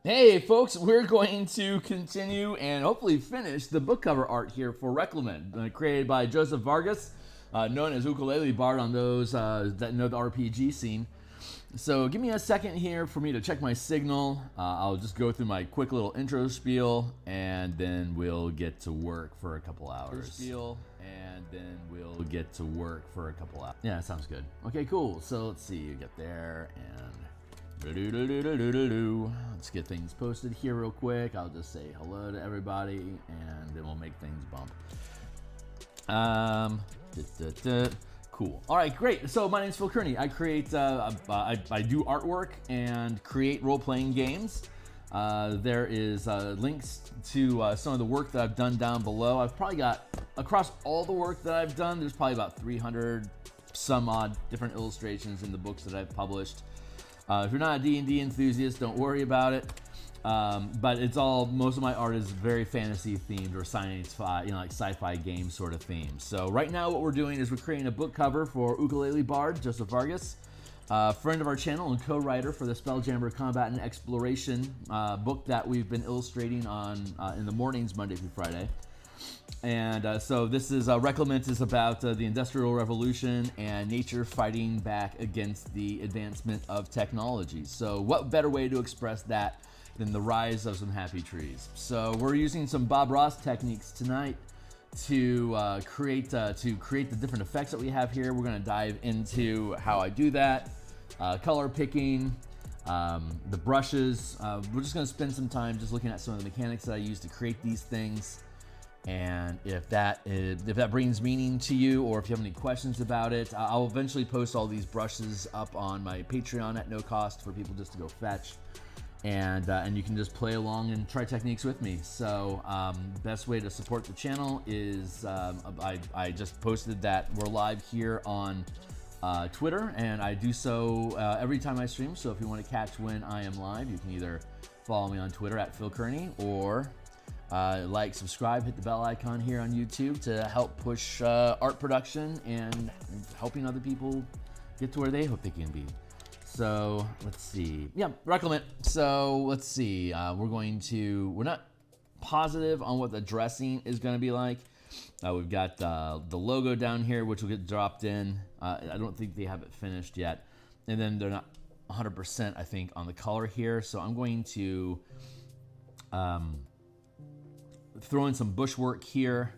Hey folks, we're going to continue and hopefully finish the book cover art here for Reclaimant, created by Joseph Vargas, known as Ukulele Bard on those that know the RPG scene. So give me a second here for me to check my signal. I'll just go through my quick little intro spiel, and then we'll get to work for a couple hours. Yeah, that sounds good. Okay, cool. So let's see, you get there and... Let's get things posted here real quick. I'll just say hello to everybody, and then we'll make things bump. Cool. All right, great. So my name is Theurgy. I create, I do artwork and create role-playing games. There is links to some of the work that I've done down below. I've probably got, across all the work that I've done, there's probably about 300 some odd different illustrations in the books that I've published. If you're not a D&D enthusiast, don't worry about it. But it's all, most of my art is very fantasy themed or sci-fi, like sci-fi game sort of themed. So right now what we're doing is we're creating a book cover for Ukulele Bard, Joseph Vargas, friend of our channel and co-writer for the Spelljammer Combat and Exploration book that we've been illustrating on in the mornings, Monday through Friday. And so this is Reclaimant is about the Industrial Revolution and nature fighting back against the advancement of technology. So what better way to express that than the rise of some happy trees? So we're using some Bob Ross techniques tonight to create the different effects that we have here. We're going to dive into how I do that, color picking, the brushes. We're just going to spend some time just looking at some of the mechanics that I use to create these things. And if that brings meaning to you, or if you have any questions about it, I'll eventually post all these brushes up on my Patreon at no cost for people just to go fetch, and you can just play along and try techniques with me. So best way to support the channel is I just posted that we're live here on Twitter, and I do so every time I stream. So if you want to catch when I am live, you can either follow me on Twitter at Theurgy, or like, subscribe, hit the bell icon here on YouTube to help push art production and helping other people get to where they hope they can be. So let's see. Yeah, Reclaimant. So let's see. We're not positive on what the dressing is going to be like. We've got the logo down here, which will get dropped in. I don't think they have it finished yet. And then they're not 100%, I think, on the color here. So I'm going to... throw in some bushwork here,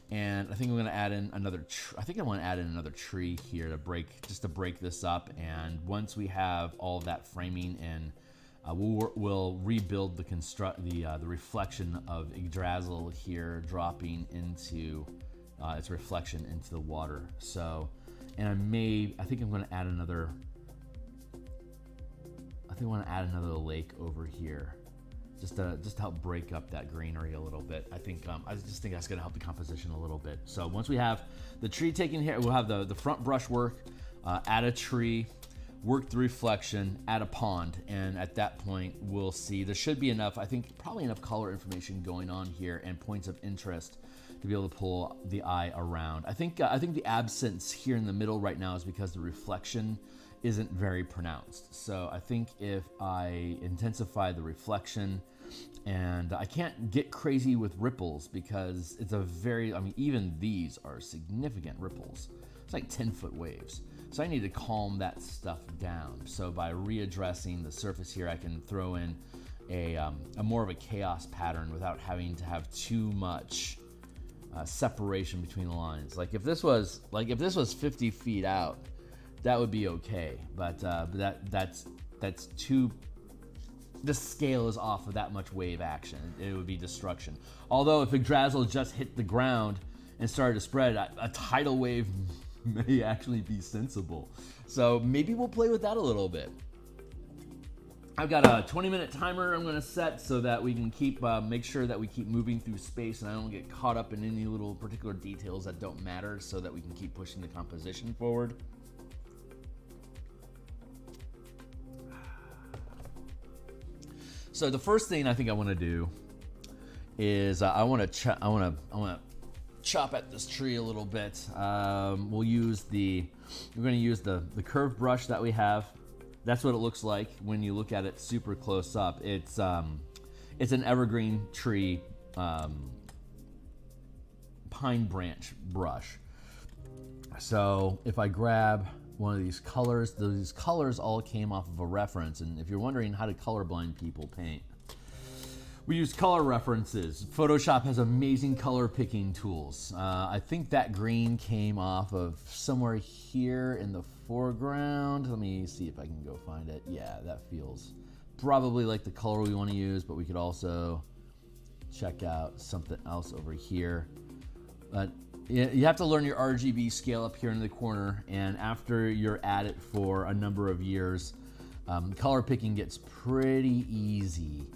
and I think I'm going to add in another. I think I want to add in another tree here to break this up. And once we have all of that framing in, we'll rebuild the reflection of Yggdrasil here, dropping into its reflection into the water. So, and I think I'm going to add another. I think I want to add another lake over here. Just to help break up that greenery a little bit. I just think that's going to help the composition a little bit. So once we have the tree taken here, we'll have the front brush work, add a tree, work the reflection, add a pond, and at that point we'll see there should be enough. I think probably enough color information going on here and points of interest to be able to pull the eye around. I think the absence here in the middle right now is because the reflection isn't very pronounced. So I think if I intensify the reflection, and I can't get crazy with ripples because it's even these are significant ripples. It's like 10-foot waves. So I need to calm that stuff down. So by readdressing the surface here, I can throw in a more of a chaos pattern without having to have too much separation between the lines. Like if this was 50 feet out, that would be okay, but that's too. The scale is off of that much wave action. It would be destruction. Although if Yggdrasil just hit the ground and started to spread, a tidal wave may actually be sensible. So maybe we'll play with that a little bit. I've got a 20-minute timer I'm going to set so that we can make sure that we keep moving through space and I don't get caught up in any little particular details that don't matter, so that we can keep pushing the composition forward. So the first thing I think I want to do is I want to chop at this tree a little bit. We're going to use the curved brush that we have. that's what it looks like when you look at it super close up. It's an evergreen tree pine branch brush. So if I grab one of these colors all came off of a reference. And if you're wondering how do colorblind people paint, we use color references. Photoshop has amazing color picking tools. I think that green came off of somewhere here in the foreground. Let me see if I can go find it. Yeah, that feels probably like the color we want to use, but we could also check out something else over here. But you have to learn your RGB scale up here in the corner, and after you're at it for a number of years, color picking gets pretty easy.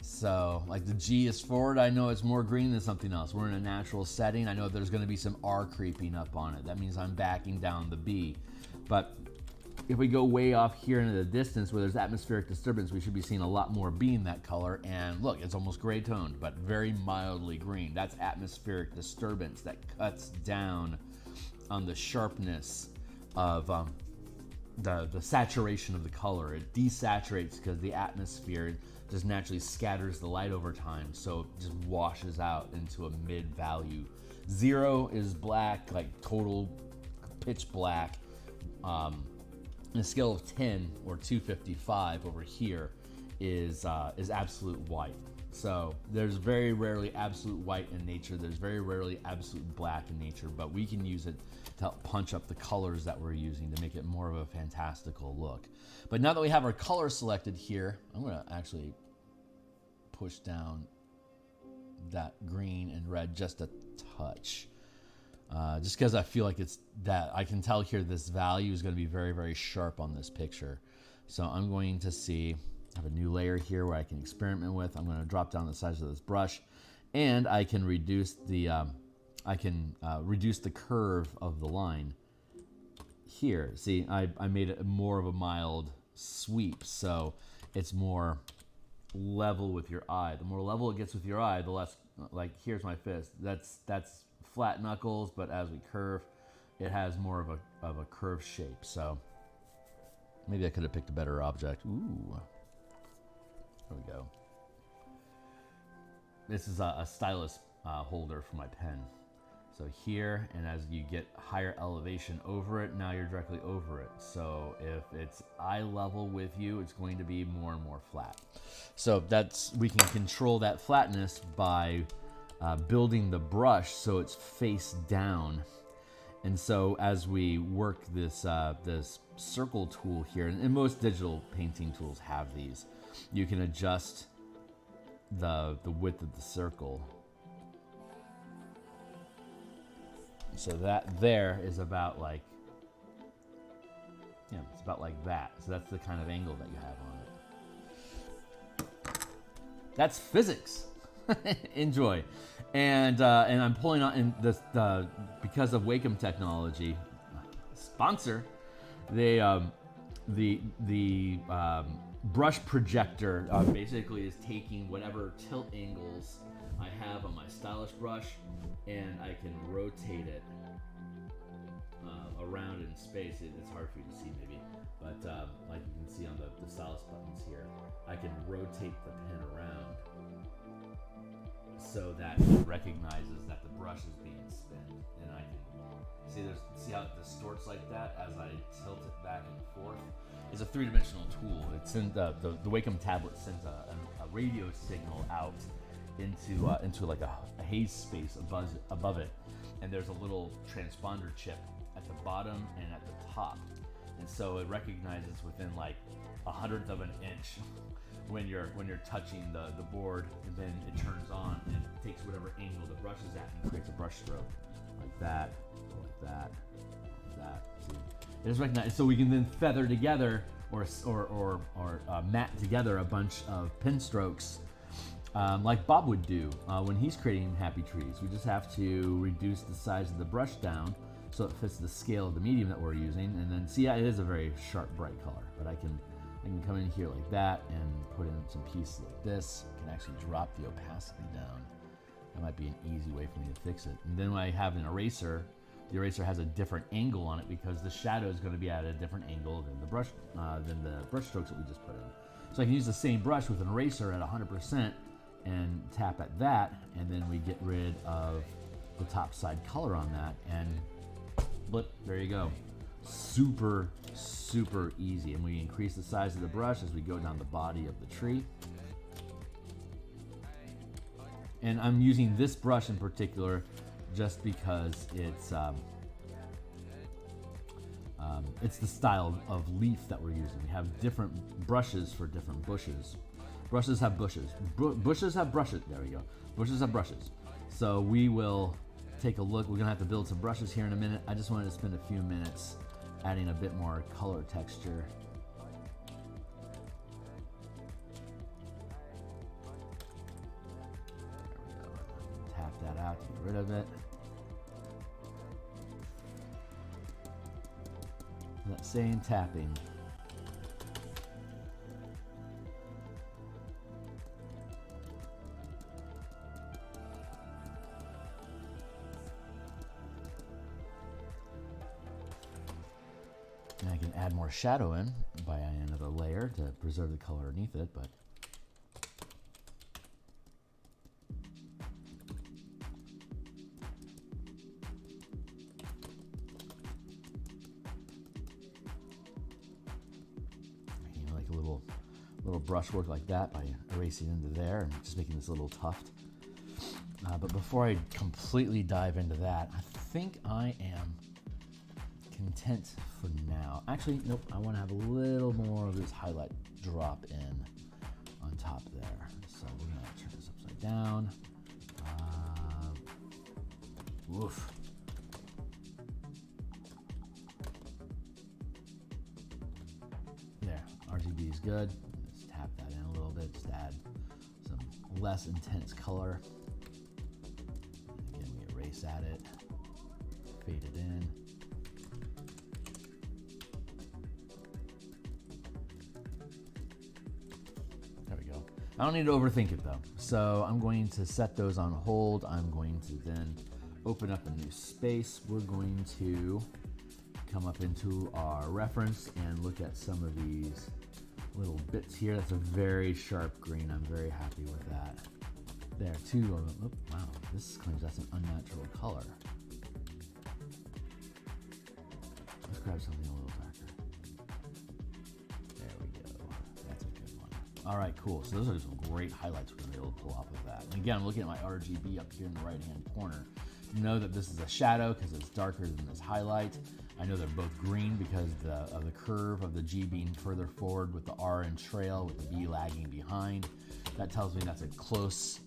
So like the G is forward, I know it's more green than something else. We're in a natural setting. I know there's gonna be some R creeping up on it. That means I'm backing down the B. But if we go way off here into the distance where there's atmospheric disturbance, we should be seeing a lot more B in that color. And look, it's almost gray toned, but very mildly green. That's atmospheric disturbance that cuts down on the sharpness of the saturation of the color. It desaturates because the atmosphere just naturally scatters the light over time, so it just washes out into a mid value. 0 is black, like total pitch black. A scale of 10 or 255 over here is absolute white. So there's very rarely absolute white in nature. There's very rarely absolute black in nature, but we can use it to help punch up the colors that we're using to make it more of a fantastical look. But now that we have our color selected here, I'm gonna actually push down that green and red just a touch. Just because I feel like it's that I can tell here this value is going to be very, very sharp on this picture. So I'm going to have a new layer here where I can experiment with. I'm going to drop down the size of this brush, and I can reduce the curve of the line here. See, I made it more of a mild sweep, so it's more level with your eye. The more level it gets with your eye, the less, like here's my fist. That's flat knuckles, but as we curve, it has more of a curved shape. So maybe I could have picked a better object. Ooh, there we go. This is a stylus holder for my pen. So here, and as you get higher elevation over it, now you're directly over it. So if it's eye level with you, it's going to be more and more flat. So we can control that flatness by building the brush so it's face down. And so as we work this circle tool here, and most digital painting tools have these, you can adjust the width of the circle. So that there is about like, yeah, it's about like that. So that's the kind of angle that you have on it. That's physics. Enjoy. And I'm pulling on in this because of Wacom technology sponsor. The brush projector basically is taking whatever tilt angles I have on my stylus brush, and I can rotate it around in space. It's hard for you to see maybe, but like you can see on the stylus buttons here, I can rotate the pen around so that it recognizes that the brush is being spun, and I can see how it distorts like that as I tilt it back and forth. It's a three-dimensional tool. It's in the Wacom tablet sends a radio signal out into like a haze space above it, and there's a little transponder chip at the bottom and at the top, and so it recognizes within like 1/100 of an inch when you're touching the board, and then it turns on and it takes whatever angle the brush is at and creates a brush stroke like that, like that, like that. See? It is recognized, so we can then feather together or mat together a bunch of pen strokes. Like Bob would do when he's creating happy trees. We just have to reduce the size of the brush down so it fits the scale of the medium that we're using, and then see, it is a very sharp, bright color. But I can come in here like that and put in some pieces like this. I can actually drop the opacity down. That might be an easy way for me to fix it. And then I have an eraser the eraser has a different angle on it because the shadow is going to be at a different angle than the brush strokes that we just put in. So I can use the same brush with an eraser at 100% and tap at that, and then we get rid of the top side color on that, and blip, there you go. Super, super easy. And we increase the size of the brush as we go down the body of the tree. And I'm using this brush in particular just because it's the style of leaf that we're using. We have different brushes for different bushes. Brushes have bushes. Bushes have brushes. There we go. Bushes have brushes. So we will take a look. We're gonna have to build some brushes here in a minute. I just wanted to spend a few minutes adding a bit more color texture. There we go. Tap that out to get rid of it. That same tapping. And I can add more shadow in by adding another layer to preserve the color underneath it, but like a little brushwork like that by erasing into there and just making this little tuft. But before I completely dive into that, I think I am content for now. Actually, nope, I want to have a little more of this highlight drop in on top there. So we're going to turn this upside down. Woof. There, RGB is good. Let's tap that in a little bit, just add some less intense color. Again, we erase at it, fade it in. I don't need to overthink it though. So I'm going to set those on hold. I'm going to then open up a new space. We're going to come up into our reference and look at some of these little bits here. That's a very sharp green. I'm very happy with that. There, two of them. Oh, wow, this claims that's an unnatural color. Let's grab something a little darker. All right, cool. So those are some great highlights we're gonna be able to pull off of that. And again, I'm looking at my RGB up here in the right-hand corner. Know that this is a shadow because it's darker than this highlight. I know they're both green because of the curve of the G being further forward with the R in trail, with the B lagging behind. That tells me that's a close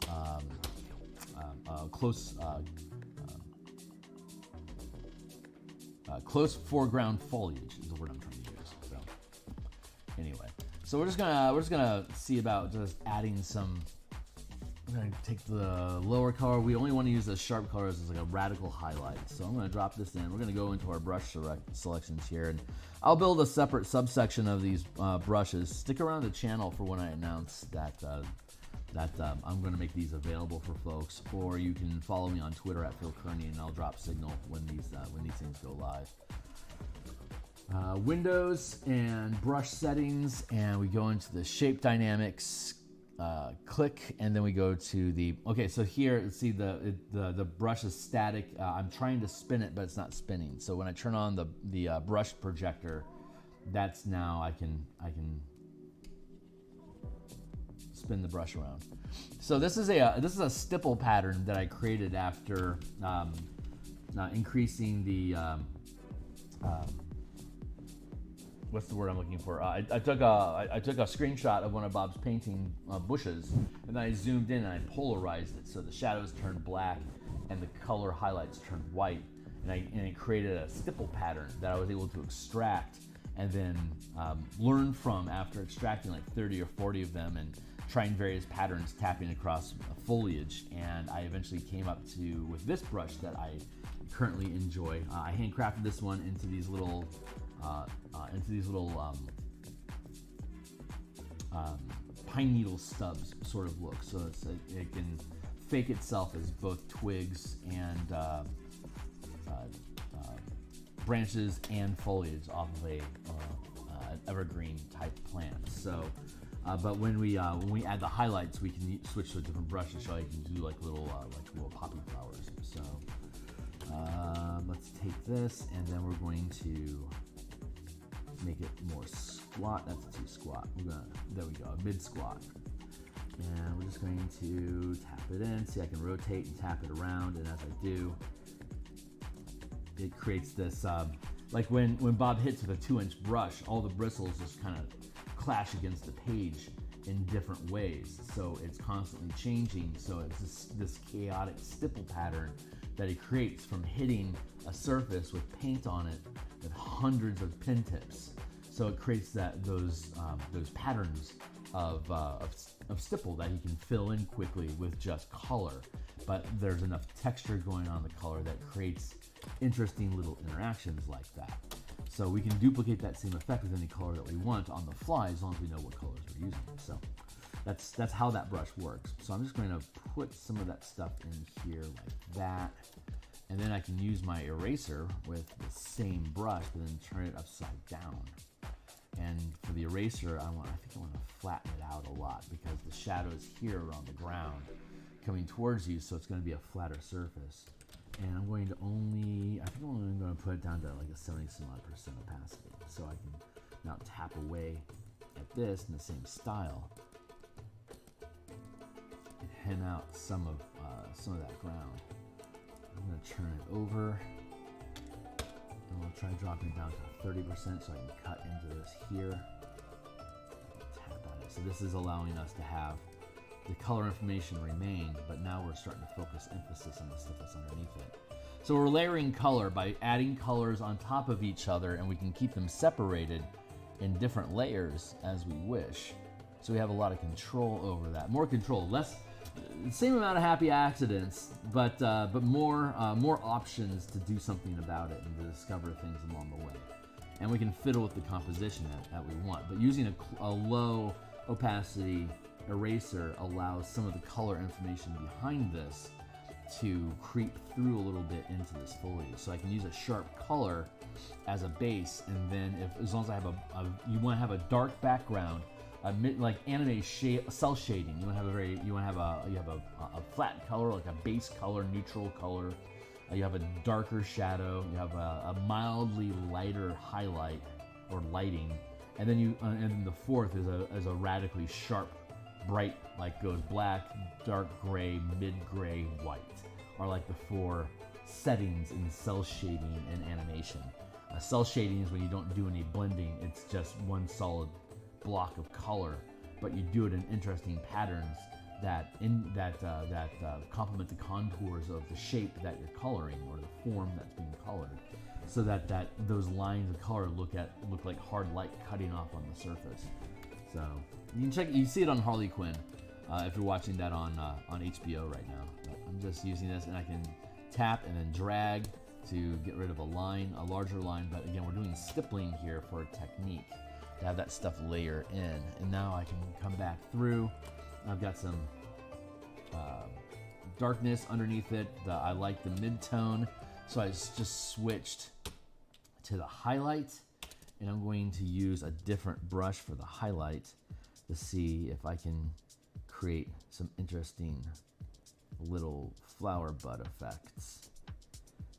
foreground foliage is the word I'm trying to use. So anyway. So we're just gonna see about just adding some. I'm gonna take the lower color. We only want to use the sharp colors as like a radical highlight. So I'm gonna drop this in. We're gonna go into our brush selections here, and I'll build a separate subsection of these brushes. Stick around the channel for when I announce that I'm gonna make these available for folks, or you can follow me on Twitter at Phil Kearney, and I'll drop signal when these things go live. Windows and brush settings, and we go into the shape dynamics, click, and then we go to the, okay, so here, see the brush is static. I'm trying to spin it, but it's not spinning. So when I turn on the brush projector, that's now I can spin the brush around. So this is a stipple pattern that I created after increasing the what's the word I'm looking for? I took a screenshot of one of Bob's painting bushes, and then I zoomed in and I polarized it so the shadows turned black and the color highlights turned white, and it created a stipple pattern that I was able to extract and then learn from after extracting like 30 or 40 of them and trying various patterns, tapping across foliage, and I eventually came up with this brush that I currently enjoy. I handcrafted this one into these little pine needle stubs sort of look, so it can fake itself as both twigs and branches and foliage off of an evergreen type plant. So, but when we add the highlights, we can switch to a different brush to show you can do like little poppy flowers. So let's take this, and then we're going to make it more squat. That's too squat. There we go, mid squat. And we're just going to tap it in. See, I can rotate and tap it around, and as I do, it creates this, like when Bob hits with a 2-inch brush, all the bristles just kind of clash against the page in different ways. So it's constantly changing. So it's this chaotic stipple pattern that he creates from hitting a surface with paint on it with hundreds of pin tips. So it creates those patterns of stipple that you can fill in quickly with just color, but there's enough texture going on in the color that creates interesting little interactions like that. So we can duplicate that same effect with any color that we want on the fly, as long as we know what colors we're using. So that's how that brush works. So I'm just going to put some of that stuff in here like that, and then I can use my eraser with the same brush, but then turn it upside down. And for the eraser, I think I want to flatten it out a lot, because the shadow's here on the ground coming towards you, so it's going to be a flatter surface. And I'm going to I think I'm only going to put it down to like a 70-some-odd% opacity. So I can now tap away at this in the same style and hen out some of that ground. I'm going to turn it over, and we'll try dropping it down to 30% so I can cut into this here. Tap on it. So this is allowing us to have the color information remained, but now we're starting to focus emphasis on the stuff that's underneath it. So we're layering color by adding colors on top of each other, and we can keep them separated in different layers as we wish. So we have a lot of control over that. More control, same amount of happy accidents, but more options to do something about it and to discover things along the way. And we can fiddle with the composition that we want. But using a low opacity eraser allows some of the color information behind this to creep through a little bit into this foliage. So I can use a sharp color as a base, and then as long as I have you want to have a dark background, like anime cell shading. You have a flat color, like a base color, neutral color. You have a darker shadow. You have a mildly lighter highlight or lighting, and then and the fourth is a radically sharp, bright, like goes black, dark gray, mid gray, white, are like the 4 settings in cell shading and animation. Cell shading is when you don't do any blending; it's just one solid block of color, but you do it in interesting patterns that complement the contours of the shape that you're coloring, or the form that's being colored, so that those lines of color look like hard light cutting off on the surface. So you can see it on Harley Quinn if you're watching that on HBO right now. I'm just using this, and I can tap and then drag to get rid of a larger line. But again, we're doing stippling here for a technique to have that stuff layer in. And now I can come back through. I've got some darkness underneath it. I like the mid-tone, so I just switched to the highlight, and I'm going to use a different brush for the highlight to see if I can create some interesting little flower bud effects.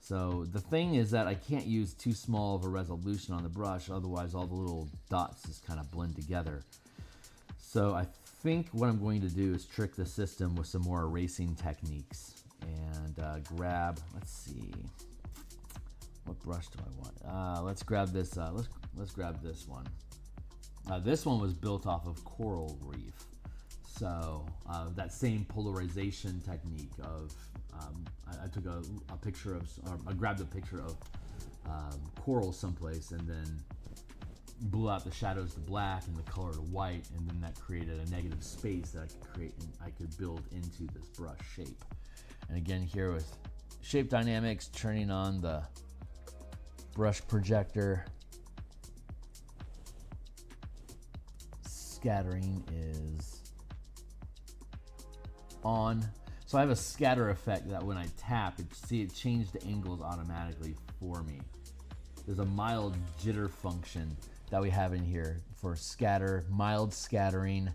So the thing is that I can't use too small of a resolution on the brush, otherwise all the little dots just kind of blend together. So I think what I'm going to do is trick the system with some more erasing techniques, and grab, let's see, what brush do I want? Let's grab this. Let's grab this one. This one was built off of coral reef, so that same polarization technique of I took a picture of, or I grabbed a picture of coral someplace, and then blew out the shadows to black and the color to white, and then that created a negative space that I could create and I could build into this brush shape. And again, here with shape dynamics, turning on the brush projector, scattering is on. So I have a scatter effect that when I tap, it changed the angles automatically for me. there's a mild jitter function that we have in here for scatter, mild scattering.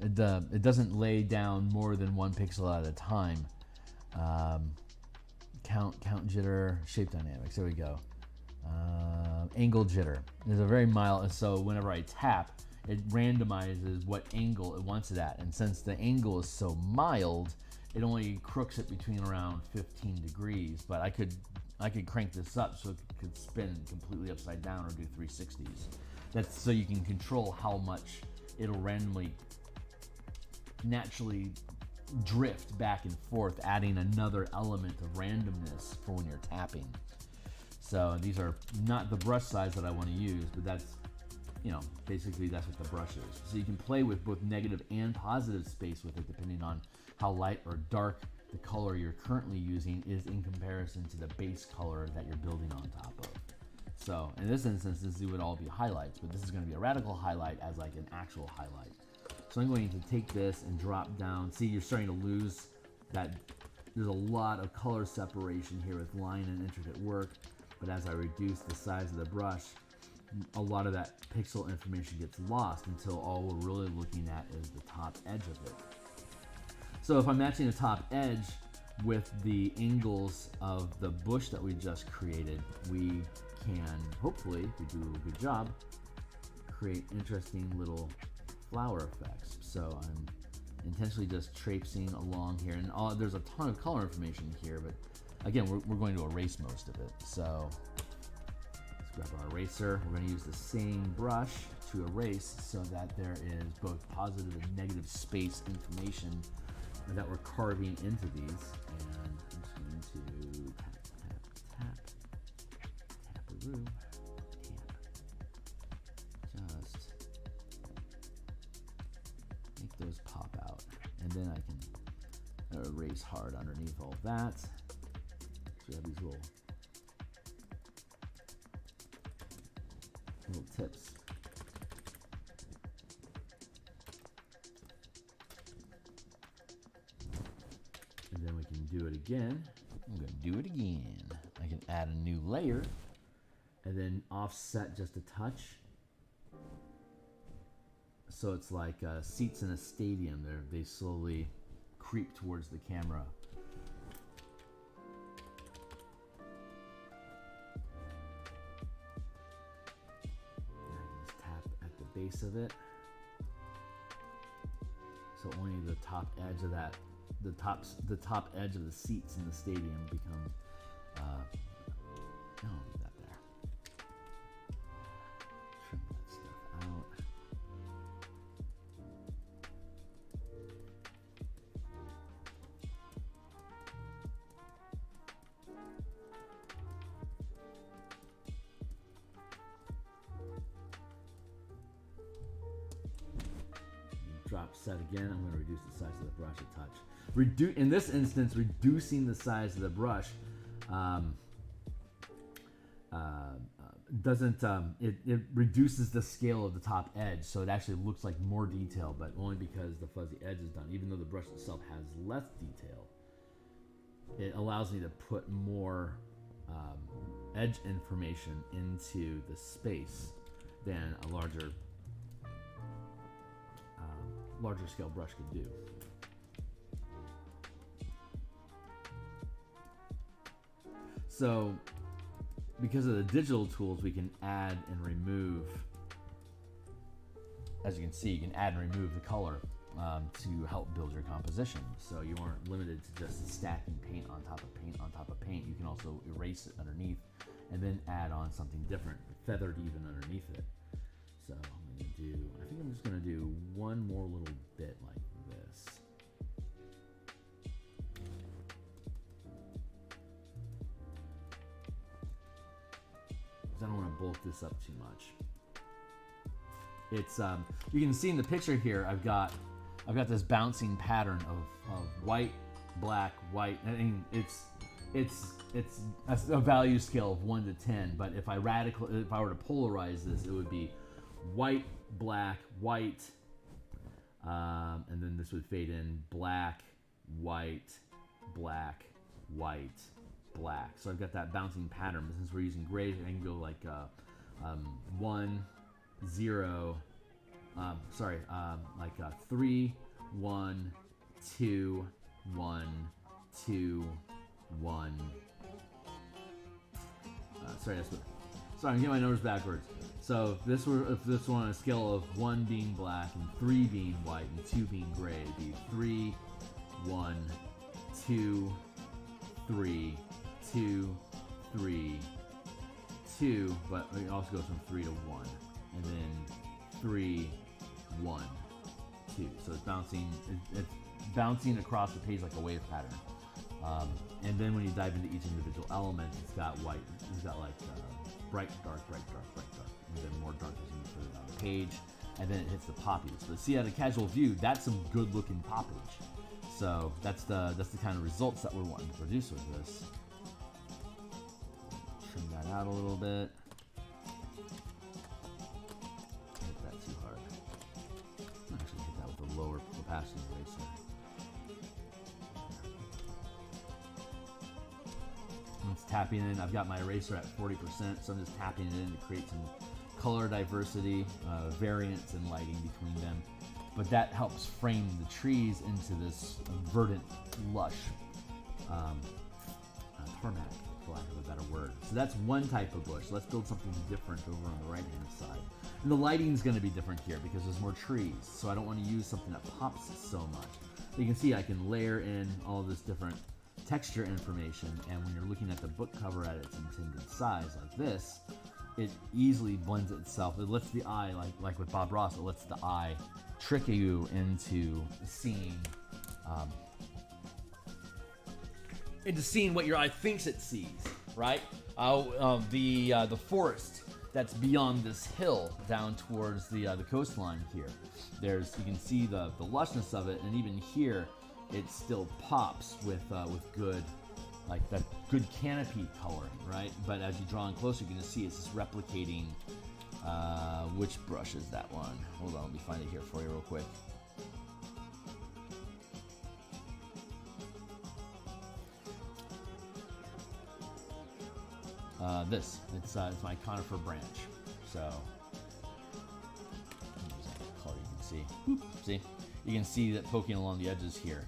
It doesn't lay down more than 1 pixel at a time. Count jitter, shape dynamics. There we go. Angle jitter. There's a very mild, so whenever I tap, it randomizes what angle it wants it at. And since the angle is so mild, it only crooks it between around 15 degrees. But I could crank this up so it could spin completely upside down or do 360s. That's so you can control how much it'll randomly, naturally drift back and forth, adding another element of randomness for when you're tapping. So these are not the brush size that I want to use, but that's, you know, basically that's what the brush is. So you can play with both negative and positive space with it depending on how light or dark the color you're currently using is in comparison to the base color that you're building on top of. So in this instance, this would all be highlights, but this is going to be a radical highlight as like an actual highlight. So I'm going to take this and drop down. See, you're starting to lose that. There's a lot of color separation here with line and intricate work, but as I reduce the size of the brush, a lot of that pixel information gets lost until all we're really looking at is the top edge of it. So if I'm matching the top edge with the angles of the bush that we just created, we can, hopefully, if we do a good job, create interesting little flower effects. So I'm intentionally just traipsing along here, and there's a ton of color information here, but again, we're going to erase most of it. So let's grab our eraser. We're going to use the same brush to erase so that there is both positive and negative space information that we're carving into these. And I'm just going to taparoo, tap. Just make those pop out. And then I can erase hard underneath all that. So we have these little tips. And then we can do it again. I'm going to do it again. I can add a new layer and then offset just a touch. So it's like seats in a stadium. They slowly creep towards the camera. And I can just tap at the base of it. So only the top edge of that, the top edge of the seats in the stadium become. No, leave that there. Trim that stuff out. Drop set again. I'm going to reduce the size of the brush a touch. In this instance, reducing the size of the brush it reduces the scale of the top edge, so it actually looks like more detail, but only because the fuzzy edge is done. Even though the brush itself has less detail, it allows me to put more edge information into the space than a larger scale brush could do. So because of the digital tools, we can add and remove, as you can see, you can add and remove the color to help build your composition. So you aren't limited to just stacking paint on top of paint on top of paint. You can also erase it underneath and then add on something different, feathered even underneath it. So I think I'm just gonna do one more little bit like this. I don't want to bulk this up too much. It's you can see in the picture here, I've got this bouncing pattern of white, black, white. I mean, it's a value scale of 1 to 10. But if I were to polarize this, it would be white, black, white, and then this would fade in black, white, black, white, black. So I've got that bouncing pattern. But since we're using gray, I can go like 1, 0, like 3, 1, 2, 1, 2, 1. Sorry, I'm getting my numbers backwards. So if this were on a scale of 1 being black and 3 being white and 2 being gray, it'd be 3, 1, 2, 3, 2, 3, 2, but it also goes from 3 to 1, and then 3, 1, 2. So it's bouncing across the page like a wave pattern. And then when you dive into each individual element, it's got white. It's got like bright, dark, bright, dark, bright, dark, and then more dark as you move further down the page, and then it hits the poppies. But see, at a casual view, that's some good-looking poppage. So that's the kind of results that we're wanting to produce with this. Trim that out a little bit. Hit that too hard. I'm actually hit that with a lower opacity eraser. It's tapping in. I've got my eraser at 40%, so I'm just tapping it in to create some color diversity, variance and lighting between them. But that helps frame the trees into this verdant, lush tarmac, for lack of a better word. So that's one type of bush. Let's build something different over on the right-hand side. And the lighting is going to be different here because there's more trees, so I don't want to use something that pops so much. You can see I can layer in all this different texture information, and when you're looking at the book cover at its intended size like this, it easily blends itself. It lets the eye, like with Bob Ross, it lets the eye trick you into seeing what your eye thinks it sees, right? The forest that's beyond this hill down towards the coastline here. You can see the lushness of it, and even here, it still pops with good, like that good canopy coloring, right? But as you draw in closer, you can just see it's just replicating. Which brush is that one? Hold on, let me find it here for you real quick. It's my conifer branch. So, color you can see. Whoop, see, you can see that poking along the edges here.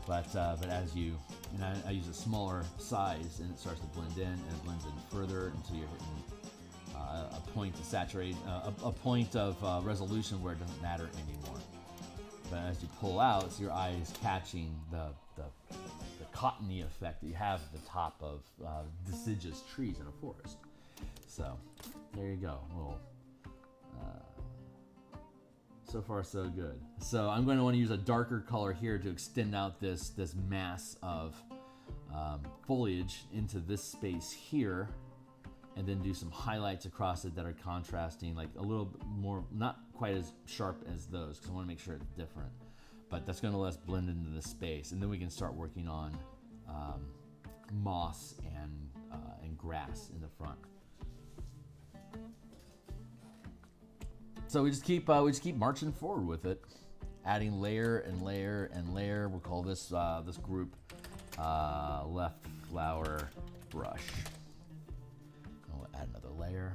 But as I use a smaller size, and it starts to blend in, and it blends in further until you're hitting a point to saturate, a point of resolution where it doesn't matter anymore. But as you pull out, so your eye is catching the cottony effect that you have at the top of deciduous trees in a forest. So there you go. Well, so far so good. So I'm going to want to use a darker color here to extend out this mass of foliage into this space here, and then do some highlights across it that are contrasting, like a little bit more, not quite as sharp as those, because I want to make sure it's different. But that's going to let us blend into the space, and then we can start working on moss and grass in the front. So we just keep marching forward with it, adding layer and layer and layer. We'll call this group left flower brush. I'll add another layer.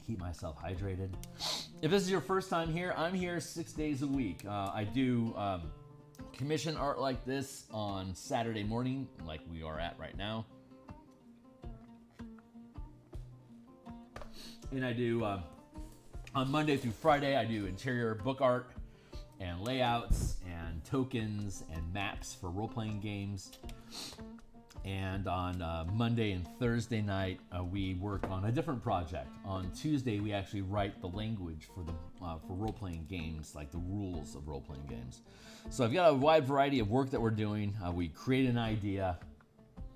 Keep myself hydrated. If this is your first time here, I'm here 6 days a week. I do commission art like this on Saturday morning, like we are at right now. And I do, on Monday through Friday, I do interior book art and layouts and tokens and maps for role-playing games. And on Monday and Thursday night, we work on a different project. On Tuesday, we actually write the language for role-playing games, like the rules of role-playing games. So I've got a wide variety of work that we're doing. We create an idea,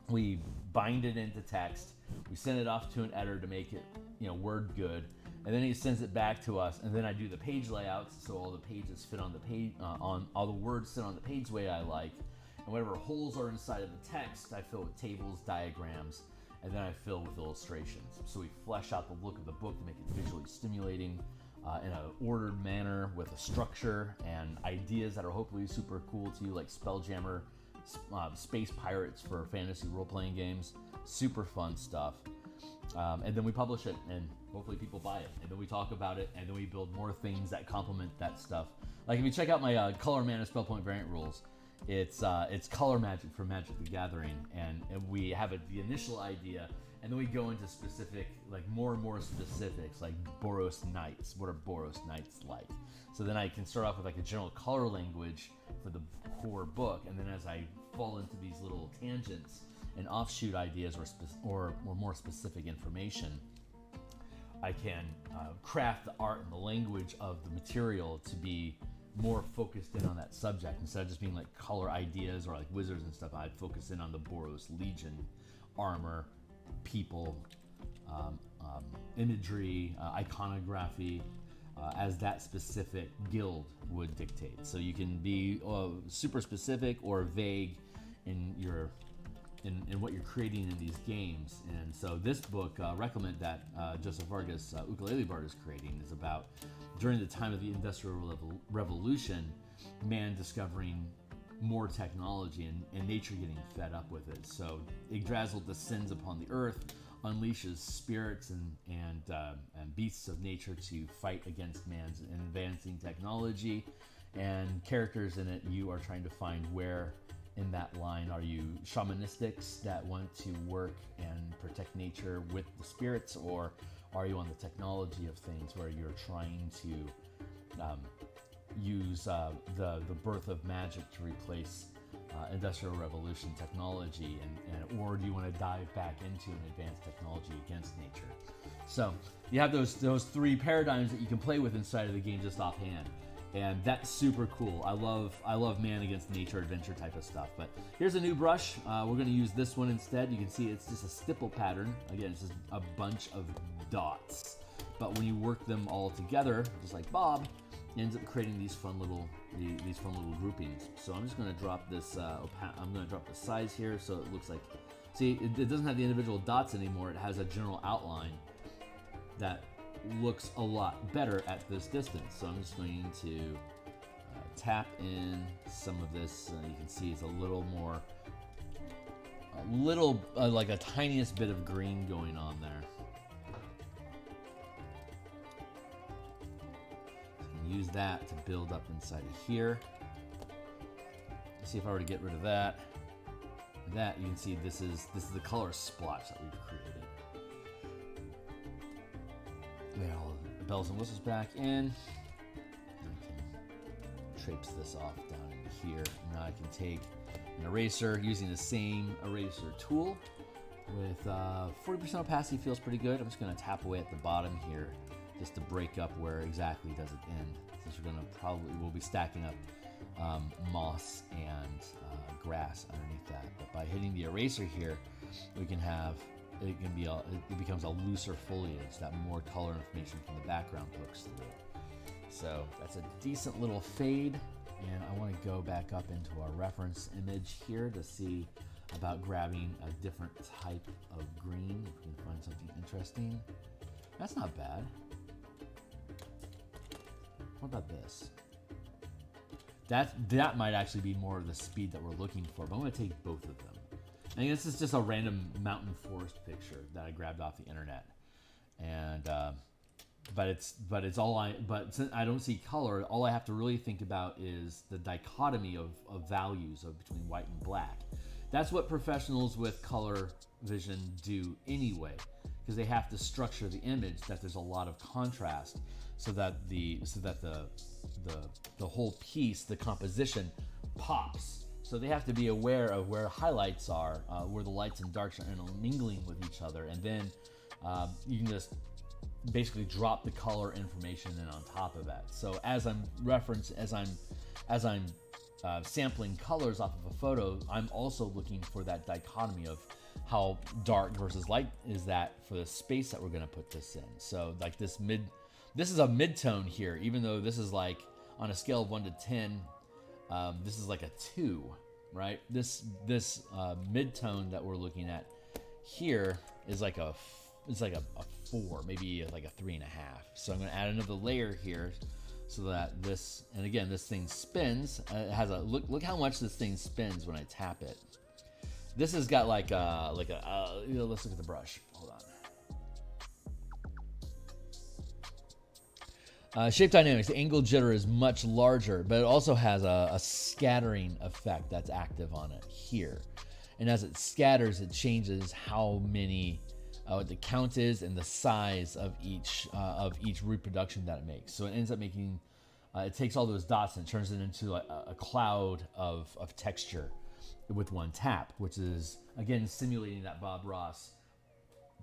we bind it into text, we send it off to an editor to make it, word good, and then he sends it back to us. And then I do the page layouts, so all the pages fit on the page, all the words sit on the page the way I like. And whatever holes are inside of the text, I fill with tables, diagrams, and then I fill with illustrations. So we flesh out the look of the book to make it visually stimulating. in an ordered manner with a structure and ideas that are hopefully super cool to you, like Spelljammer, Space Pirates for fantasy role-playing games. Super fun stuff. And then we publish it, and hopefully people buy it. And then we talk about it, and then we build more things that complement that stuff. Like if you check out my Color Mana Spell Point variant rules, it's color magic for Magic the Gathering, and we have the initial idea, and then we go into specific, like more and more specifics, like Boros Knights. What are Boros Knights like? So then I can start off with like a general color language for the core book, and then as I fall into these little tangents and offshoot ideas or more specific information, I can craft the art and the language of the material to be more focused in on that subject. Instead of just being like color ideas or like wizards and stuff, I'd focus in on the Boros Legion, armor, people, imagery, iconography, as that specific guild would dictate. So you can be super specific or vague in your in what you're creating in these games. And so this book, Reclaimant, that Joseph Vargas, Ukulele Bard, is creating, is about during the time of the Industrial Revolution, man discovering more technology and nature getting fed up with it. So Yggdrasil descends upon the earth, unleashes spirits and beasts of nature to fight against man's advancing technology. And characters in it, you are trying to find where in that line are you shamanistics that want to work and protect nature with the spirits, or are you on the technology of things where you're trying to use the birth of magic to replace Industrial Revolution technology, and or do you want to dive back into an advanced technology against nature? So you have those three paradigms that you can play with inside of the game just offhand. And that's super cool. I love man against nature adventure type of stuff. But here's a new brush. We're going to use this one instead. You can see it's just a stipple pattern. Again, it's just a bunch of dots. But when you work them all together, just like Bob, it ends up creating these fun little groupings. So I'm just going to drop this. I'm going to drop the size here so it looks like. See, it doesn't have the individual dots anymore. It has a general outline that looks a lot better at this distance. So I'm just going to tap in some of this. You can see it's a little like a tiniest bit of green going on there. So I can use that to build up inside of here. Let's see if I were to get rid of that. That, you can see this is the color splotch that we've created. Get all the bells and whistles back in. I can traipse this off down into here. Now I can take an eraser using the same eraser tool with 40% opacity. Feels pretty good. I'm just going to tap away at the bottom here just to break up where exactly does it end. Since we'll be stacking up moss and grass underneath that. But by hitting the eraser here, we can have it becomes a looser foliage that more color information from the background hooks through. So that's a decent little fade, and I want to go back up into our reference image here to see about grabbing a different type of green, if we can find something interesting. That's not bad. What about this? That might actually be more of the speed that we're looking for, but I'm going to take both of them. I think this is just a random mountain forest picture that I grabbed off the internet, and but since I don't see color, all I have to really think about is the dichotomy of values between white and black. That's what professionals with color vision do anyway, because they have to structure the image that there's a lot of contrast, so that the whole piece, the composition, pops. So they have to be aware of where highlights are, where the lights and darks are intermingling with each other, and then you can just basically drop the color information in on top of that. So as I'm sampling colors off of a photo, I'm also looking for that dichotomy of how dark versus light is that for the space that we're going to put this in. So like this is a mid-tone here, even though this is like on a scale of 1 to 10. This is like a 2, right? This mid-tone that we're looking at here is like a it's like a 4, maybe like a 3.5. So I'm going to add another layer here so that this, and again, this thing spins. It has a look how much this thing spins when I tap it. This has got like a let's look at the brush. Hold on. Shape dynamics. The angle jitter is much larger, but it also has a scattering effect that's active on it here. And as it scatters, it changes how many, what the count is and the size of each reproduction that it makes. So it ends up making, it takes all those dots and turns it into a cloud of texture with one tap, which is again simulating that Bob Ross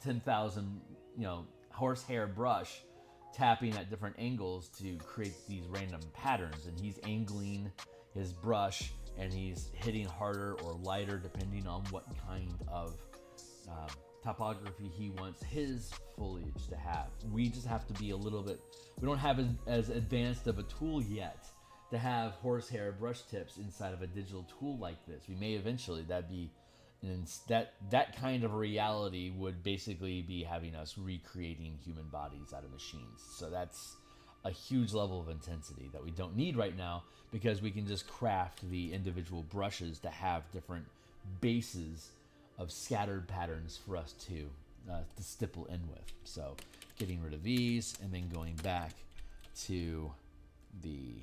10,000 horsehair brush tapping at different angles to create these random patterns, and he's angling his brush and he's hitting harder or lighter depending on what kind of topography he wants his foliage to have. We just have to be a little bit, we don't have as advanced of a tool yet to have horsehair brush tips inside of a digital tool like this. We may eventually. That'd be, and that kind of reality would basically be having us recreating human bodies out of machines. So that's a huge level of intensity that we don't need right now, because we can just craft the individual brushes to have different bases of scattered patterns for us to stipple in with. So getting rid of these and then going back to the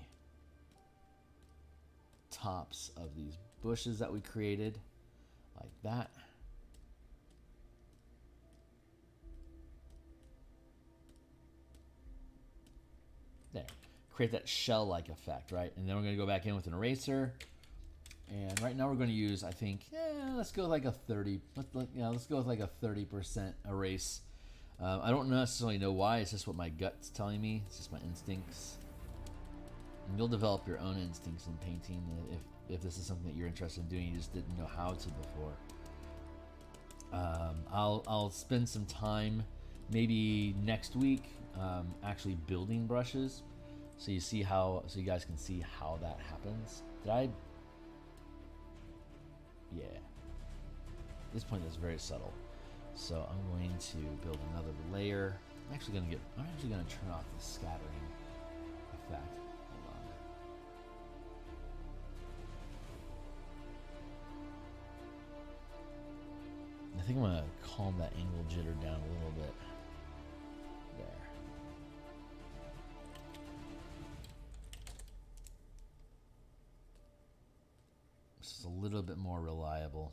tops of these bushes that we created, like that. There. Create that shell-like effect, right? And then we're going to go back in with an eraser. And right now we're going to use, I think, let's go with like a 30. Let's go with like a 30% erase. I don't necessarily know why. It's just what my gut's telling me. It's just my instincts. And you'll develop your own instincts in painting if this is something that you're interested in doing. You just didn't know how to before. I'll spend some time, maybe next week, actually building brushes, so you guys can see how that happens. Yeah. At this point, that's very subtle. So I'm going to build another layer. I'm actually gonna turn off the scattering effect. Hold on. I think I'm gonna calm that angle jitter down a little bit. There. This is a little bit more reliable.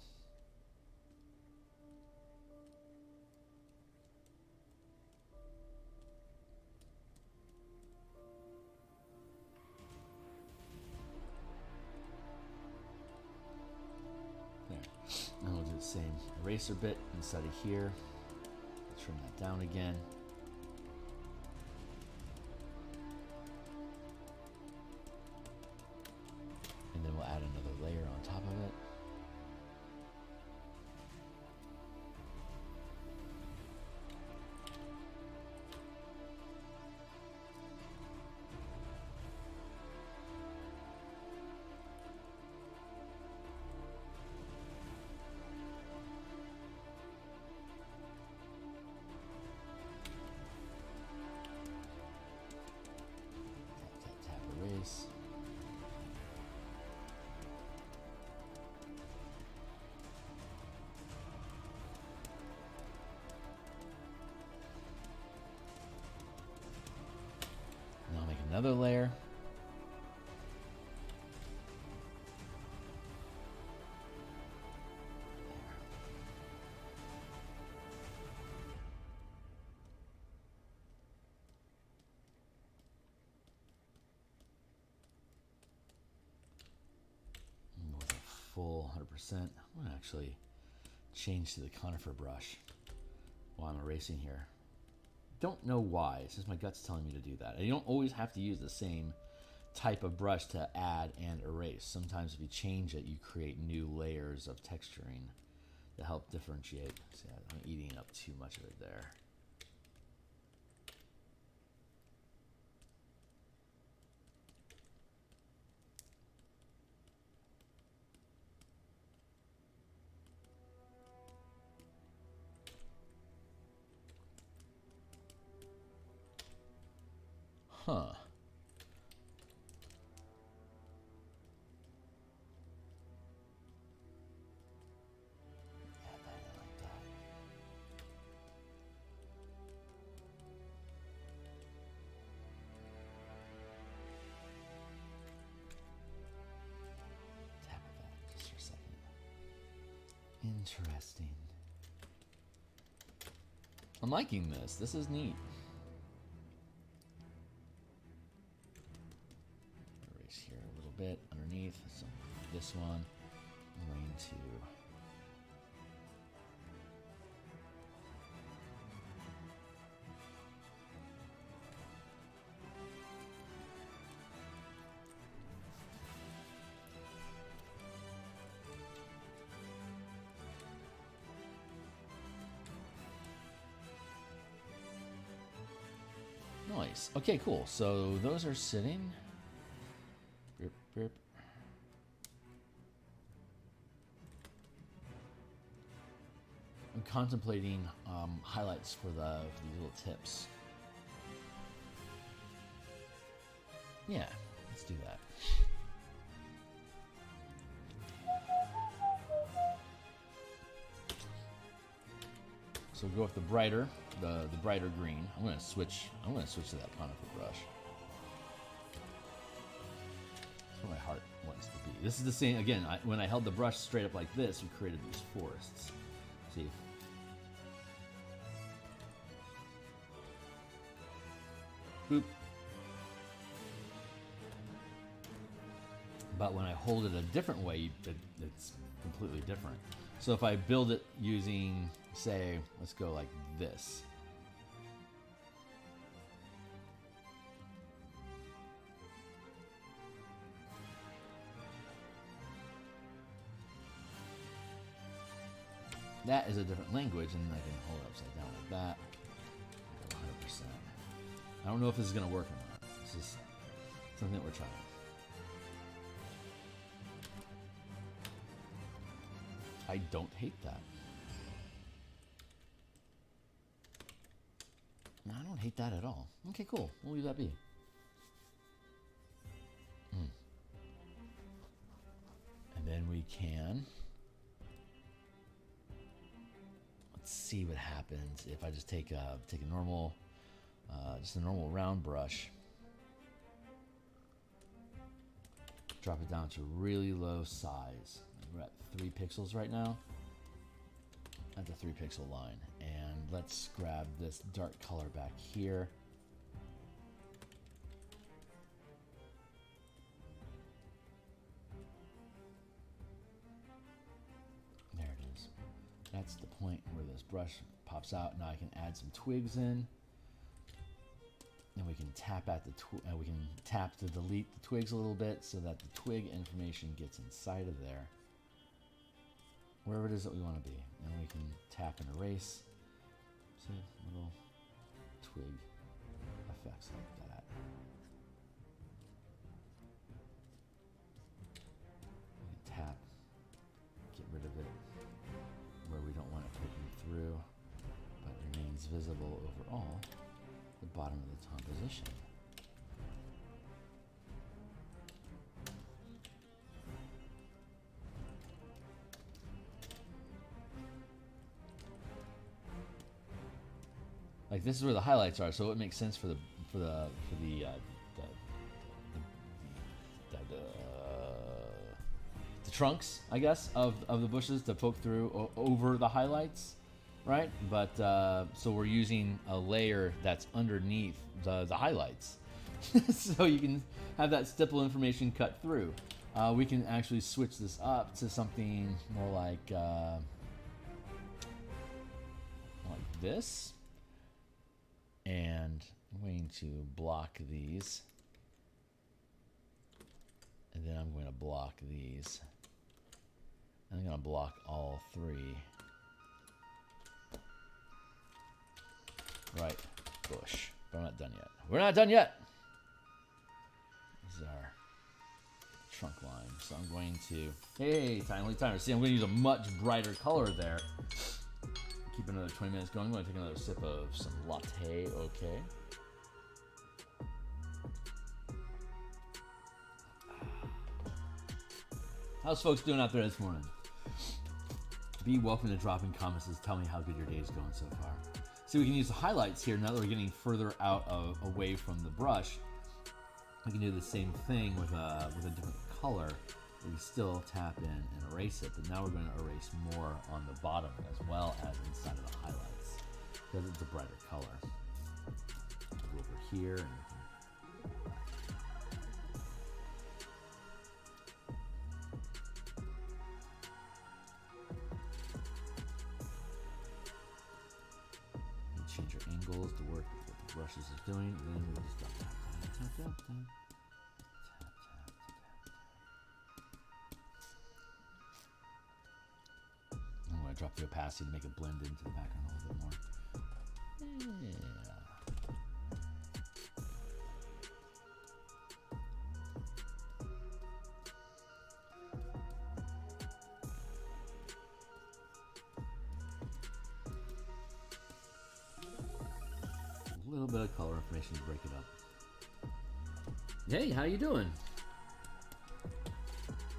And we'll do the same eraser bit inside of here. Trim that down again. And then we'll add another layer on top of it. Tap, erase. Now I'll make another layer. With a full 100%. I'm going to actually change to the conifer brush while I'm erasing here. Don't know why. It's just my gut's telling me to do that. And you don't always have to use the same type of brush to add and erase. Sometimes if you change it, you create new layers of texturing to help differentiate. See, I'm eating up too much of it there. Huh. Interesting. I'm liking this. This is neat. Erase here a little bit underneath. So this one, I'm going to nice. Okay, cool. So those are sitting. Burp, burp. I'm contemplating highlights for these little tips. Yeah, let's do that. So go with the brighter green. I'm gonna switch to that conifer brush. That's where my heart wants to be. This is the same again. When I held the brush straight up like this, we created these forests. See. Boop. But when I hold it a different way, it's completely different. So if I build it using, say, let's go like this. That is a different language, and I can hold it upside down like that. 100%. I don't know if this is going to work or not. This is something that we're trying. I don't hate that. No, I don't hate that at all. Okay, cool. We'll leave that be. And then we can... Let's see what happens if I just take a normal, just a normal round brush. Drop it down to really low size. We're at 3 pixels right now. At the 3 pixel line. And let's grab this dark color back here. There it is. That's the point where this brush pops out. Now I can add some twigs in. And we can tap at the we can tap to delete the twigs a little bit so that the twig information gets inside of there. Wherever it is that we want to be. And we can tap and erase. See, little twig effects like that. We can tap, get rid of it where we don't want it poking through, but remains visible overall, the bottom of the composition. Like this is where the highlights are, so it makes sense for the trunks, I guess, of the bushes to poke through over the highlights, right? But so we're using a layer that's underneath the highlights, so you can have that stipple information cut through. We can actually switch this up to something more like this. And I'm going to block these. And then I'm going to block these. I'm going to block all 3. Right, bush. But I'm not done yet. We're not done yet! This is our trunk line. So I'm going to... Hey, timely timer. See, I'm going to use a much brighter color there. Keep another 20 minutes going. I'm going to take another sip of some latte, okay? How's folks doing out there this morning? Be welcome to drop in comments and tell me how good your day is going so far. See, we can use the highlights here now that we're getting further out away from the brush. We can do the same thing with a different color. We still tap in and erase it, but now we're going to erase more on the bottom as well as inside of the highlights because it's a brighter color. Go over here and change your angles to work with what the brushes is doing, and then we just tap, tap, tap, tap, tap, tap. I'm going to drop the opacity to make it blend into the background a little bit more. Yeah. A little bit of color information to break it up. Hey, how you doing?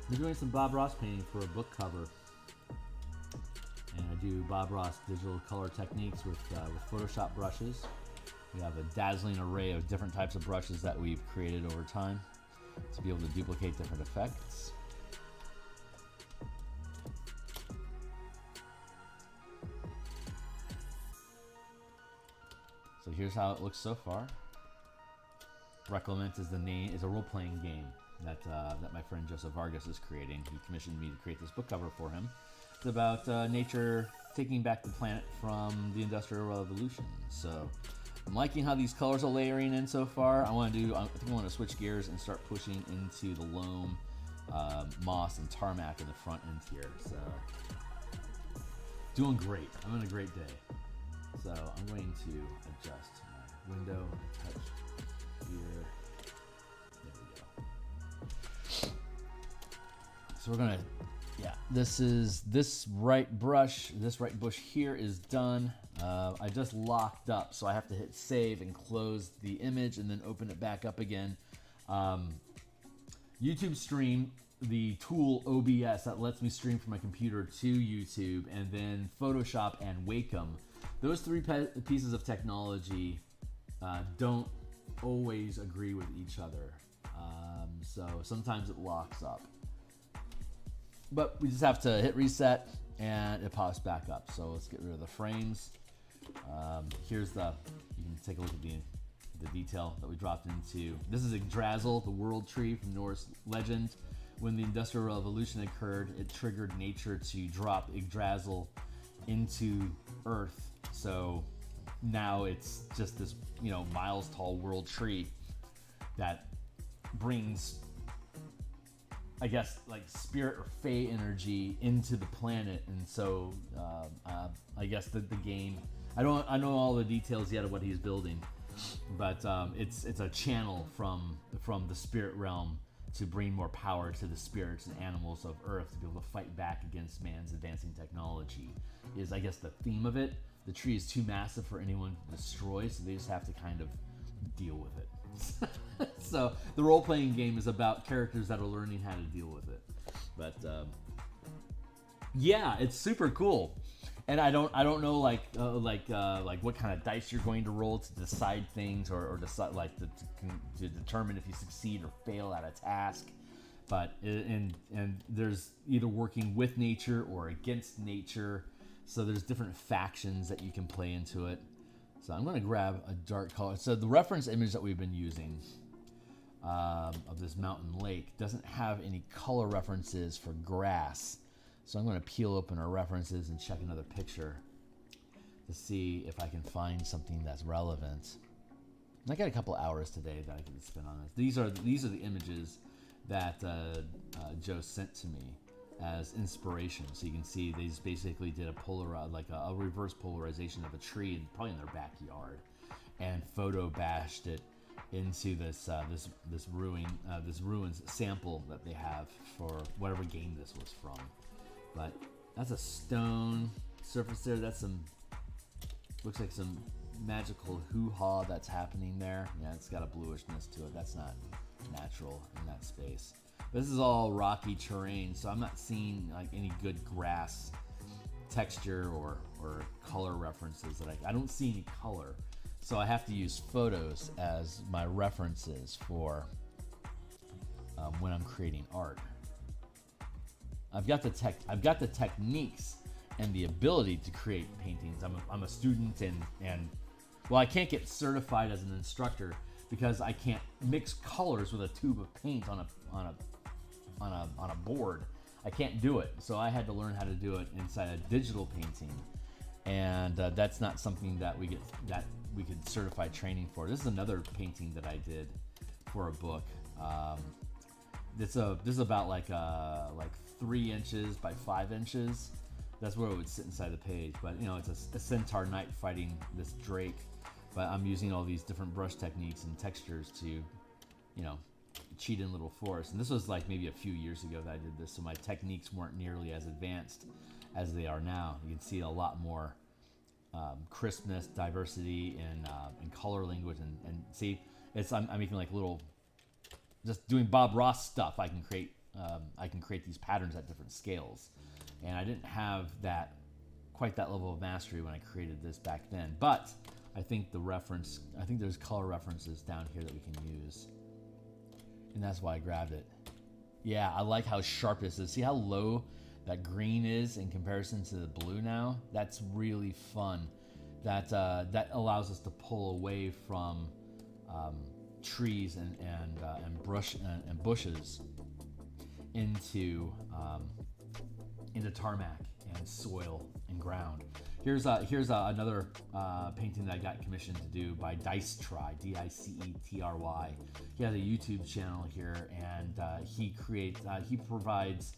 I'm doing some Bob Ross painting for a book cover. And I do Bob Ross digital color techniques with Photoshop brushes. We have a dazzling array of different types of brushes that we've created over time to be able to duplicate different effects. So here's how it looks so far. Reclaimant is the name, is a role-playing game that my friend Joseph Vargas is creating. He commissioned me to create this book cover for him. It's about nature taking back the planet from the Industrial Revolution. So I'm liking how these colors are layering in so far. I think I want to switch gears and start pushing into the loam, moss, and tarmac in the front end here. So doing great. I'm having a great day. So I'm going to adjust my window and touch here. There we go. So we're gonna, this right bush here is done. I just locked up, so I have to hit save and close the image and then open it back up again. YouTube Stream, the tool OBS that lets me stream from my computer to YouTube, and then Photoshop and Wacom. Those three pieces of technology don't always agree with each other. So sometimes it locks up. But we just have to hit reset and it pops back up. So let's get rid of the frames. Here's you can take a look at the detail that we dropped into. This is Yggdrasil, the world tree from Norse legend. When the Industrial Revolution occurred, it triggered nature to drop Yggdrasil into Earth. So now it's just this, miles tall world tree that brings, I guess, like spirit or fae energy into the planet. And so I guess the game, I know all the details yet of what he's building, but it's a channel from the spirit realm to bring more power to the spirits and animals of Earth to be able to fight back against man's advancing technology is, I guess, the theme of it. The tree is too massive for anyone to destroy, so they just have to kind of deal with it. So the role-playing game is about characters that are learning how to deal with it. But yeah, it's super cool. And I don't know like what kind of dice you're going to roll to decide things or decide to determine if you succeed or fail at a task. But and there's either working with nature or against nature. So there's different factions that you can play into it. So I'm going to grab a dark color. So the reference image that we've been using of this mountain lake doesn't have any color references for grass. So I'm going to peel open our references and check another picture to see if I can find something that's relevant. And I got a couple hours today that I can spend on this. These are the images that Joe sent to me as inspiration. So you can see they just basically did a reverse polarization of a tree, probably in their backyard, and photo bashed it into this ruins sample that they have for whatever game this was from. But that's a stone surface there. That's looks like some magical hoo-ha that's happening there. Yeah, it's got a bluishness to it. That's not natural in that space. This is all rocky terrain, so I'm not seeing like any good grass texture or color references that I don't see any color. So I have to use photos as my references for when I'm creating art. I've got the techniques and the ability to create paintings. I'm a student and well, I can't get certified as an instructor because I can't mix colors with a tube of paint on a board. I can't do it. So I had to learn how to do it inside a digital painting, and that's not something that we could certify training for. This is another painting that I did for a book. This is about like 3 inches by 5 inches. That's where it would sit inside the page. But you know, it's a centaur knight fighting this drake. But I'm using all these different brush techniques and textures to, you know, cheat in little forests. And this was like maybe a few years ago that I did this, so my techniques weren't nearly as advanced as they are now. You can see a lot more crispness, diversity in color language, and see, I'm making like little, just doing Bob Ross stuff. I can create these patterns at different scales, and I didn't have quite that level of mastery when I created this back then. But I think there's color references down here that we can use, and that's why I grabbed it. Yeah, I like how sharp this is. See how low that green is in comparison to the blue now? That's really fun. That allows us to pull away from trees and bushes into tarmac and soil and ground. Here's another painting that I got commissioned to do by Dicetry, D-I-C-E-T-R-Y. He has a YouTube channel here, and he provides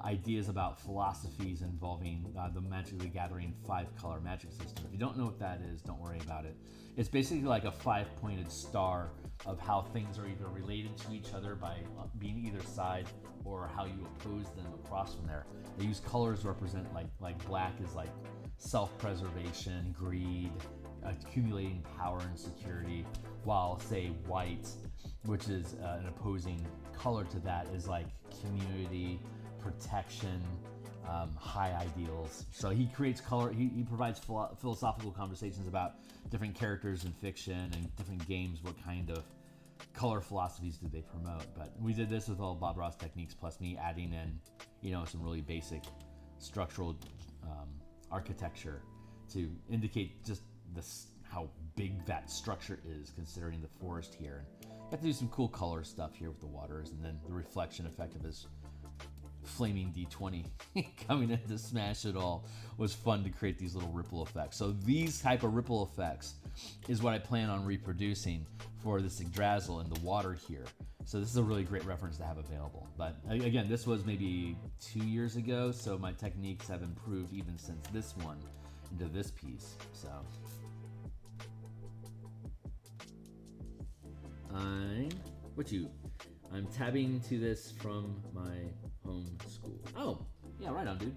ideas about philosophies involving the Magic the Gathering 5-color magic system. If you don't know what that is, don't worry about it. It's basically like a 5-pointed star of how things are either related to each other by being either side, or how you oppose them across from there. They use colors to represent like black is like self-preservation, greed, accumulating power and security, while say white, which is an opposing color to that, is like community, protection, high ideals. So he creates color, he provides philosophical conversations about different characters in fiction and different games, what kind of color philosophies do they promote. But we did this with all Bob Ross techniques, plus me adding in, you know, some really basic structural architecture to indicate just how big that structure is, considering the forest here. And got to do some cool color stuff here with the waters, and then the reflection effect of his flaming D20 coming in to smash it all was fun to create these little ripple effects. So these type of ripple effects is what I plan on reproducing for this Yggdrasil in the water here. So this is a really great reference to have available. But again, this was maybe 2 years ago, so my techniques have improved even since this one into this piece. So I'm tabbing to this from my home school. Oh, yeah, right on, dude.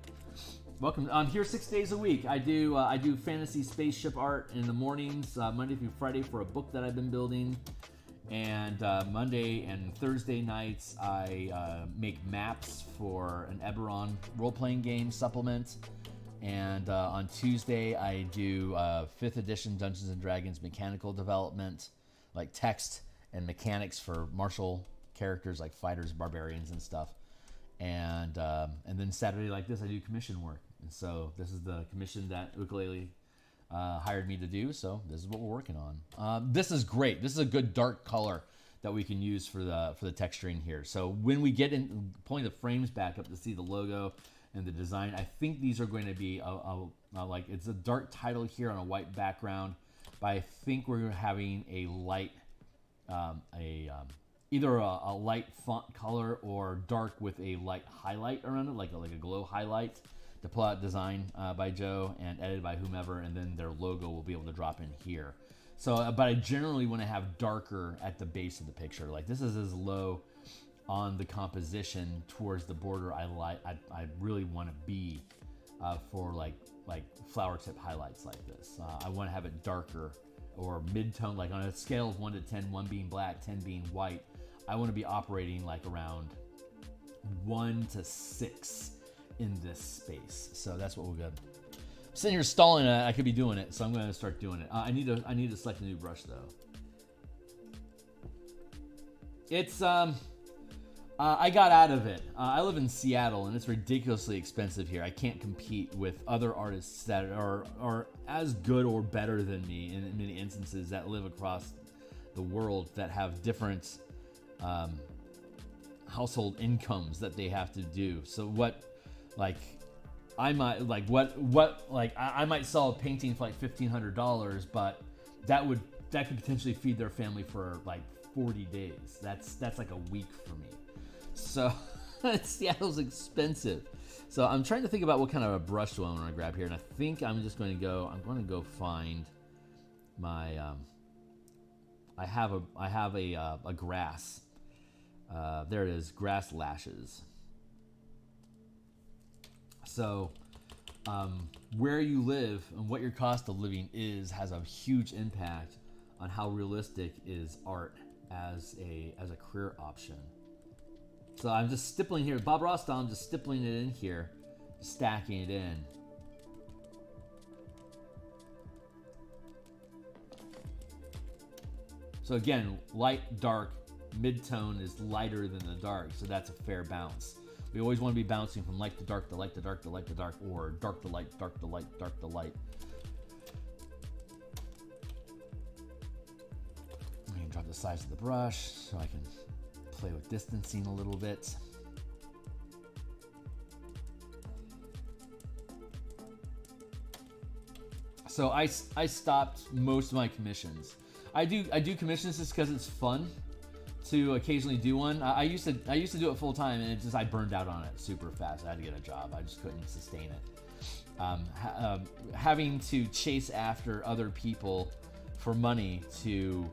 Welcome. I'm here 6 days a week. I do fantasy spaceship art in the mornings, Monday through Friday, for a book that I've been building, and Monday and Thursday nights I make maps for an Eberron role-playing game supplement, and on Tuesday I do 5th edition Dungeons and Dragons mechanical development, like text and mechanics for martial characters like fighters, barbarians, and stuff. And then Saturday, like this, I do commission work. And so this is the commission that Ukulele hired me to do. So this is what we're working on. This is great. This is a good dark color that we can use for the texturing here. So when we get in, pulling the frames back up to see the logo and the design, I think these are going to be like, it's a dark title here on a white background, but I think we're having a light, either a light font color or dark with a light highlight around it, like a glow highlight. The plot design by Joe and edited by whomever, and then their logo will be able to drop in here. So, but I generally want to have darker at the base of the picture. Like this is as low on the composition towards the border I really want to be for like flower tip highlights like this. I want to have it darker or mid-tone, like on a scale of 1 to 10, 1 being black, 10 being white. I want to be operating like around 1 to 6 in this space. So that's what we'll get. Sitting here stalling it, I could be doing it, so I'm going to start doing it. I need to select a new brush though. It's I got out of it. I live in Seattle, and it's ridiculously expensive here. I can't compete with other artists that are as good or better than me in many instances that live across the world that have different household incomes that they have to do. So what, like, I might I might sell a painting for like $1,500, but that could potentially feed their family for like 40 days. That's like a week for me. So Seattle's expensive. So I'm trying to think about what kind of a brush do I want to grab here, and I think I'm just going to go find my I have a grass. There it is, grass lashes. So where you live and what your cost of living is has a huge impact on how realistic is art as a career option. So I'm just stippling here, Bob Ross style, I'm just stippling it in here, stacking it in. So again, light, dark, mid-tone is lighter than the dark, so that's a fair bounce. We always want to be bouncing from light to dark to light to dark to light to dark, or dark to light, dark to light, dark to light. I'm going to drop the size of the brush so I can play with distancing a little bit. So I stopped most of my commissions. I do commissions just because it's fun to occasionally do one. I used to do it full time, and I burned out on it super fast. I had to get a job. I just couldn't sustain it. Having to chase after other people for money to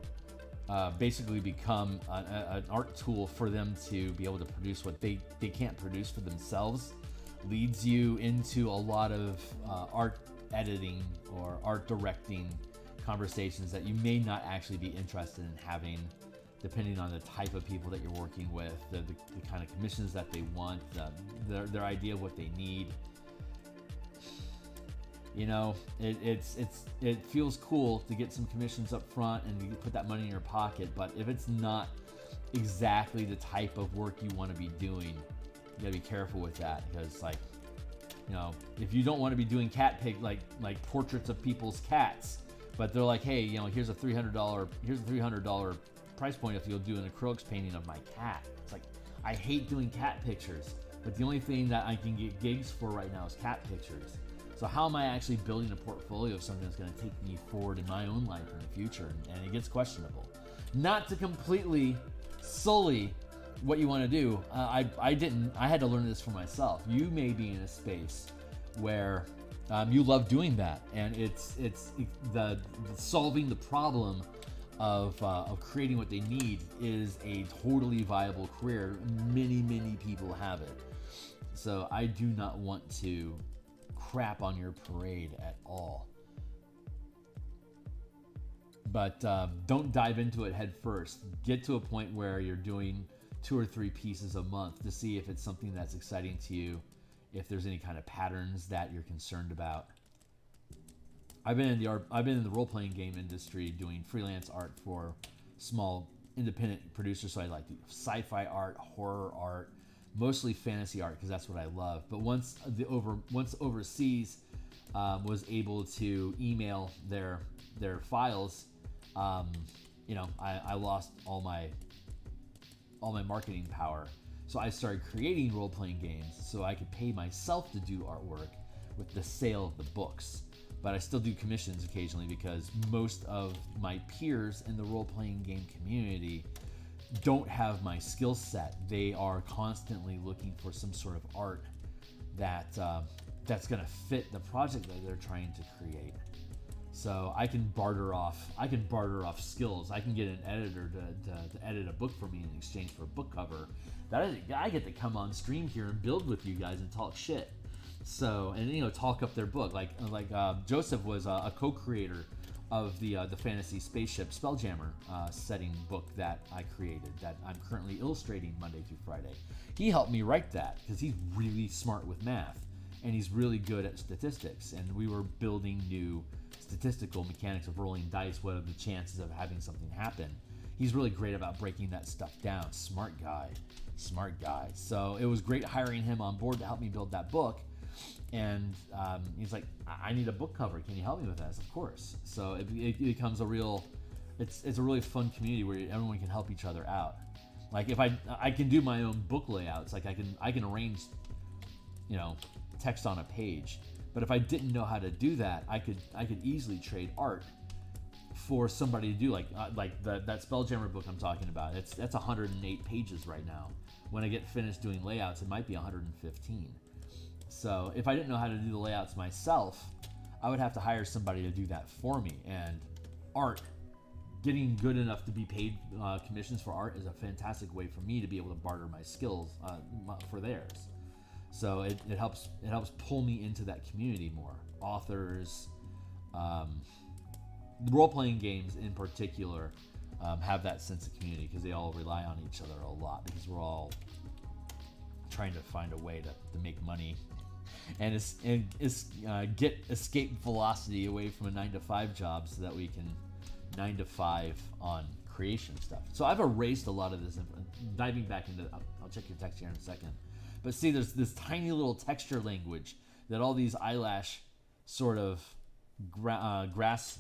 basically become an art tool for them to be able to produce what they can't produce for themselves leads you into a lot of art editing or art directing conversations that you may not actually be interested in having, depending on the type of people that you're working with, the kind of commissions that they want, their idea of what they need. You know, it feels cool to get some commissions up front and you put that money in your pocket, but if it's not exactly the type of work you want to be doing, you gotta be careful with that, because, like, you know, if you don't want to be doing like portraits of people's cats, but they're like, hey, you know, here's a $300 price point if you'll do an acrylics painting of my cat. It's like, I hate doing cat pictures, but the only thing that I can get gigs for right now is cat pictures. So how am I actually building a portfolio of something that's going to take me forward in my own life in the future? And it gets questionable. Not to completely sully what you want to do. I had to learn this for myself. You may be in a space where you love doing that, and it's the solving the problem of creating what they need is a totally viable career. Many people have it. So I do not want to crap on your parade at all. But don't dive into it head first. Get to a point where you're doing 2 or 3 pieces a month to see if it's something that's exciting to you, if there's any kind of patterns that you're concerned about. I've been in the role-playing game industry doing freelance art for small independent producers, so I like sci-fi art, horror art, mostly fantasy art because that's what I love. But once overseas was able to email their files, you know, I lost all my marketing power. So I started creating role-playing games so I could pay myself to do artwork with the sale of the books. But I still do commissions occasionally because most of my peers in the role-playing game community don't have my skill set. They are constantly looking for some sort of art that's going to fit the project that they're trying to create. So I can barter off skills. I can get an editor to edit a book for me in exchange for a book cover. I get to come on stream here and build with you guys and talk shit. So, and, you know, talk up their book. Like Joseph was a co-creator the fantasy spaceship Spelljammer setting book that I created, that I'm currently illustrating Monday through Friday. He helped me write that because he's really smart with math and he's really good at statistics. And we were building new statistical mechanics of rolling dice. What are the chances of having something happen? He's really great about breaking that stuff down. Smart guy. So it was great hiring him on board to help me build that book. And he's like, I need a book cover. Can you help me with this? Of course. So it becomes a real, it's a really fun community where everyone can help each other out. Like if I can do my own book layouts. Like I can arrange, text on a page. But if I didn't know how to do that, I could easily trade art for somebody to do like that Spelljammer book I'm talking about. That's 108 pages right now. When I get finished doing layouts, it might be 115. So if I didn't know how to do the layouts myself, I would have to hire somebody to do that for me. And art, getting good enough to be paid commissions for art is a fantastic way for me to be able to barter my skills for theirs. So it helps pull me into that community more. Authors, role-playing games in particular have that sense of community because they all rely on each other a lot because we're all trying to find a way to make money and get escape velocity away from a 9-to-5 job so that we can 9-to-5 on creation stuff. So I've erased a lot of this. Diving back into, I'll check your text here in a second. But see, there's this tiny little texture language that all these eyelash sort of grass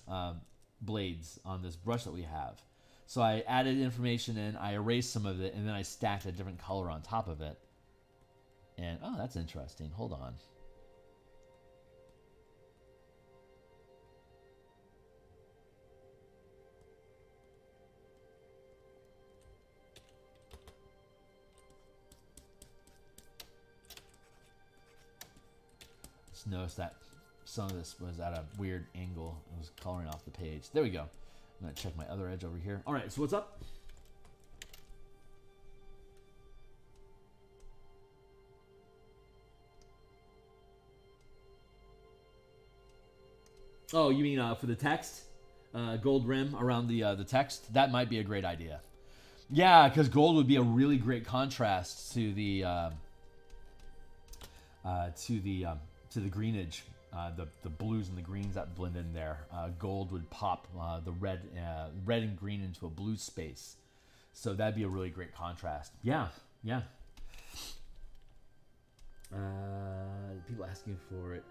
blades on this brush that we have. So I added information in, I erased some of it, and then I stacked a different color on top of it. And, oh, that's interesting. Hold on. Just noticed that some of this was at a weird angle. It was coloring off the page. There we go. I'm going to check my other edge over here. All right, so what's up? Oh, you mean for the text? Gold rim around the text? That might be a great idea. Yeah, because gold would be a really great contrast to the greenage. The blues and the greens that blend in there. Gold would pop the red and green into a blue space. So that'd be a really great contrast. Yeah. People asking for it.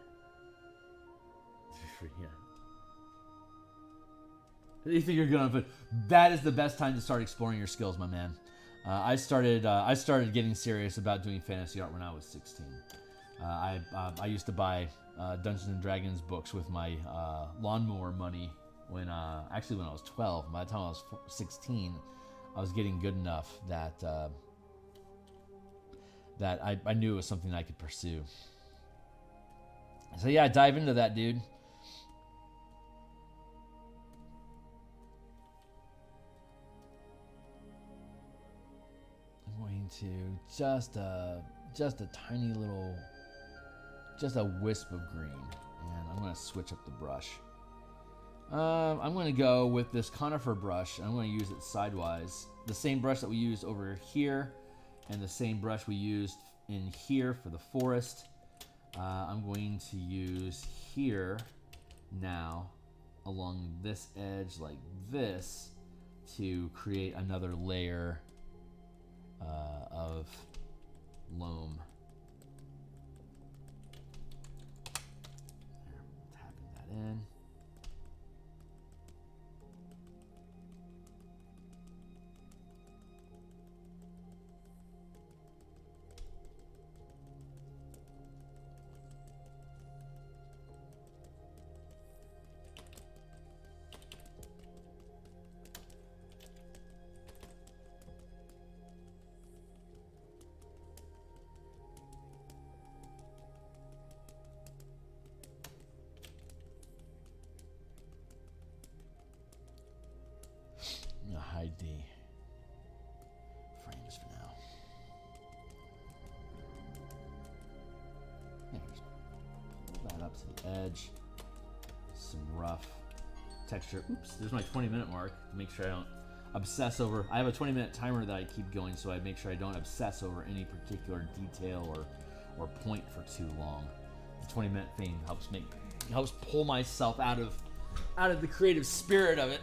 Yeah. You think you're good on it? That is the best time to start exploring your skills, my man. I started getting serious about doing fantasy art when I was 16. I used to buy Dungeons and Dragons books with my lawnmower money when I was 12. By the time I was 16, I was getting good enough that I knew it was something I could pursue. So yeah, dive into that, dude. I'm going to just a tiny little, just a wisp of green, and I'm going to switch up the brush. I'm going to go with this conifer brush, and I'm going to use it sidewise. The same brush that we used over here, and the same brush we used in here for the forest. I'm going to use here now along this edge like this to create another layer of loam. There, tapping that in. Hide the frames for now. Yeah, just pull that up to the edge. Some rough texture. Oops, there's my 20-minute mark to make sure I don't obsess over. I have a 20-minute timer that I keep going, so I make sure I don't obsess over any particular detail or point for too long. The 20-minute thing helps pull myself out of the creative spirit of it.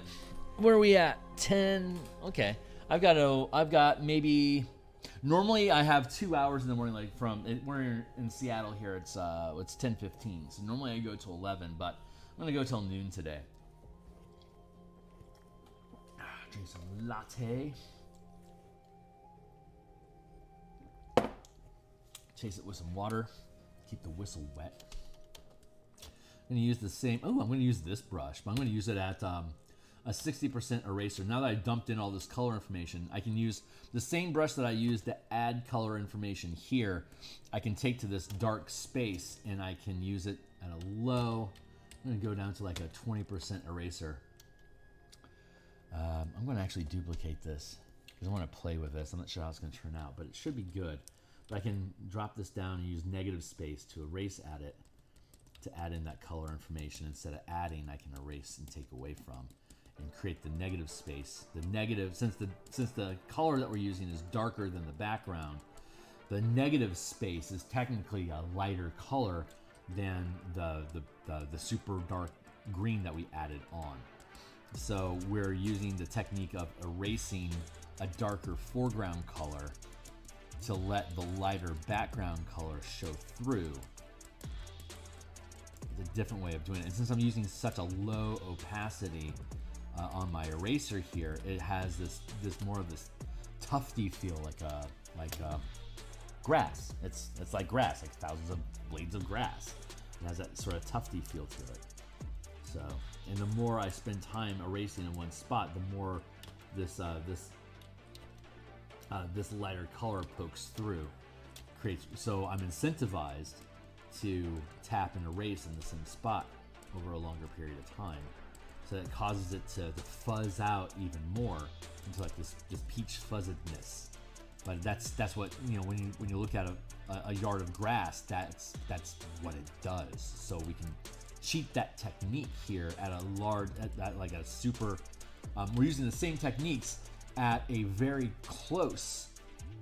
Where are we at? 10. Okay, I've got maybe. Normally I have 2 hours in the morning. Like we're in Seattle here. It's 10:15. So normally I go till 11, but I'm gonna go till noon today. Drink some latte. Chase it with some water. Keep the whistle wet. I'm gonna use the same. Oh, I'm gonna use this brush, but I'm gonna use it at a 60% eraser. Now that I dumped in all this color information, I can use the same brush that I used to add color information here. I can take to this dark space and I can use it at a low. I'm gonna go down to like a 20% eraser. I'm gonna actually duplicate this because I want to play with this. I'm not sure how it's gonna turn out, but it should be good. But I can drop this down and use negative space to erase at it to add in that color information. Instead of adding, I can erase and take away from and create the negative space. The negative, since the color that we're using is darker than the background, the negative space is technically a lighter color than the super dark green that we added on. So we're using the technique of erasing a darker foreground color to let the lighter background color show through. It's a different way of doing it. And since I'm using such a low opacity on my eraser here, it has this more of this tufty feel, like grass. It's like grass, like thousands of blades of grass. It has that sort of tufty feel to it. So, and the more I spend time erasing in one spot, the more this lighter color pokes through. So I'm incentivized to tap and erase in the same spot over a longer period of time. So that causes it to fuzz out even more into like this peach fuzzedness. But that's what, you know, when you look at a yard of grass, that's what it does. So we can cheat that technique here at a super. We're using the same techniques at a very close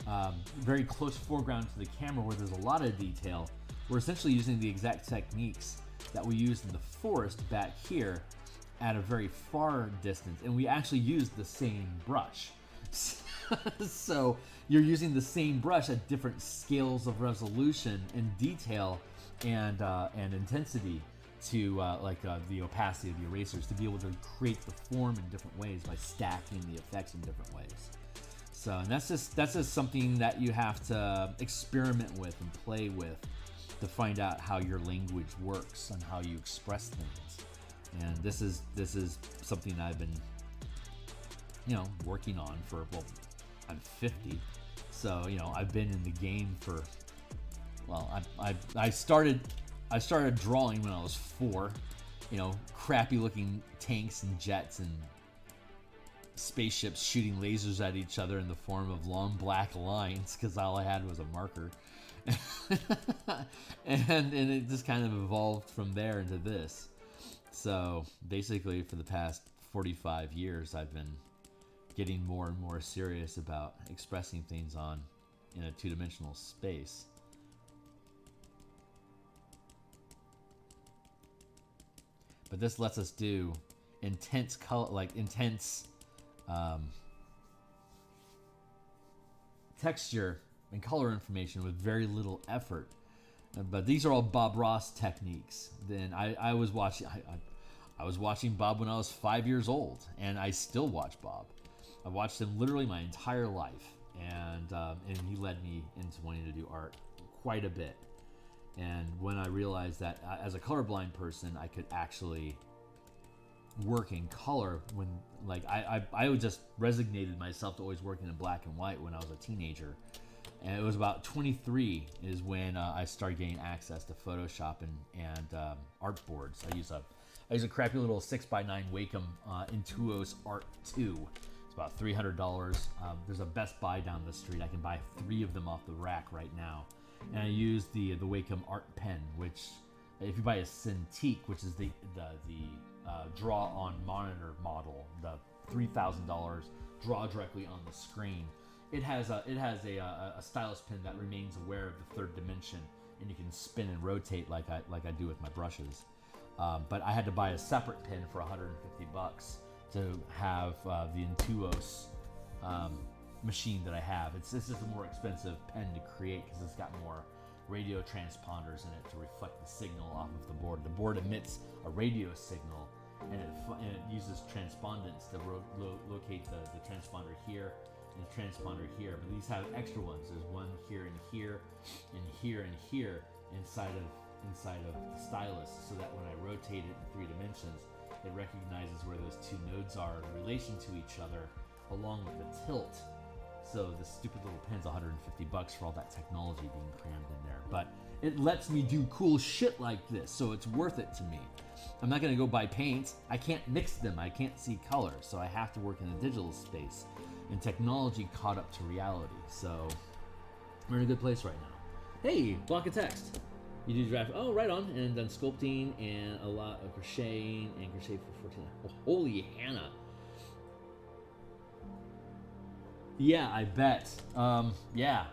foreground to the camera where there's a lot of detail. We're essentially using the exact techniques that we used in the forest back here at a very far distance, and we actually used the same brush. So you're using the same brush at different scales of resolution and detail and intensity to the opacity of the erasers to be able to create the form in different ways by stacking the effects in different ways. So, and that's just something that you have to experiment with and play with to find out how your language works and how you express things. And this is something I've been, working on for, well, I'm 50, so I've been in the game for, well, I started drawing when I was 4, crappy looking tanks and jets and spaceships shooting lasers at each other in the form of long black lines because all I had was a marker. and it just kind of evolved from there into this. So basically for the past 45 years I've been getting more and more serious about expressing things in a two-dimensional space. But this lets us do intense color, texture and color information with very little effort. But these are all Bob Ross techniques. Then I was watching Bob when I was 5 years old, and I still watch Bob. I've watched him literally my entire life, and he led me into wanting to do art quite a bit. And when I realized that as a colorblind person, I could actually work in color, when I would just resignated myself to always working in black and white when I was a teenager. And it was about 23 is when I started getting access to Photoshop and art boards. I use a crappy little 6x9 Wacom Intuos Art 2. It's about $300. There's a Best Buy down the street. I can buy 3 of them off the rack right now. And I use the Wacom Art Pen, which if you buy a Cintiq, which is the draw on monitor model, the $3,000 draw directly on the screen. It has a stylus pin that remains aware of the third dimension, and you can spin and rotate like I do with my brushes. But I had to buy a separate pin for $150 to have the Intuos machine that I have. This is a more expensive pen to create because it's got more radio transponders in it to reflect the signal off of the board. The board emits a radio signal, and it uses transpondents to locate the transponder here and the transponder here. But these have extra ones. There's one here and here and here and here inside of the stylus, so that when I rotate it in 3 dimensions, it recognizes where those 2 nodes are in relation to each other, along with the tilt. So the stupid little pen's $150 for all that technology being crammed in there. But it lets me do cool shit like this, so it's worth it to me. I'm not gonna go buy paints. I can't mix them. I can't see color, so I have to work in the digital space. And technology caught up to reality. So we're in a good place right now. Hey, block of text. You do draft. Oh, right on. And then sculpting and a lot of crocheting and crochet for 14. Oh, holy Hannah. Yeah, I bet. Yeah,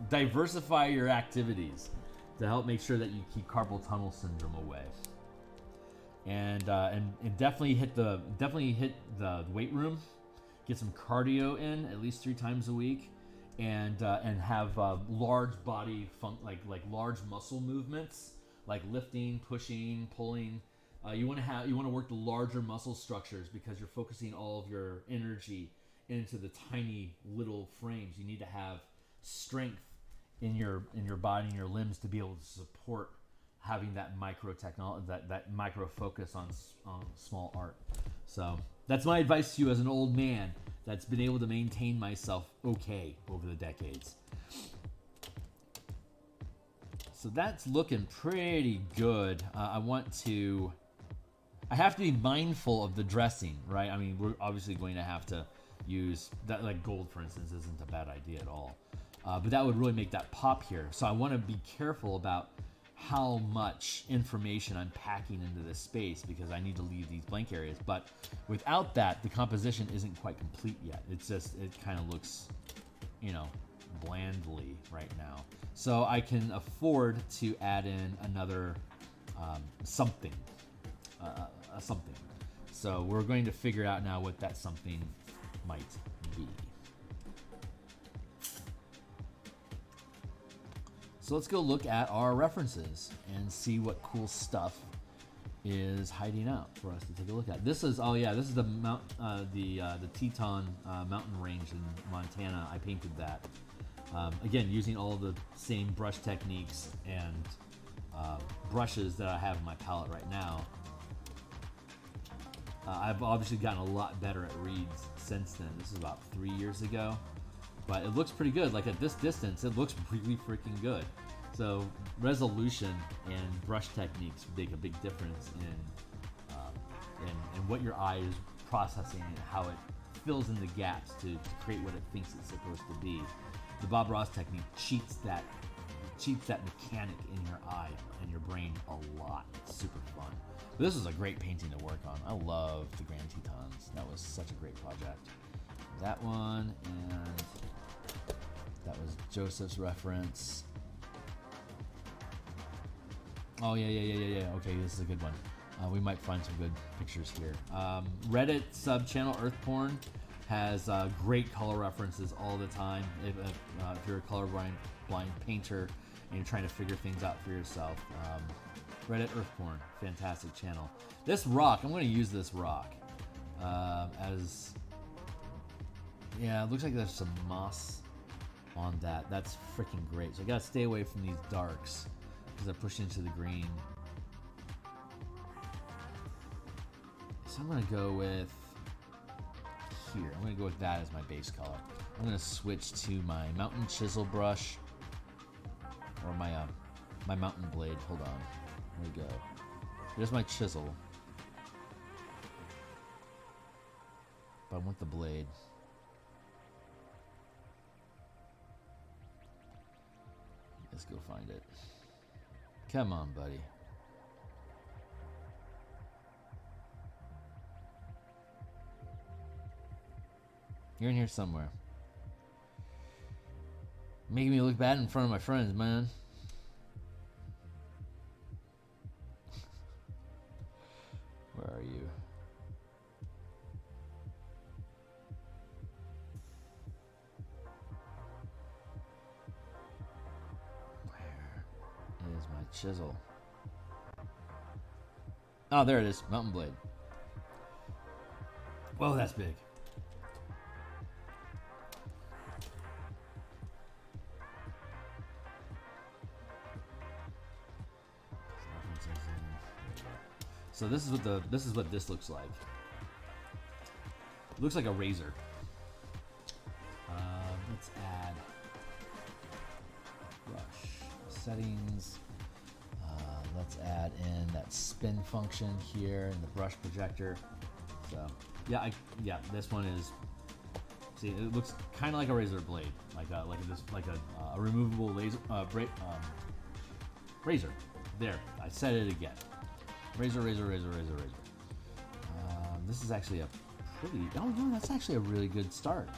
diversify your activities to help make sure that you keep carpal tunnel syndrome away. And definitely hit the weight room. Get some cardio in at least 3 times a week, and have large body like large muscle movements, like lifting, pushing, pulling. You want to work the larger muscle structures because you're focusing all of your energy into the tiny little frames. You need to have strength in your body and your limbs to be able to support having that micro technology, that micro focus on small art. So that's my advice to you as an old man that's been able to maintain myself okay over the decades. So that's looking pretty good. I have to be mindful of the dressing, right? I mean, we're obviously going to have to use that, like gold, for instance, isn't a bad idea at all. But that would really make that pop here. So I want to be careful about how much information I'm packing into this space because I need to leave these blank areas. But without that, the composition isn't quite complete yet. It's just, it kind of looks, blandly right now. So I can afford to add in another something. So we're going to figure out now what that something might be. So let's go look at our references and see what cool stuff is hiding out for us to take a look at. This is the the Teton mountain range in Montana. I painted that again using all the same brush techniques and brushes that I have in my palette right now. I've obviously gotten a lot better at reeds since then. This is about 3 years ago. But it looks pretty good. Like at this distance, it looks really freaking good. So resolution and brush techniques make a big difference in what your eye is processing and how it fills in the gaps to create what it thinks it's supposed to be. The Bob Ross technique cheats that mechanic in your eye and your brain a lot. It's super fun. But this is a great painting to work on. I love the Grand Tetons. That was such a great project. That one, and that was Joseph's reference. Oh, yeah. Okay, this is a good one. We might find some good pictures here. Reddit sub-channel Earthporn has great color references all the time. If you're a colorblind painter and you're trying to figure things out for yourself, Reddit Earthporn, fantastic channel. This rock, I'm going to use this rock as... Yeah, it looks like there's some moss on that. That's freaking great. So I gotta stay away from these darks because I push into the green. So I'm gonna go with here. I'm gonna go with that as my base color. I'm gonna switch to my mountain chisel brush or my mountain blade. Hold on. There we go. Here's my chisel. But I want the blade. Let's go find it. Come on, buddy. You're in here somewhere. Making me look bad in front of my friends, man. Where are you? Where is my chisel? Oh, there it is. Mountain blade. Whoa, that's big. So this is what this looks like. It looks like a razor. Let's add brush settings. Let's add in that spin function here in the brush projector. So yeah, this one is. See, it looks kind of like a razor blade, like a removable laser razor. There, I said it again. Razor. This is actually a pretty. Oh no, that's actually a really good start.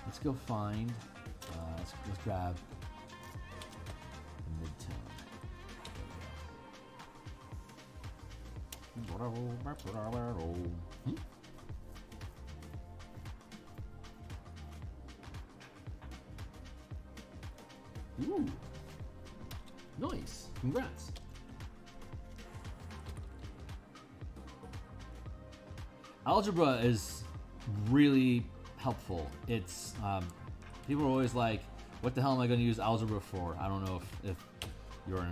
Let's go find. Let's grab the midtone. Ooh, nice. Congrats. Algebra is really helpful. It's people are always like, "What the hell am I going to use algebra for?" I don't know if your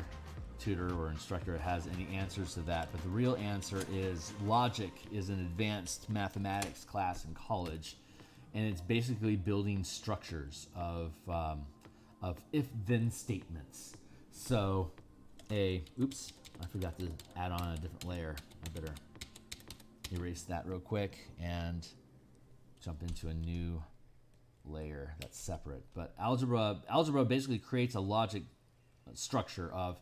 tutor or instructor has any answers to that, but the real answer is logic is an advanced mathematics class in college, and it's basically building structures of if-then statements. So, oops, I forgot to add on a different layer. I better erase that real quick and jump into a new layer that's separate. But algebra basically creates a logic structure of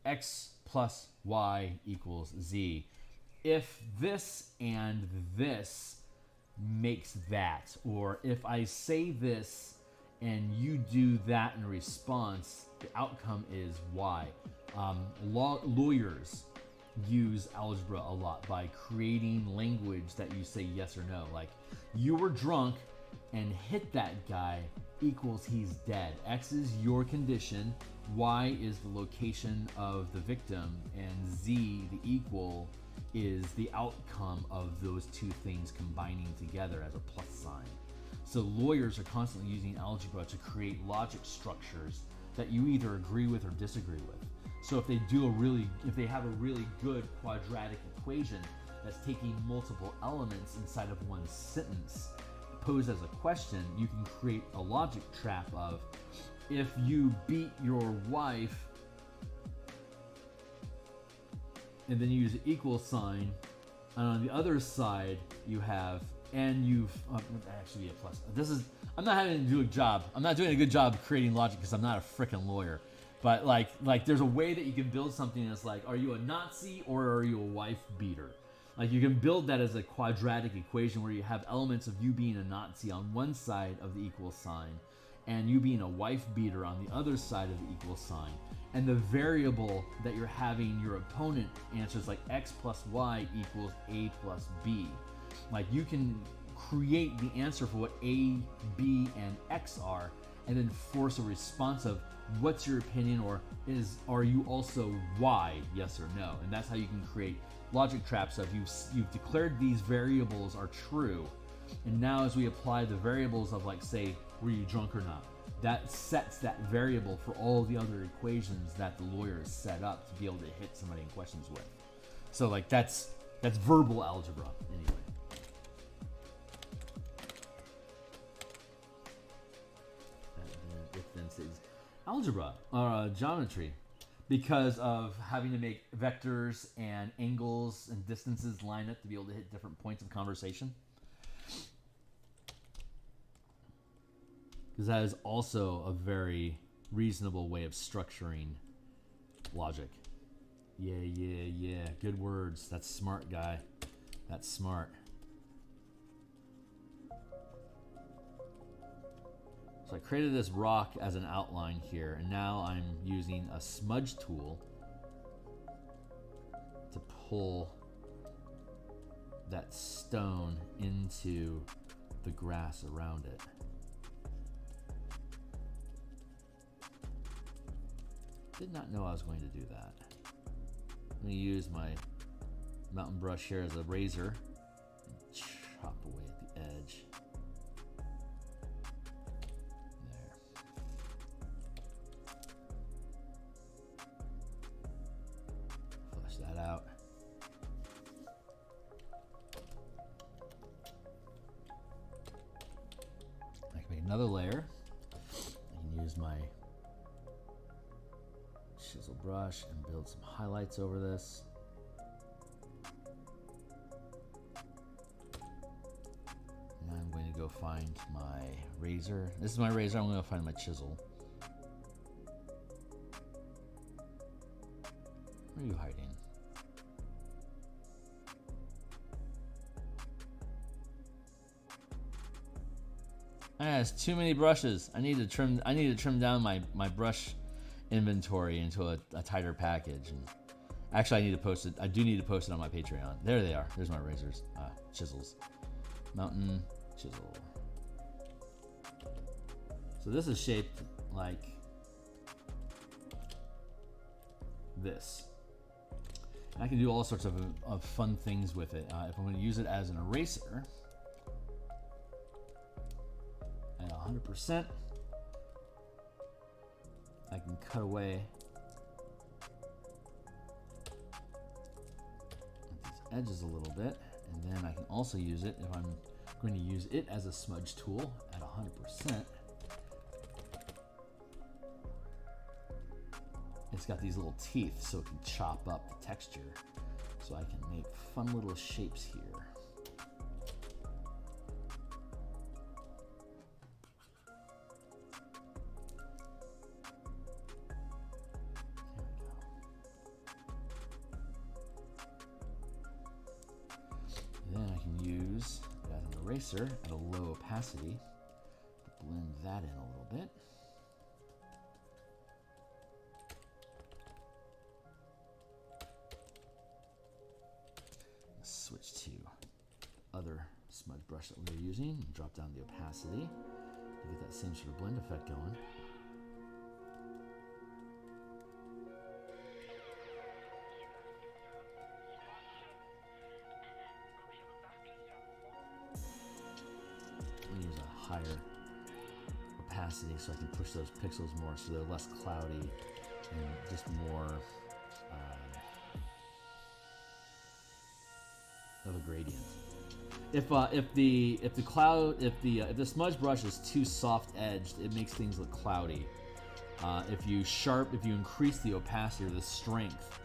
x plus y equals z. If this and this makes that, or if I say this and you do that in response, the outcome is y. Lawyers use algebra a lot by creating language that you say yes or no. Like, you were drunk and hit that guy equals he's dead. X is your condition, Y is the location of the victim, and Z, the equal, is the outcome of those two things combining together as a plus sign. So lawyers are constantly using algebra to create logic structures that you either agree with or disagree with. So if they have a really good quadratic equation that's taking multiple elements inside of one sentence posed as a question, you can create a logic trap of, if you beat your wife and then you use an equal sign, and on the other side you have, and you've actually be a plus. I'm not having to do a job. I'm not doing a good job creating logic because I'm not a freaking lawyer. But like there's a way that you can build something that's like, are you a Nazi or are you a wife beater? Like, you can build that as a quadratic equation where you have elements of you being a Nazi on one side of the equal sign and you being a wife beater on the other side of the equal sign. And the variable that you're having your opponent answers, like x plus y equals a plus b. Like, you can create the answer for what a, b, and x are, and then force a response of, what's your opinion, or are you also y, yes or no? And that's how you can create logic traps of, you've declared these variables are true, and now as we apply the variables of, like, say, were you drunk or not, that sets that variable for all the other equations that the lawyer has set up to be able to hit somebody in questions with. So, like, that's verbal algebra anyway. Algebra, or geometry, because of having to make vectors and angles and distances line up to be able to hit different points of conversation. Because that is also a very reasonable way of structuring logic. Yeah. Good words. That's smart, guy. That's smart. I created this rock as an outline here, and now I'm using a smudge tool to pull that stone into the grass around it. Did not know I was going to do that. I'm going to use my mountain brush here as a razor and chop away at the edge. There. Flush that out. I can make another layer. I can use my chisel brush and build some highlights over this. And I'm going to go find my razor. This is my razor. I'm going to find my chisel. Where are you hiding? There's too many brushes. I need to trim down my brush inventory into a tighter package. And actually, I need to post it. I do need to post it on my Patreon. There they are. There's my razors, chisels, mountain chisel. So this is shaped like this. And I can do all sorts of fun things with it. If I'm going to use it as an eraser at 100%. I can cut away these edges a little bit, and then I can also use it if I'm going to use it as a smudge tool at 100%. It's got these little teeth so it can chop up the texture, so I can make fun little shapes here. Then I can use it as an eraser at a low opacity to blend that in a little bit. Switch to other smudge brush that we were using and drop down the opacity to get that same sort of blend effect going. I'm going to use a higher opacity so I can push those pixels more so they're less cloudy and just more of a gradient. If the smudge brush is too soft edged, it makes things look cloudy. If you increase the opacity or the strength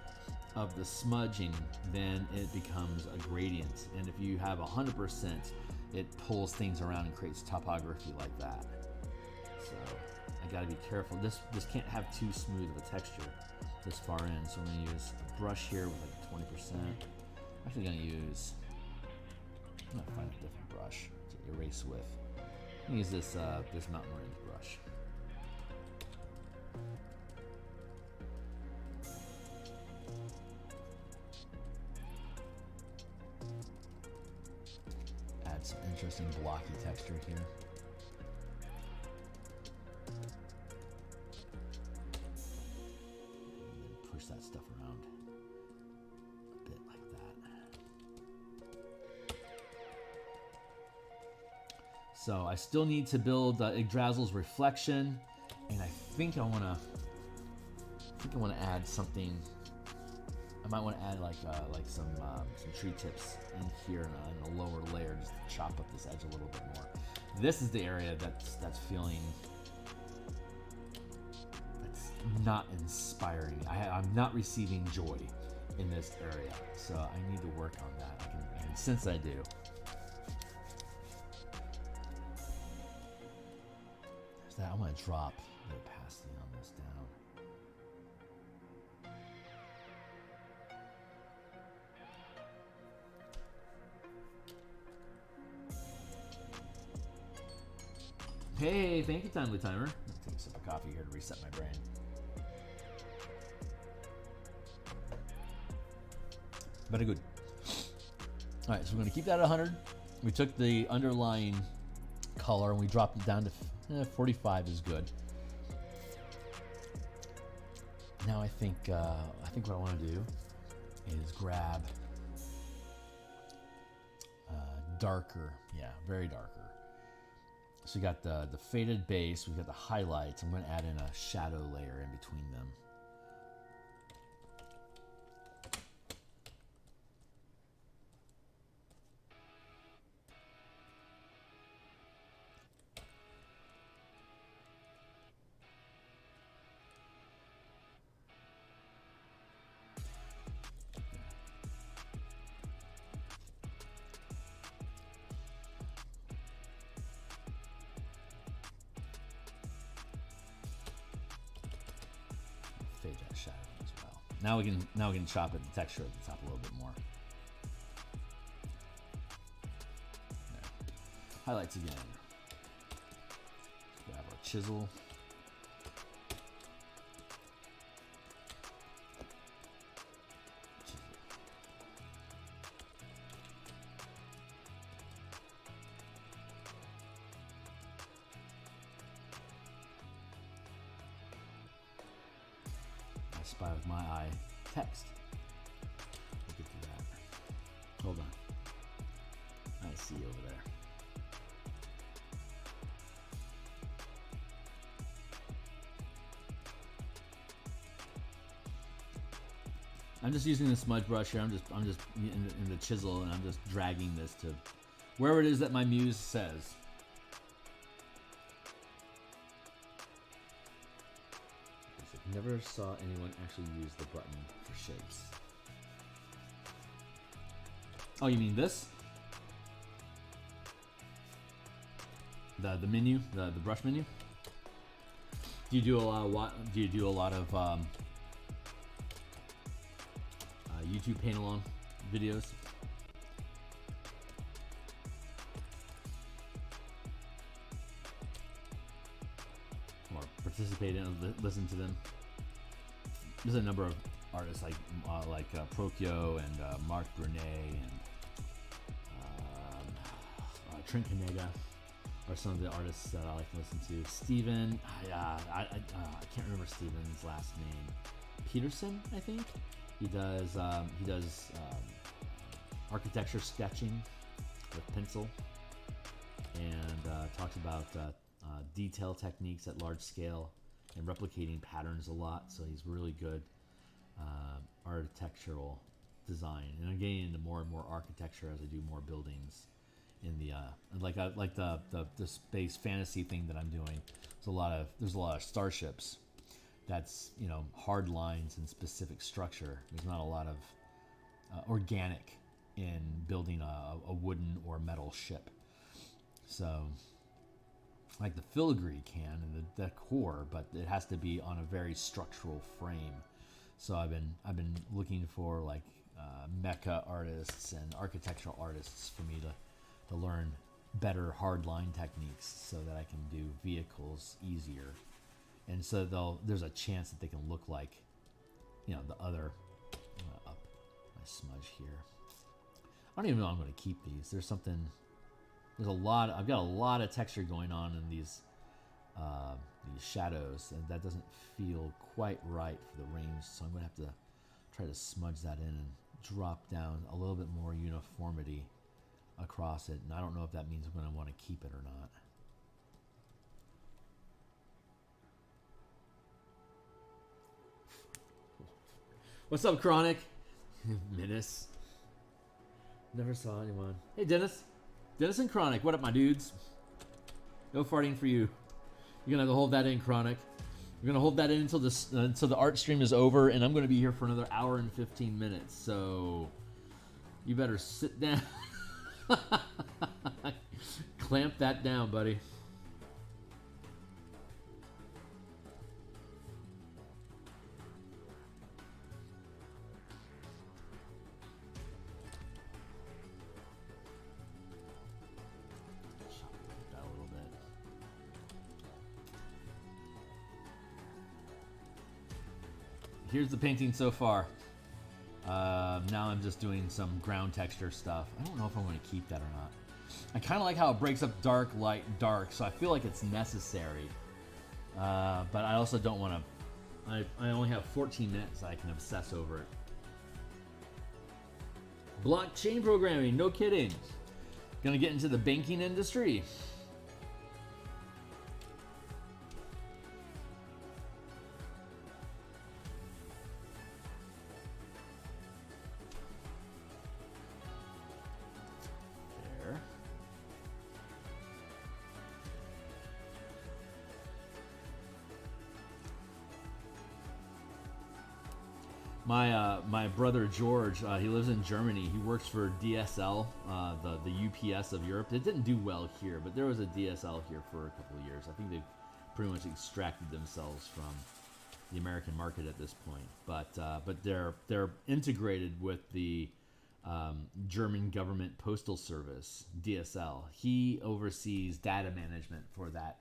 of the smudging, then it becomes a gradient. And if you have 100%, it pulls things around and creates topography like that. So I gotta be careful. This can't have too smooth of a texture this far in. So I'm gonna use a brush here with like 20%. I'm actually going to use, I'm going to find a different brush to erase with. I'm going to use this Mountain Range brush. Add some interesting blocky texture here. And then push that stuff around. Bit like that. So I still need to build Yggdrasil's reflection, and I think I want to add something. I might want to add like some tree tips in here in a lower layer, just to chop up this edge a little bit more. This is the area that's not inspiring. I'm not receiving joy in this area, so I need to work on that. And since I do, there's that. I'm going to drop the opacity on this down. Hey, thank you, Timely Timer. Let's take a sip of coffee here to reset my brain. Very good. All right, so we're going to keep that at 100. We took the underlying color and we dropped it down to 45 is good. Now I think what I want to do is grab darker, yeah, very darker. So you got the faded base, we've got the highlights. I'm going to add in a shadow layer in between them. Fade that shadow as well. Now we can chop it the texture at the top a little bit more. There. Highlights again. Grab our chisel. Spy with my eye text. We'll get to that. Hold on. I see you over there. I'm just using the smudge brush here. I'm just in the chisel, and I'm just dragging this to wherever it is that my muse says. Never saw anyone actually use the button for shapes. Oh, you mean this? The menu, the brush menu. Do you do a lot of YouTube paint along videos? Or participate in, listen to them? There's a number of artists like Procchio and Mark Brunet and Trent Canega are some of the artists that I like to listen to. Steven, I can't remember Steven's last name. Peterson, I think. He does architecture sketching with pencil, and talks about detail techniques at large scale and replicating patterns a lot. So he's really good architectural design, and I'm getting into more and more architecture as I do more buildings in the like the space fantasy thing that I'm doing. There's a lot of starships that's, you know, hard lines and specific structure. There's not a lot of organic in building a wooden or metal ship. So like the filigree can and the core, but it has to be on a very structural frame. So I've been looking for like mecha artists and architectural artists for me to learn better hard line techniques so that I can do vehicles easier, and so there's a chance that they can look like, you know, the other. Up my smudge here. I don't even know how I'm going to keep these. There's a lot. I've got a lot of texture going on in these shadows, and that doesn't feel quite right for the range. So I'm going to have to try to smudge that in and drop down a little bit more uniformity across it. And I don't know if that means I'm going to want to keep it or not. What's up, Chronic? Menace. Never saw anyone. Hey, Dennis. Dennis and Chronic, what up, my dudes? No farting for you. You're gonna have to hold that in, Chronic. We're gonna hold that in until the art stream is over, and I'm gonna be here for another hour and 15 minutes. So you better sit down. Clamp that down, buddy. here's the painting so far. Now I'm just doing some ground texture stuff. I don't know if I'm going to keep that or not. I kind of like how it breaks up dark, light, dark, so I feel like it's necessary. But I also don't want to... I only have 14 minutes I can obsess over it. Blockchain programming, no kidding. Gonna get into the banking industry. There. My brother George, he lives in Germany. He works for DSL, the UPS of Europe. It didn't do well here, but there was a DSL here for a couple of years. I think they've pretty much extracted themselves from the American market at this point. But they're integrated with the German government postal service, DSL. He oversees data management for that,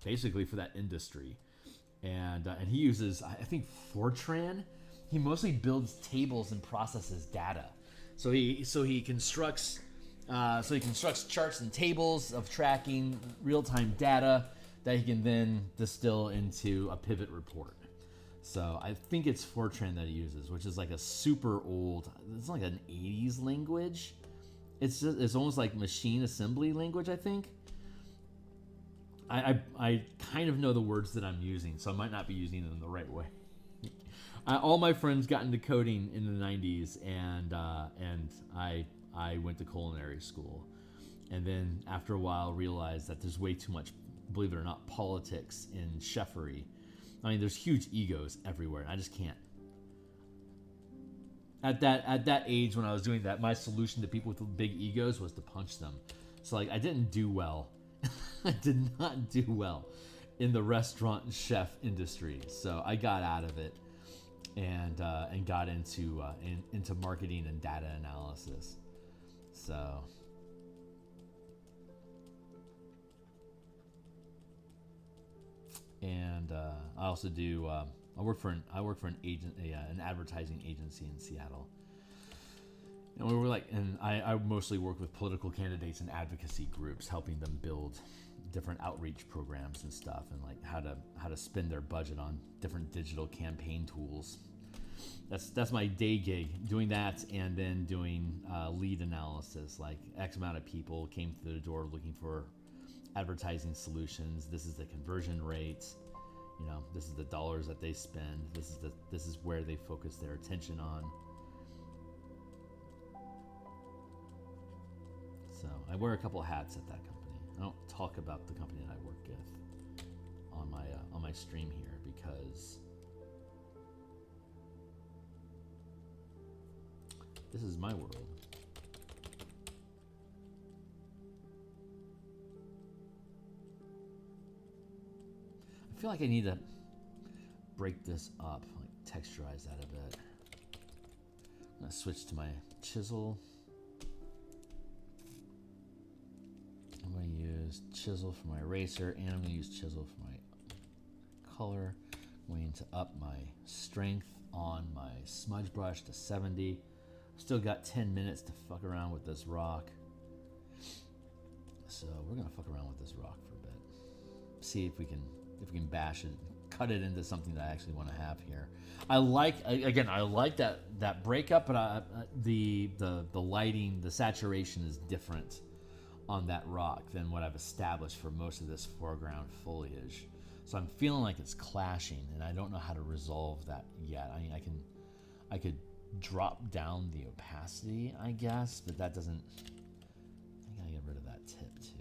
basically for that industry, and he uses, I think, Fortran. He mostly builds tables and processes data. So he constructs charts and tables of tracking real-time data that he can then distill into a pivot report. So I think it's Fortran that he uses, which is like a super old, it's like an 80s language. It's almost like machine assembly language, I think. I kind of know the words that I'm using, so I might not be using them the right way. All my friends got into coding in the 90s, and I went to culinary school, and then after a while realized that there's way too much, believe it or not, politics in chefery. I mean, there's huge egos everywhere, and I just can't. At that age when I was doing that, my solution to people with big egos was to punch them. So like, I didn't do well. I did not do well in the restaurant and chef industry. So I got out of it and got into marketing and data analysis. So and I also do I work for an agent, an advertising agency in Seattle. And we were like, and I mostly work with political candidates and advocacy groups, helping them build different outreach programs and stuff, and like how to spend their budget on different digital campaign tools. That's my day gig, doing that, and then doing lead analysis. Like X amount of people came through the door looking for advertising solutions. This is the conversion rate. You know, this is the dollars that they spend. This is where they focus their attention on. So I wear a couple of hats at that company. I don't talk about the company that I work with on my stream here because this is my world. I feel like I need to break this up, like texturize that a bit. I'm gonna switch to my chisel. I'm going to use chisel for my eraser, and I'm going to use chisel for my color. I'm going to up my strength on my smudge brush to 70. Still got 10 minutes to fuck around with this rock. So we're going to fuck around with this rock for a bit. See if we can bash it, cut it into something that I actually want to have here. I like that breakup, but the lighting, the saturation is different on that rock than what I've established for most of this foreground foliage. So I'm feeling like it's clashing, and I don't know how to resolve that yet. I mean, I could drop down the opacity, I guess, but that doesn't, I gotta get rid of that tip too.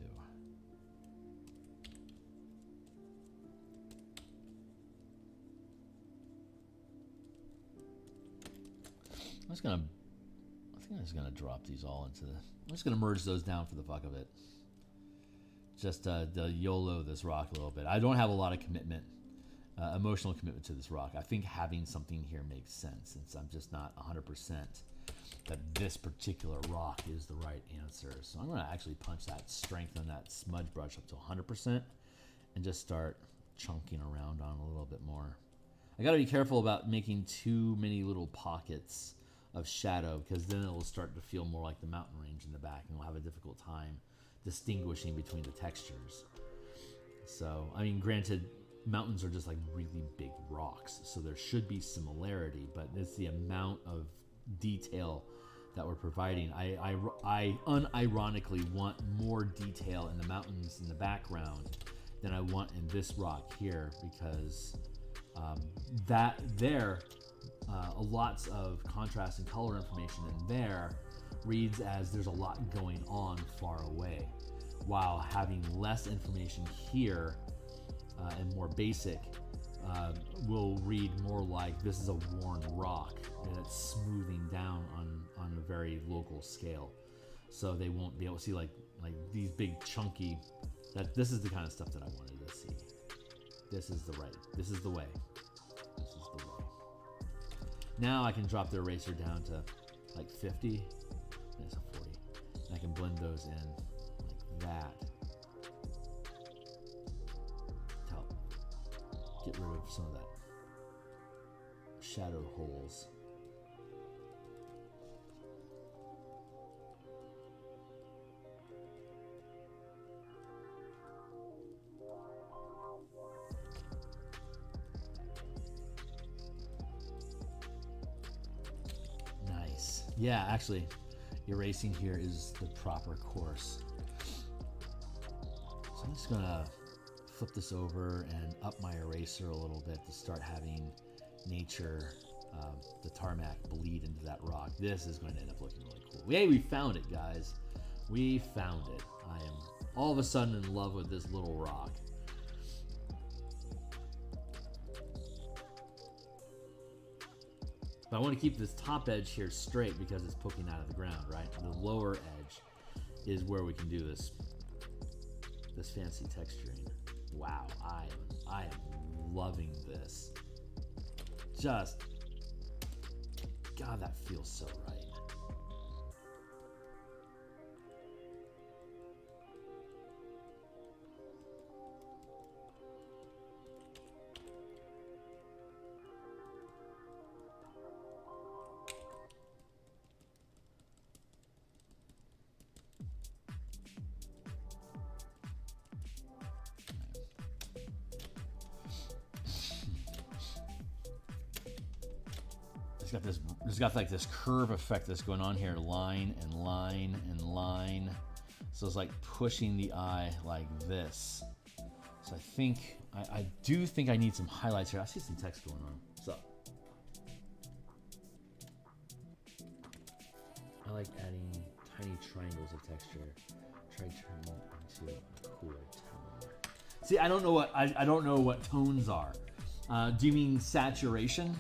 I think I'm just gonna drop these all into the, I'm just gonna merge those down for the fuck of it. Just the YOLO this rock a little bit. I don't have a lot of commitment, emotional commitment to this rock. I think having something here makes sense, since I'm just not 100% that this particular rock is the right answer. So I'm gonna actually punch that strength on that smudge brush up to 100% and just start chunking around on a little bit more. I got to be careful about making too many little pockets of shadow, because then it will start to feel more like the mountain range in the back, and we'll have a difficult time distinguishing between the textures. So, I mean, granted, mountains are just like really big rocks, so there should be similarity, but it's the amount of detail that we're providing. I unironically want more detail in the mountains in the background than I want in this rock here, because lots of contrast and color information in there reads as there's a lot going on far away, while having less information here and more basic will read more like this is a worn rock and it's smoothing down on a very local scale. So they won't be able to see like these big chunky, this is the kind of stuff that I wanted to see. This is the way. This is the way. Now I can drop the eraser down to like 50. There's a 40. And I can blend those in like that. To help get rid of some of that shadow holes. Yeah, actually, erasing here is the proper course. So I'm just gonna flip this over and up my eraser a little bit to start having nature, the tarmac, bleed into that rock. This is going to end up looking really cool. Yay, we found it, guys. We found it. I am all of a sudden in love with this little rock. But I want to keep this top edge here straight because it's poking out of the ground, right? The lower edge is where we can do this fancy texturing. Wow, I am loving this. Just, God, that feels so right. It's got like this curve effect that's going on here, line and line and line. So it's like pushing the eye like this. So I do think I need some highlights here. I see some text going on. So I like adding tiny triangles of texture. Try turning into a cooler tone. See, I don't know what tones are. Do you mean saturation?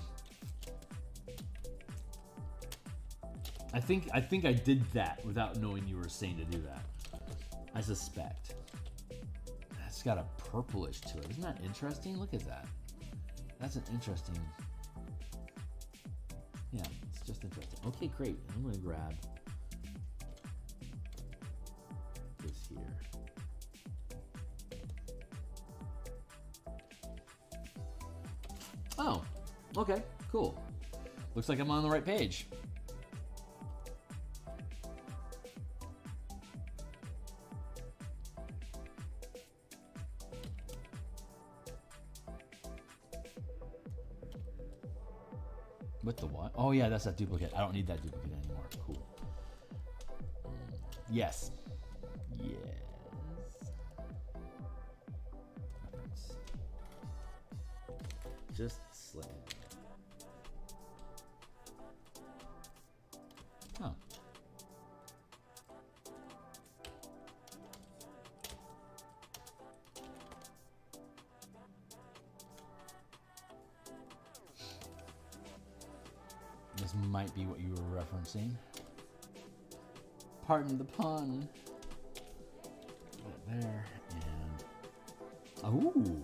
I think I did that without knowing you were saying to do that. I suspect. That's got a purplish to it. Isn't that interesting? Look at that. That's an interesting. Yeah, it's just interesting. Okay, great. I'm going to grab this here. Oh, okay, cool. Looks like I'm on the right page. With the what? Oh yeah, that's that duplicate. I don't need that duplicate anymore. Cool. Yes. Yes. Just slip it. Oh. This might be what you were referencing. Pardon the pun. Put it there and ooh.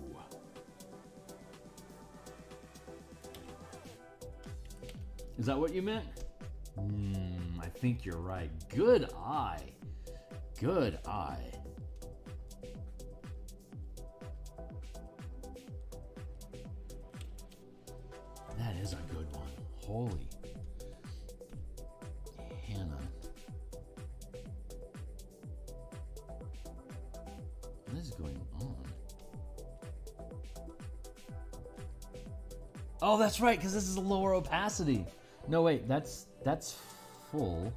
Is that what you meant? I think you're right. Good eye. Good eye. is a good one. Holy Hannah. What is going on? Oh, that's right, because this is a lower opacity. No, wait, that's full.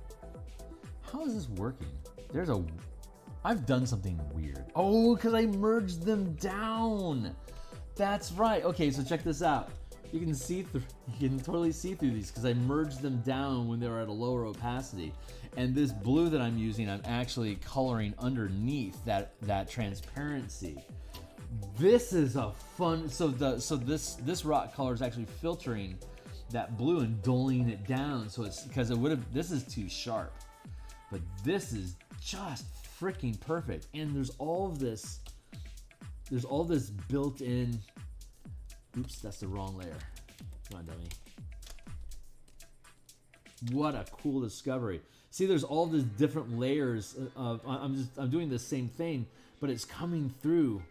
How is this working? I've done something weird. Oh, because I merged them down. That's right. Okay, so check this out. You can totally see through these because I merged them down when they were at a lower opacity. And this blue that I'm using, I'm actually coloring underneath that transparency. This is a fun. So this rock color is actually filtering that blue and dulling it down. So it's because it would have. This is too sharp, but this is just freaking perfect. And there's all this built-in. Oops, that's the wrong layer. Come on, dummy. What a cool discovery. See, there's all these different layers of. I'm doing the same thing, but it's coming through.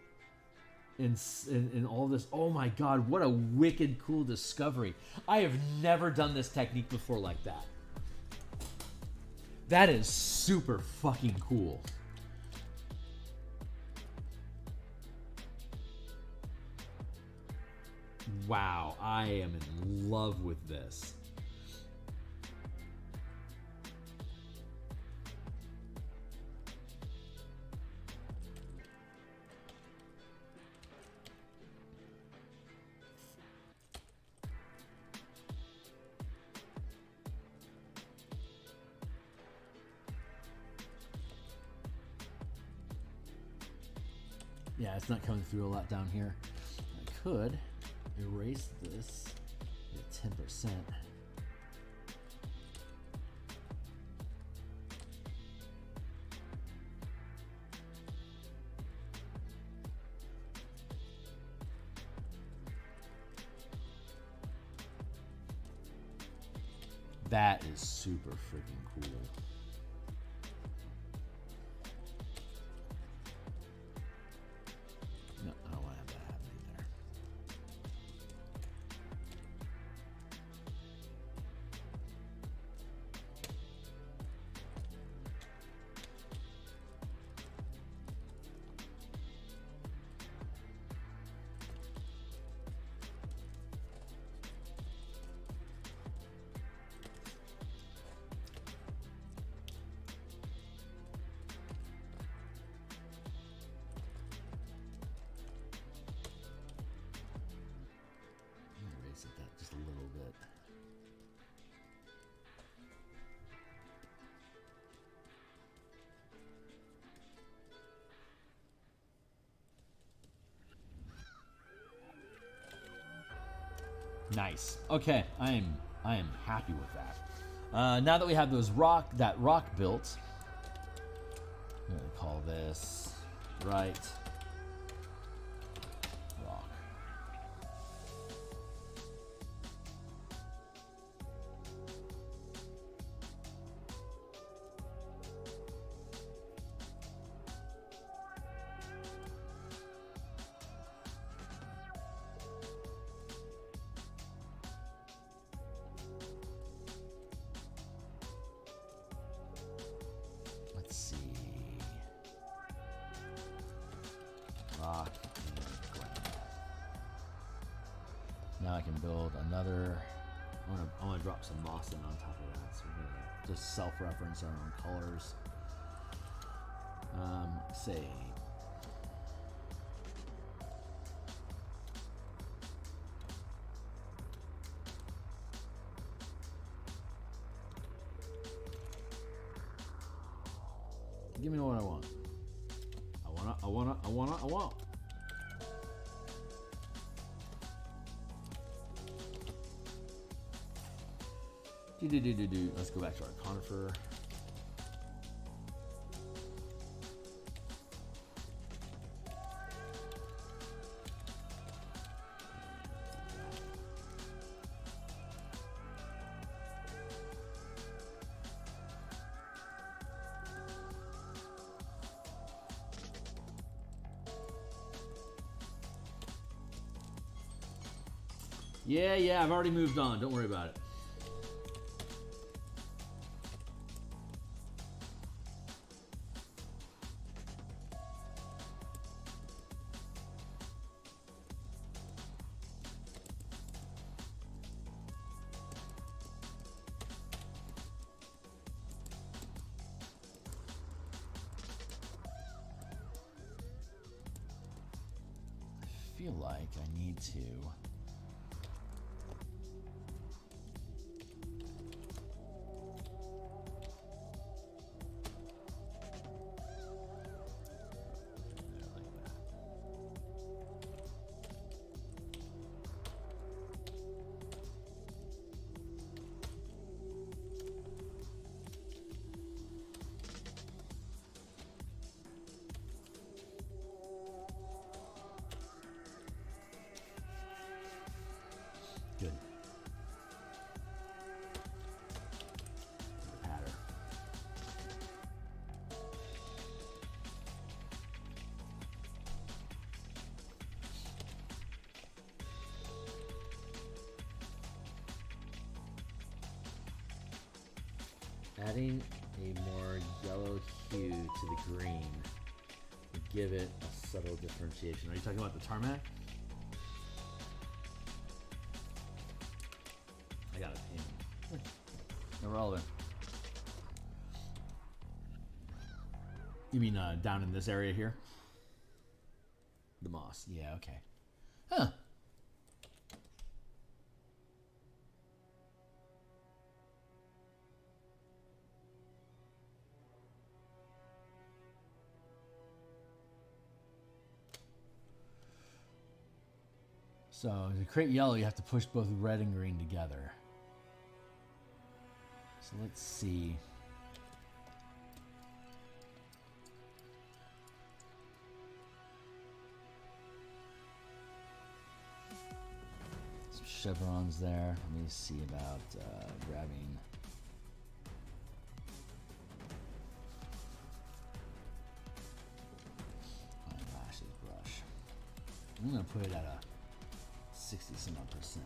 In all this. Oh my God, what a wicked cool discovery. I have never done this technique before like that. That is super fucking cool. Wow, I am in love with this. Yeah, it's not coming through a lot down here. I could erase this at 10%. That is super freaking cool. No, I don't want to have that happening there. That just a little bit. Nice. Okay, I am happy with that. Now that we have that rock built, I'm gonna call this rock. Now I can build another. I want to drop some moss in on top of that, so we're gonna just self-reference our own colors. Say. Give me what I want. I want. Let's go back to our conifer. Yeah, I've already moved on. Don't worry about it. I feel like I need to. Good. Pattern. Adding a more yellow hue to the green would give it a subtle differentiation. Are you talking about the tarmac? I got it. Irrelevant. You mean down in this area here? The moss. Yeah, okay. Huh. So to create yellow, you have to push both red and green together. So let's see. Some chevrons there. Let me see about grabbing. My lashes brush. I'm gonna put it at a 60-some-odd%.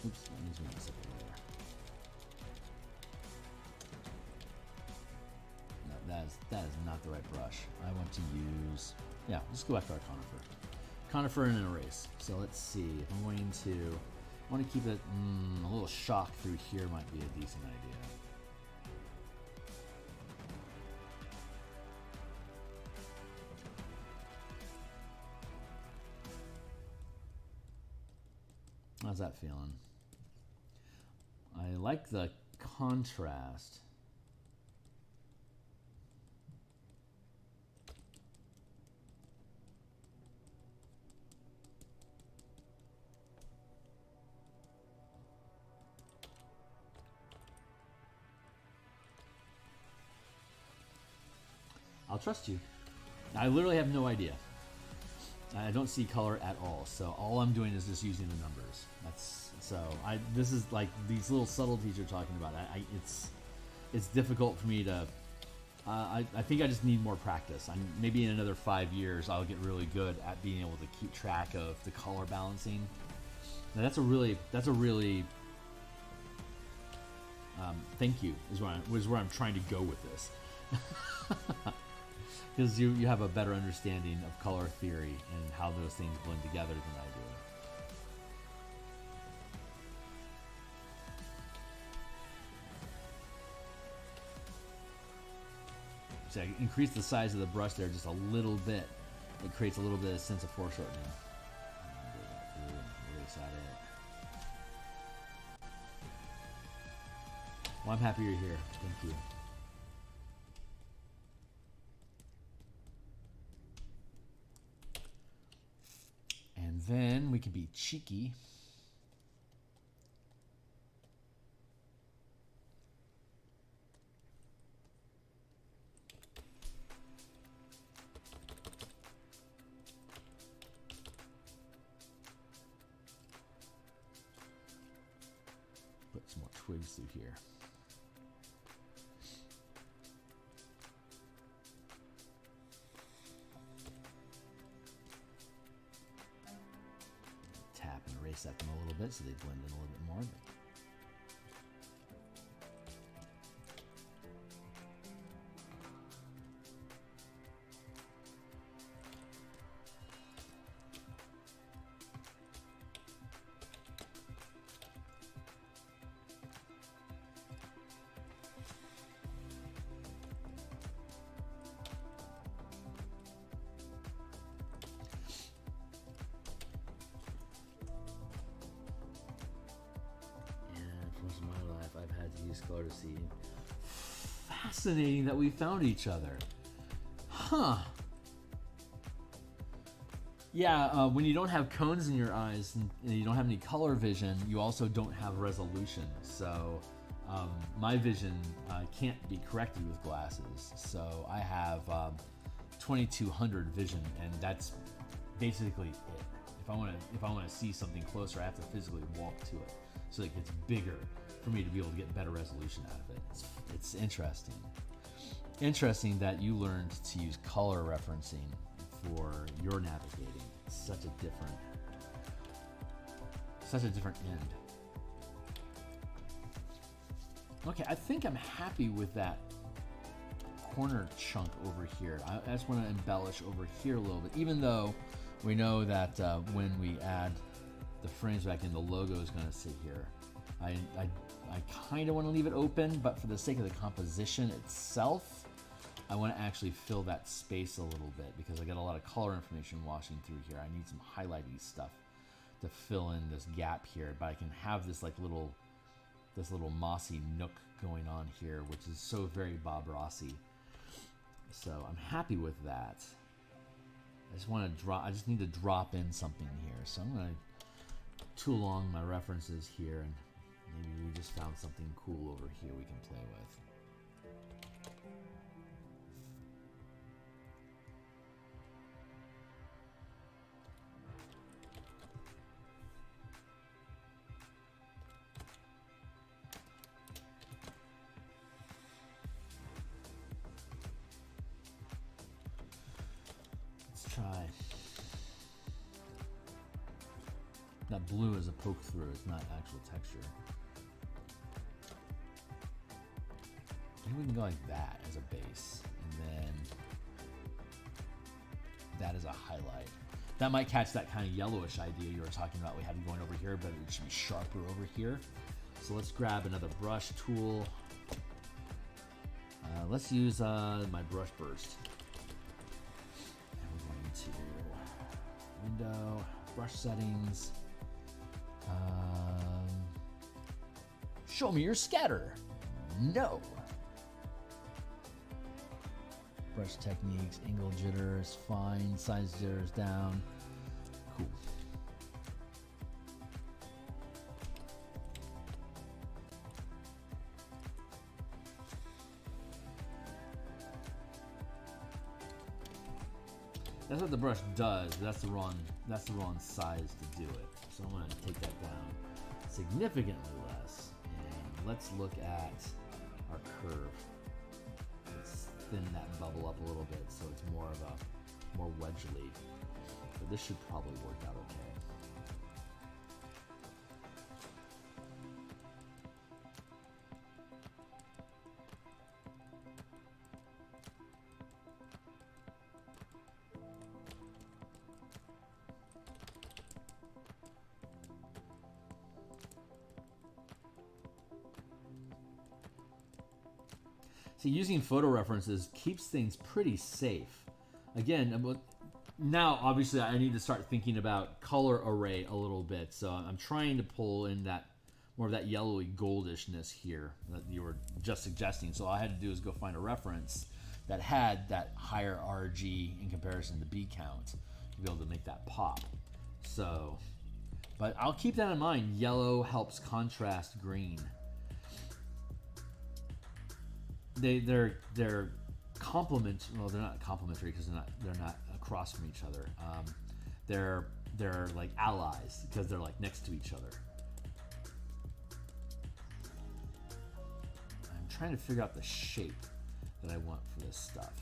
Oops, that needs to be this up there. No, that is not the right brush. I want to use, yeah, let's go back to our conifer. Conifer and an erase. So let's see, if I'm going to, I want to keep it, a little shock through here might be a decent idea. How's that feeling? I like the contrast. I'll trust you. I literally have no idea. I don't see color at all, so all I'm doing is just using the numbers. This is like these little subtleties you're talking about. It's difficult for me to. I think I just need more practice. Maybe in another 5 years I'll get really good at being able to keep track of the color balancing. Now that's a really. Thank you is where I'm trying to go with this. Because you have a better understanding of color theory and how those things blend together than I do. So I increase the size of the brush there just a little bit. It creates a little bit of sense of foreshortening. Erase out of it. Well, I'm happy you're here. Thank you. And then we can be cheeky. Put some more twigs through here. bit so they blend in a little bit more. For my life, I've had to use color to see. Fascinating that we found each other. Huh. Yeah, when you don't have cones in your eyes and you don't have any color vision, you also don't have resolution. So my vision can't be corrected with glasses. So I have 2200 vision, and that's basically it. If I want to see something closer, I have to physically walk to it, so it gets bigger for me to be able to get better resolution out of it. It's interesting. Interesting that you learned to use color referencing for your navigating. It's such a different end. Okay, I think I'm happy with that corner chunk over here. I just want to embellish over here a little bit, even though we know that when we add the frames back in, the logo is going to sit here. I kind of want to leave it open, but for the sake of the composition itself, I want to actually fill that space a little bit because I got a lot of color information washing through here. I need some highlighting stuff to fill in this gap here, but I can have this like little mossy nook going on here, which is so very Bob Rossy. So I'm happy with that. I just need to drop in something here. So I'm going to tool along my references here, and maybe we just found something cool over here we can play with. Let's try. That blue is a poke through, it's not actual texture. Maybe we can go like that as a base, and then that is a highlight. That might catch that kind of yellowish idea you were talking about we had going over here, but it should be sharper over here. So let's grab another brush tool. Let's use my brush burst. And we're going to window, brush settings. Show me your scatter. No. Brush techniques, angle jitters, fine, size jitters down. Cool. That's what the brush does, but that's the wrong size to do it. So I'm going to take that down significantly less. And let's look at our curve. Let's thin that bubble up a little bit so it's more wedgely. But this should probably work out okay. See, using photo references keeps things pretty safe. Again, now obviously I need to start thinking about color array a little bit. So I'm trying to pull in that more of that yellowy goldishness here that you were just suggesting. So all I had to do is go find a reference that had that higher RG in comparison to B count to be able to make that pop. So, but I'll keep that in mind. Yellow helps contrast green. They're complement. Well, they're not complementary because they're not across from each other. They're like allies because they're like next to each other. I'm trying to figure out the shape that I want for this stuff.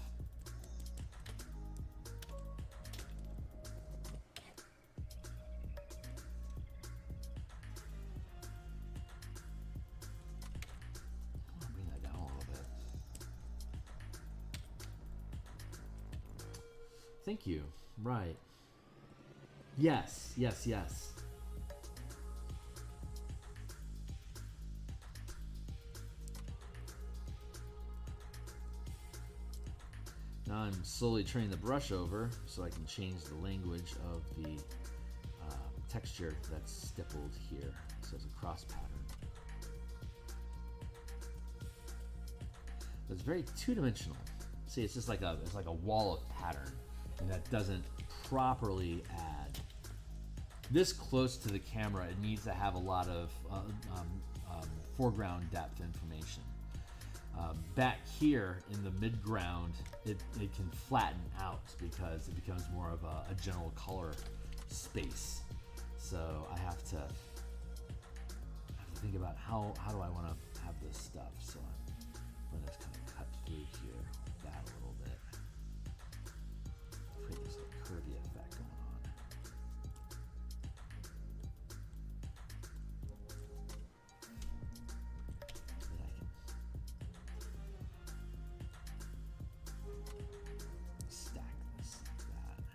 Thank you. Right. Yes, yes, yes. Now I'm slowly turning the brush over so I can change the language of the texture that's stippled here. So it's a cross pattern. But it's very two-dimensional. See, it's just like a wall of pattern, and that doesn't properly add. This close to the camera, it needs to have a lot of foreground depth information. Back here in the midground, it can flatten out because it becomes more of a general color space. So I have to think about how do I want to have this stuff. So I'm going to kind of cut through here with that a little bit. Create this like curvy effect going on. Then I can stack this like that.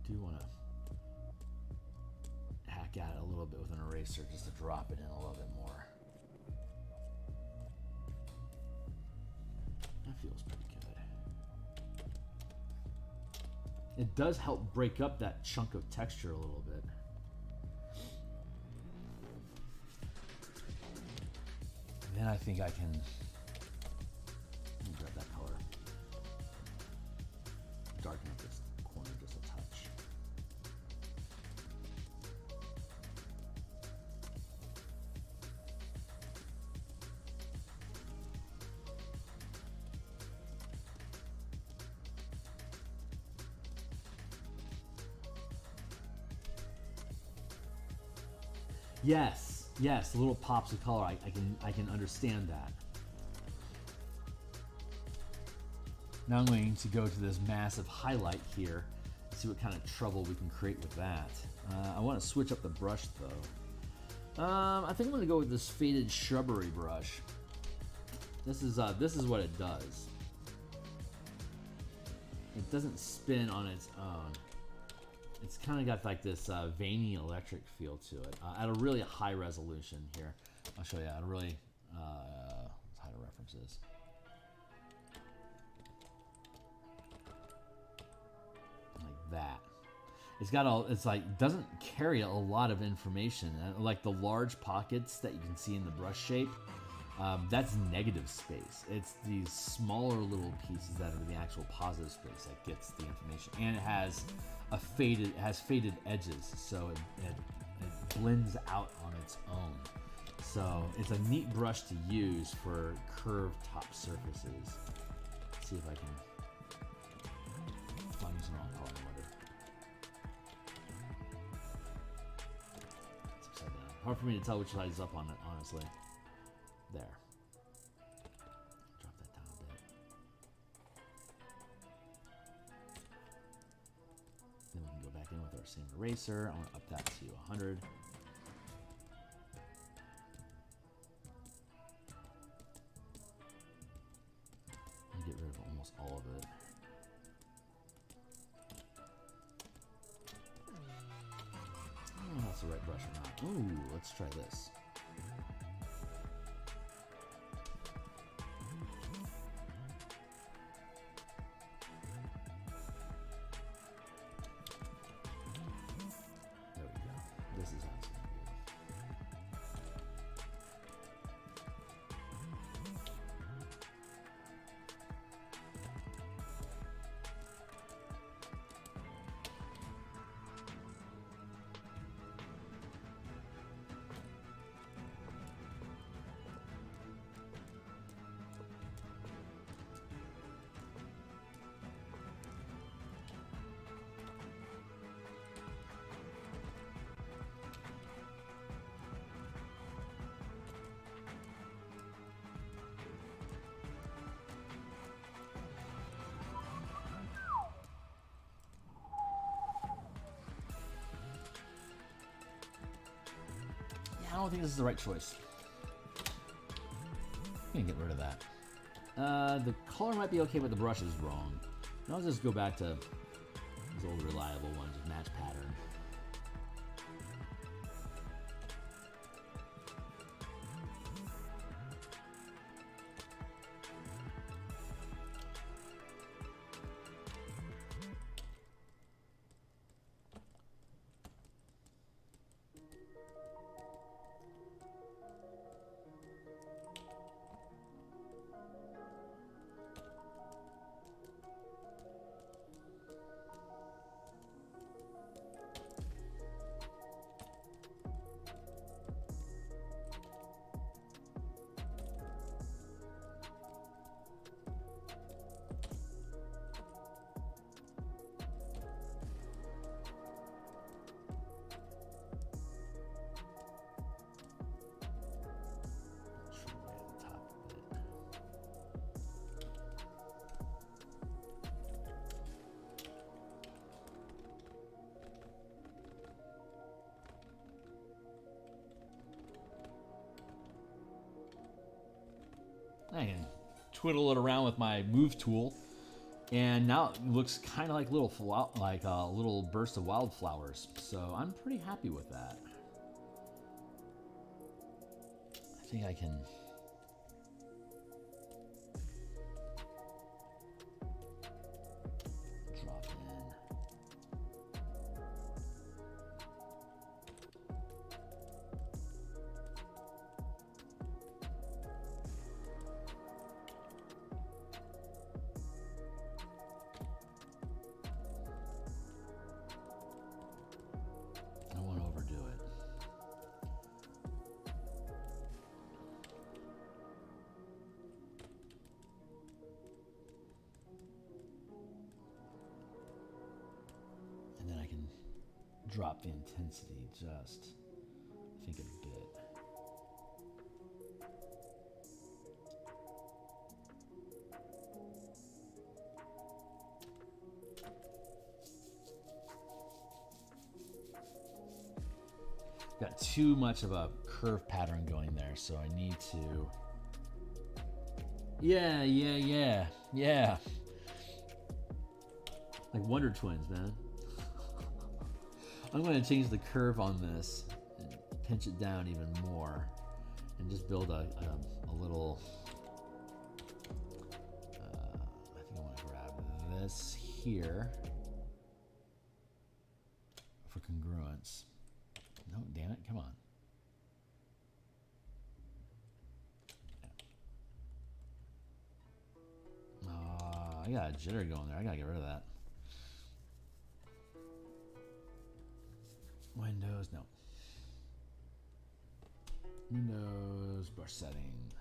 Do want to hack at it a little bit with an eraser just to drop it in a little bit more. That feels pretty good. It does help break up that chunk of texture a little bit. And then I think I can grab that color, darken up this corner just a touch. Yes, yes, little pops of color. I can understand that. Now I'm going to go to this massive highlight here and see what kind of trouble we can create with that. I want to switch up the brush though. I think I'm going to go with this faded shrubbery brush. This is what it does. It doesn't spin on its own. It's kind of got like this veiny electric feel to it at a really high resolution here. I'll show you at a really let's hide the references. Like that. It's got all. It's like doesn't carry a lot of information. Like the large pockets that you can see in the brush shape. That's negative space. It's these smaller little pieces that are the actual positive space that gets the information, and it has faded edges, so it blends out on its own. So it's a neat brush to use for curved top surfaces. Let's see if I can. I'm using the wrong color. It's upside down. Hard for me to tell which side is up on it, honestly. There. Drop that down a bit. Then we can go back in with our same eraser. I want to up that to 100. And get rid of almost all of it. I don't know if that's the right brush or not. Ooh, let's try this. don't think this is the right choice. I'm gonna get rid of that. The color might be okay, but the brush is wrong. I'll just go back to this old reliable one, just match pattern. I can twiddle it around with my move tool, and now it looks kind of like a little burst of wildflowers. So I'm pretty happy with that. I think I can. Drop in. I don't want to overdo it. And then I can drop the intensity just, I think, a bit. Got too much of a curve pattern going there, so I need to. Yeah. Like Wonder Twins, man. I'm going to change the curve on this and pinch it down even more and just build a little. I think I want to grab this here for congruence. No, damn it, come on. I got a jitter going there. I gotta get rid of that. Windows, no. Windows, brush setting.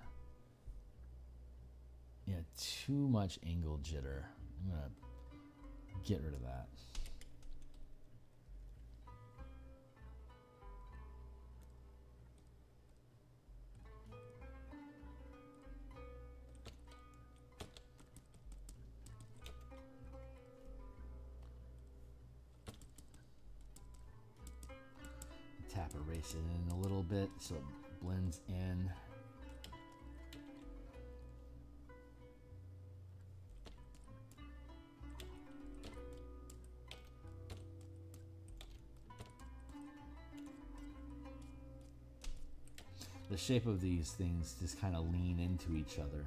Yeah, too much angle jitter. I'm gonna get rid of that. Tap erase it in a little bit so it blends in. The shape of these things just kind of lean into each other.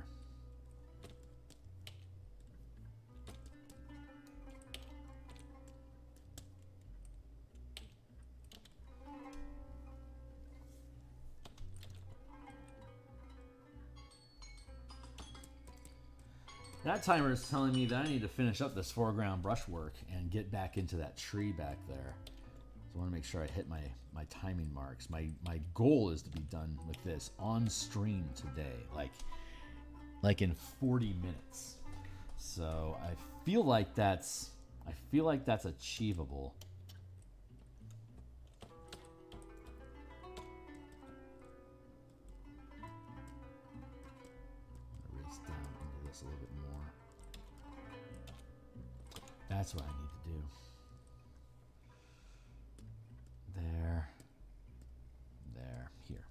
That timer is telling me that I need to finish up this foreground brushwork and get back into that tree back there. So I want to make sure I hit my timing marks. My goal is to be done with this on stream today, like in 40 minutes. So I feel like that's achievable. Erase down into this a little bit more. That's what I need to do. There, here.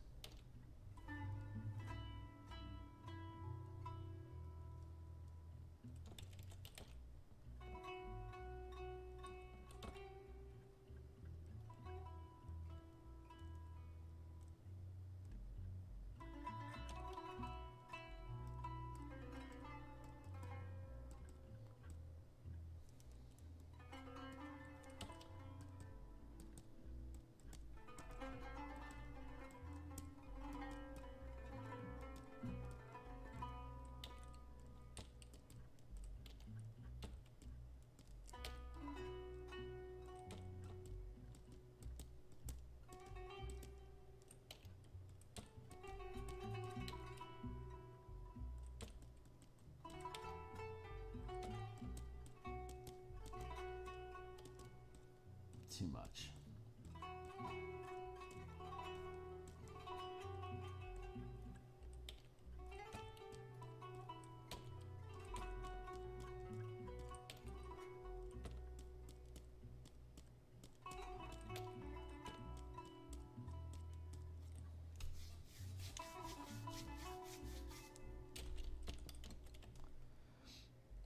too much.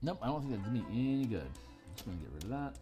Nope, I don't think that did me any good. I'm just gonna get rid of that.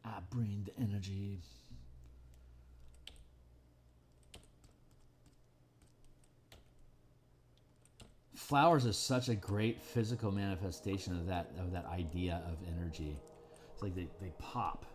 I bring the energy. Flowers are such a great physical manifestation of that idea of energy. It's like they pop.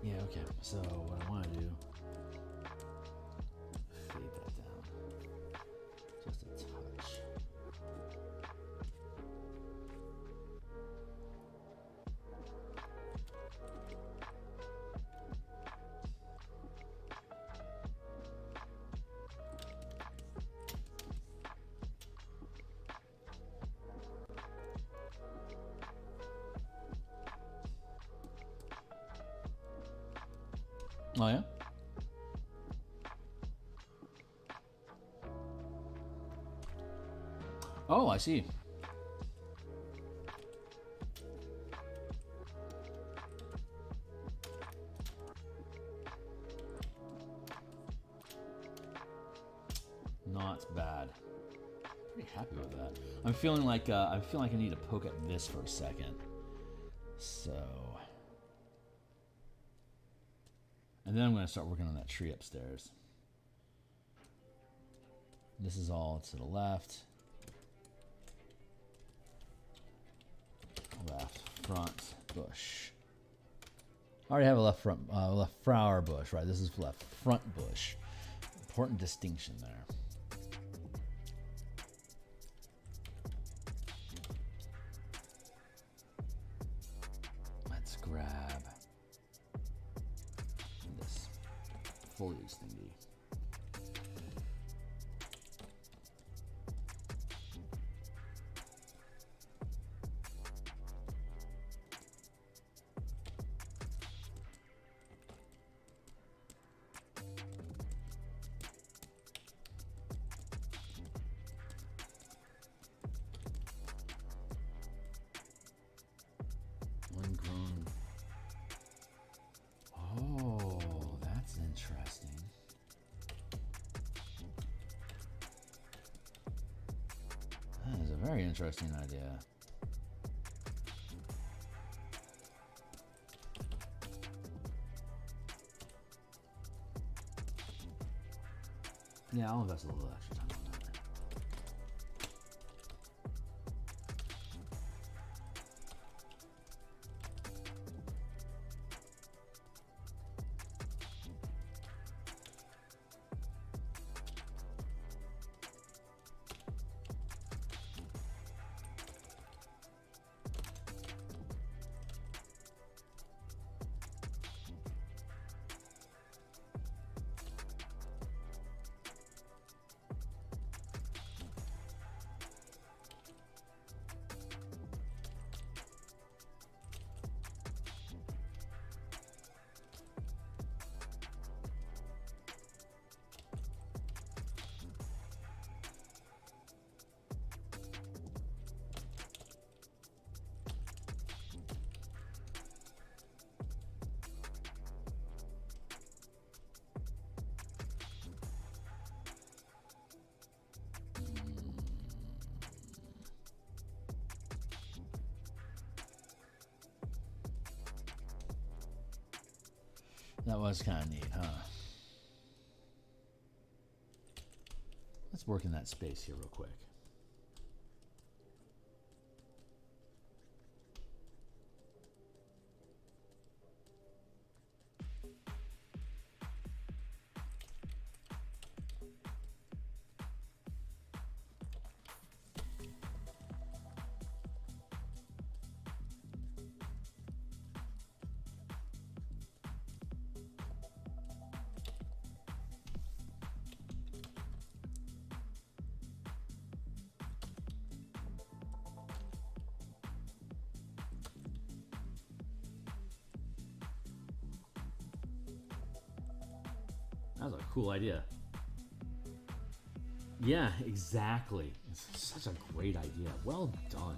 Yeah, okay, so what I want to do, fade that down, just a touch. Oh, yeah? Oh, I see. Not bad. Pretty happy with that. I'm feeling like I need to poke at this for a second. So, and then I'm going to start working on that tree upstairs. This is all to the left. Left front bush. I already have a left flower bush, right? This is left front bush. Important distinction there. Let's grab this foliage thingy. Ungrown. Oh, that's interesting. That is a very interesting idea. Yeah, I'll invest a little extra time on that. That was kind of neat, huh? Let's work in that space here real quick. That was a cool idea. Yeah, exactly. It's such a great idea. Well done.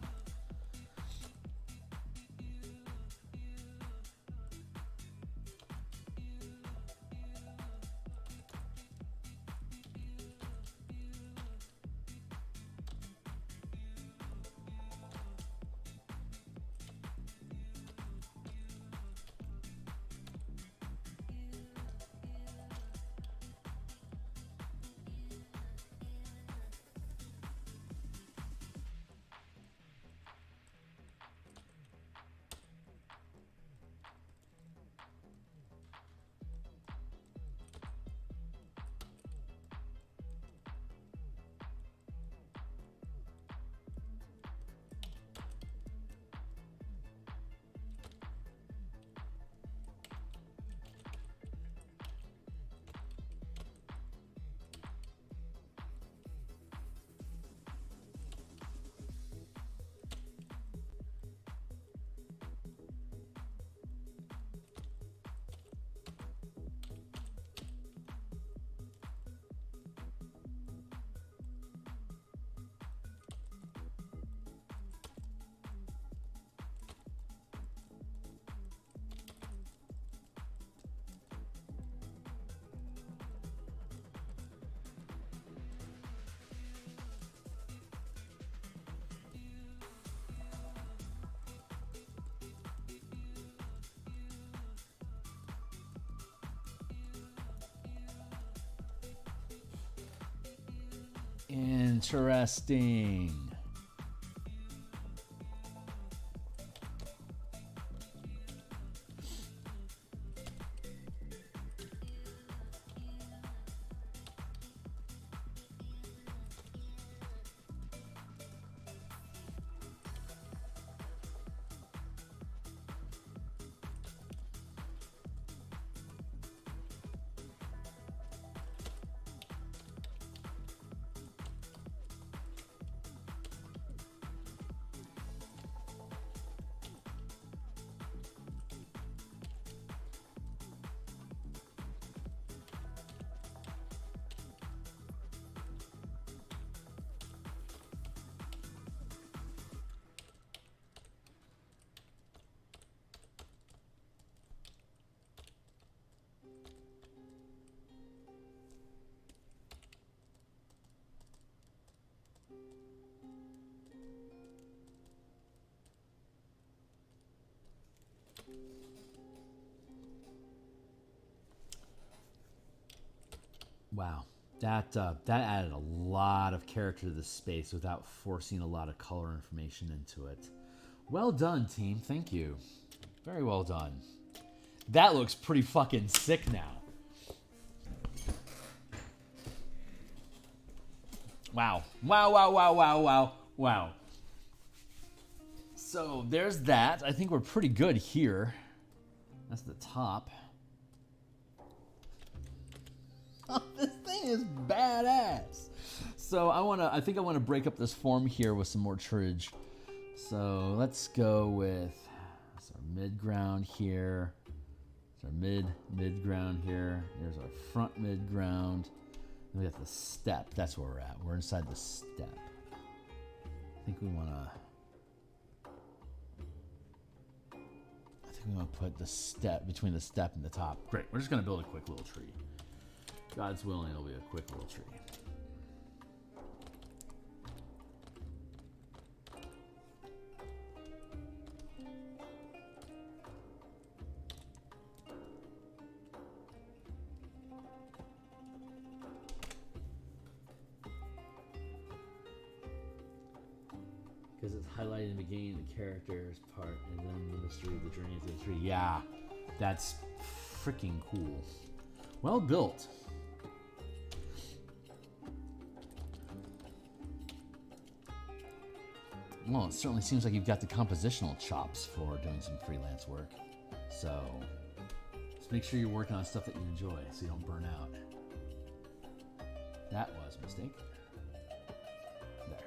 Interesting. Wow, that added a lot of character to this space without forcing a lot of color information into it. Well done, team. Thank you. Very well done. That looks pretty fucking sick now. Wow. Wow, wow, wow, wow, wow, wow. So there's that. I think we're pretty good here. That's the top. Oh, this thing is badass. So I think I want to break up this form here with some more tridge. So let's go with that's our mid ground here. There's our mid ground here. There's our front mid ground. And we got the step. That's where we're at. We're inside the step. I think we want to put the step between the step and the top. Great. We're just going to build a quick little tree. God's willing, it'll be a quick little tree. because it's highlighted in the beginning of the character's part, and then the mystery of the journey through the tree. Yeah, that's freaking cool. Well built. Well, it certainly seems like you've got the compositional chops for doing some freelance work. So, just make sure you're working on stuff that you enjoy so you don't burn out. That was a mistake. There.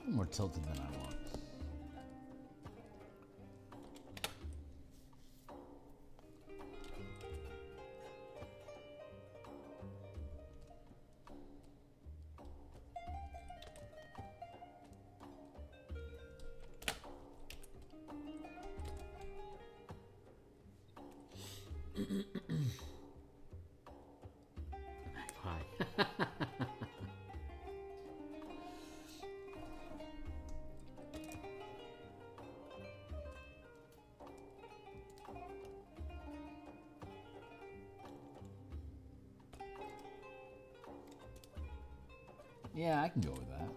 More tilted than I want. Hi. Yeah, I can go with that.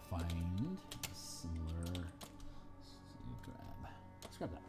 Find similar. Let's grab that.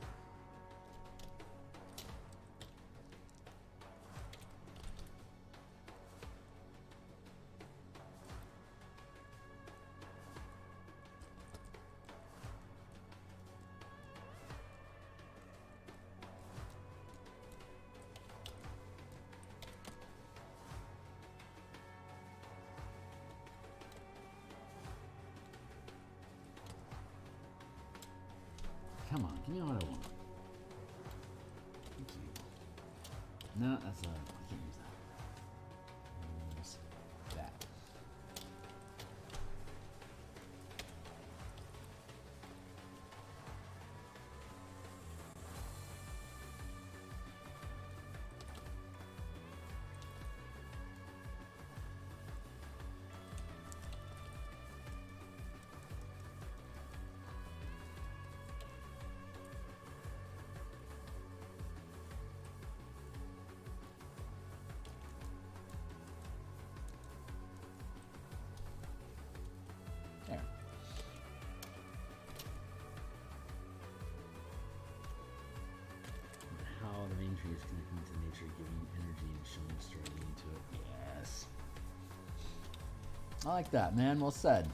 Come on, give me what I want. Thank you. No, that's I can't use that. Use that. I like that, man. Well said.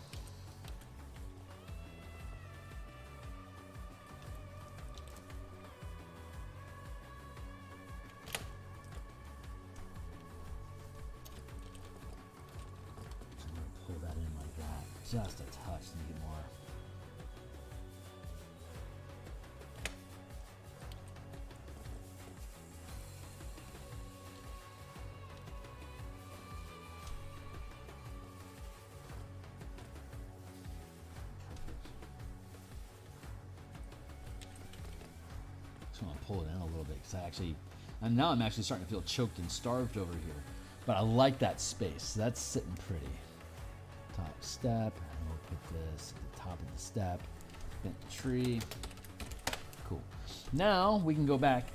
I'm going to pull that in like that. Just a touch to make it more. Just want to pull it in a little bit because and now I'm actually starting to feel choked and starved over here. But I like that space. That's sitting pretty. Top step. And we'll put this at the top of the step. Bent tree. Cool. Now we can go back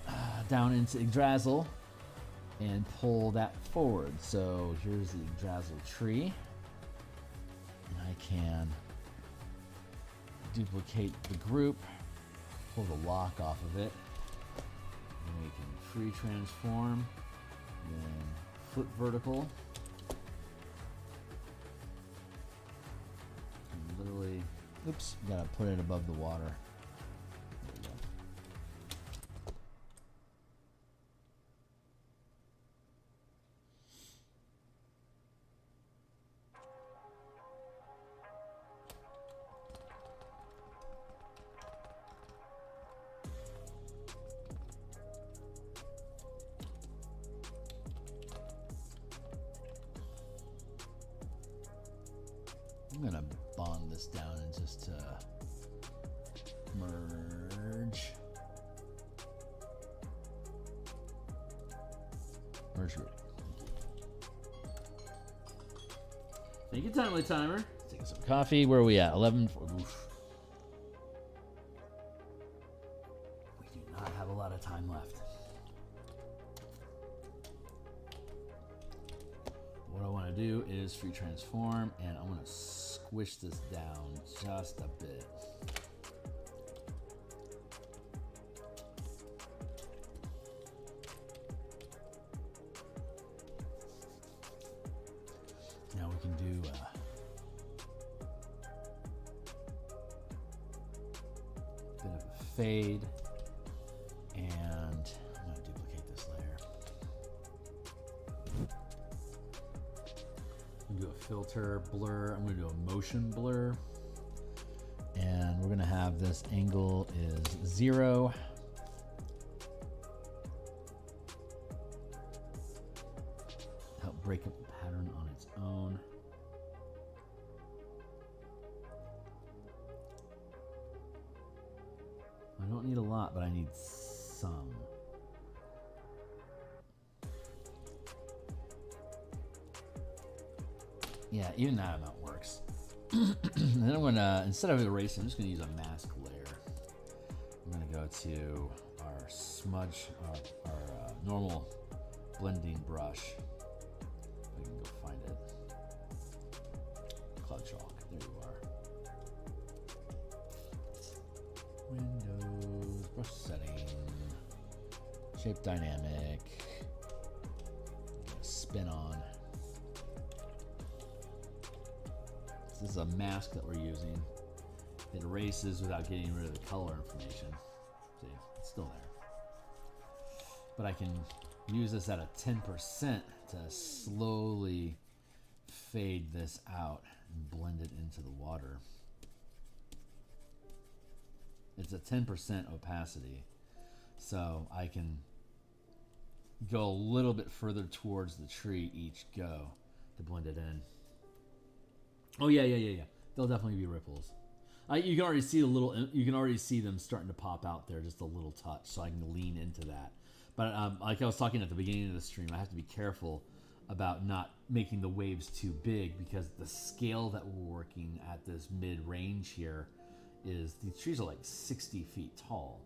down into Yggdrasil and pull that forward. So here's the Yggdrasil tree. And I can duplicate the group, pull the lock off of it. And we can free transform, then flip vertical. And literally, oops, gotta put it above the water. There we go. I'm gonna bond this down and just merge group. Thank you, Timely Timer. Take some coffee. Where are we at? 11. Oof. We do not have a lot of time left. What I want to do is free transform, and I want to squish this down just a bit. Now we can do a bit of a fade, and I'm going to duplicate this layer. Do a filter, blur. I'm going to do a motion blur. And we're going to have this angle is 0. Help break up the pattern on its own. I don't need a lot, but I need some. Yeah, even that amount works. And then I'm gonna, instead of erasing, I'm just gonna use a mask layer. I'm gonna go to our smudge, our normal blending brush. We can go find it. Cloud chalk, there you are. Windows, brush setting, shape dynamic, spin on. This is a mask that we're using. It erases without getting rid of the color information. See, it's still there. But I can use this at a 10% to slowly fade this out and blend it into the water. It's a 10% opacity. So I can go a little bit further towards the tree each go to blend it in. Oh yeah. There'll definitely be ripples. You can already see a little. You can already see them starting to pop out there, just a little touch. So I can lean into that. But like I was talking at the beginning of the stream, I have to be careful about not making the waves too big because the scale that we're working at this mid-range here is these trees are like 60 feet tall.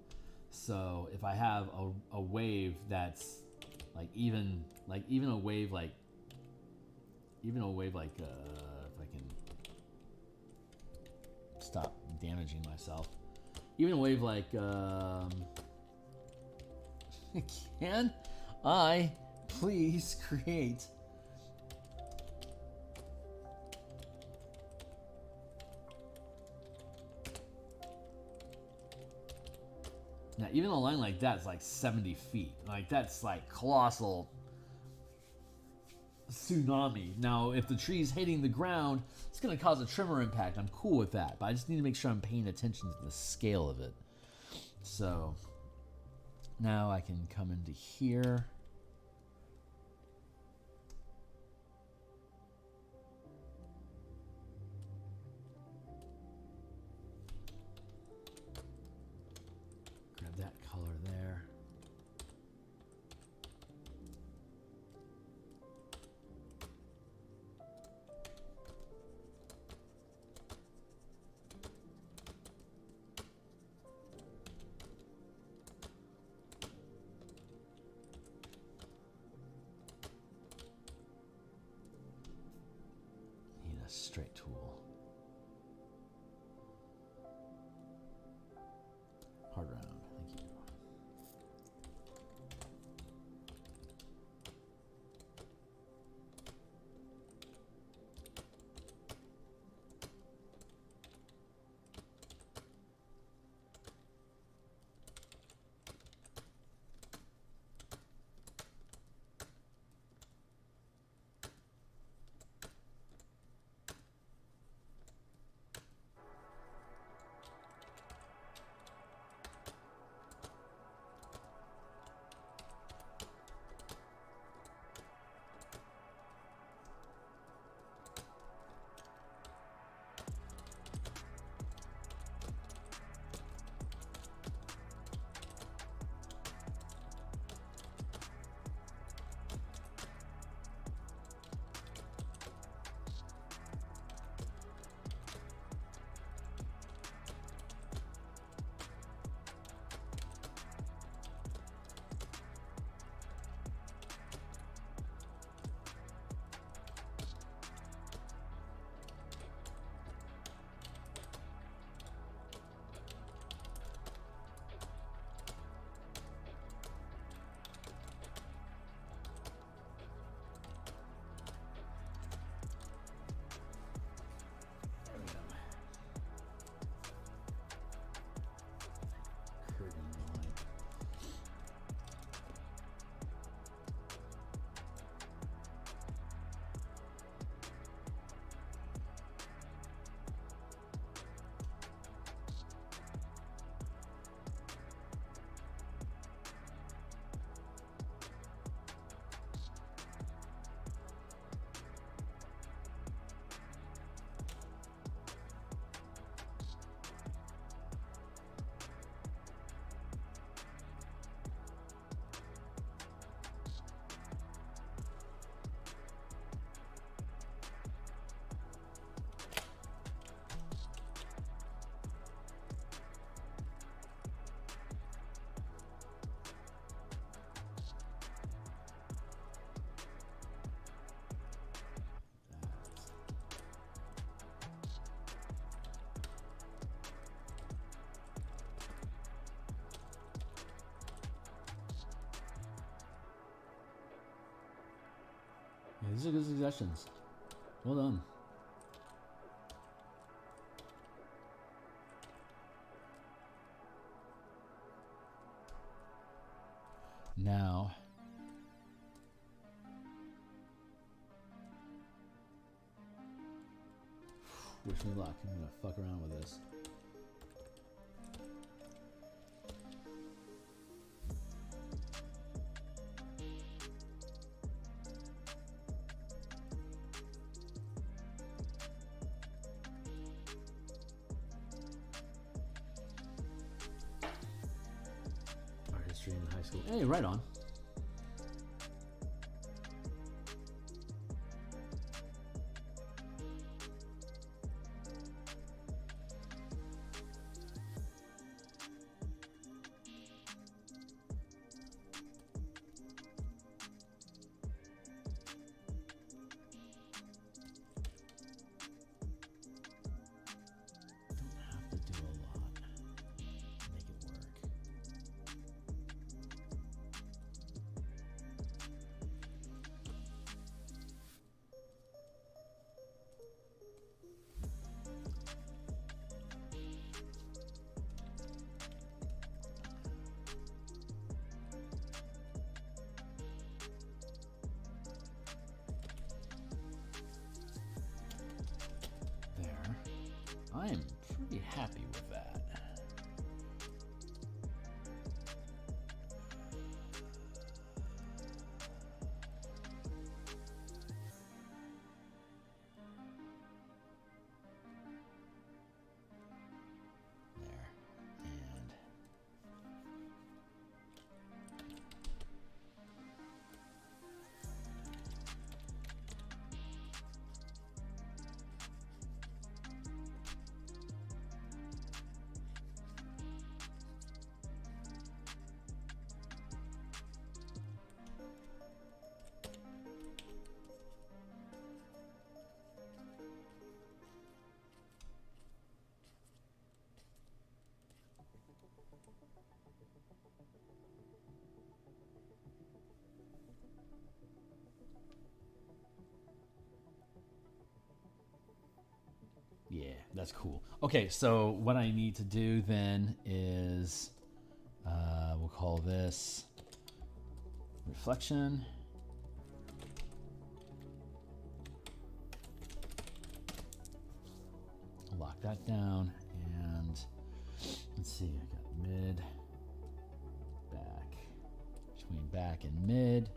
So if I have a wave that's like even a wave like if I can stop damaging myself, even a wave like can I please create Now, even a line like that is like 70 feet. Like, that's like colossal tsunami. Now, if the tree's hitting the ground, it's going to cause a tremor impact. I'm cool with that, but I just need to make sure I'm paying attention to the scale of it. So, now I can come into here. Grab that color there. Need a straight tool. Hard round, thank you. Yeah, these are good suggestions. Well done. Now, wish me luck. I'm gonna fuck around with this. Art history in high school. Hey, right on. I am pretty happy with that. Yeah, that's cool. Okay, so what I need to do then is, we'll call this reflection. Lock that down, and let's see, I got mid, back, between back and mid.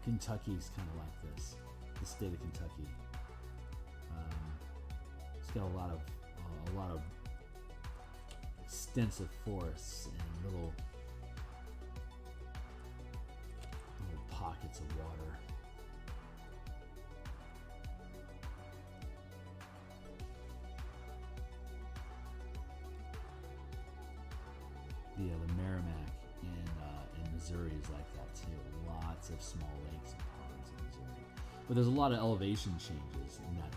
Kentucky's kind of like this. The state of Kentucky. It's got a lot of extensive forests and little pockets of water. Yeah, the Merrimack in Missouri is like that too. Lots of small lakes and ponds in Missouri. But there's a lot of elevation changes in that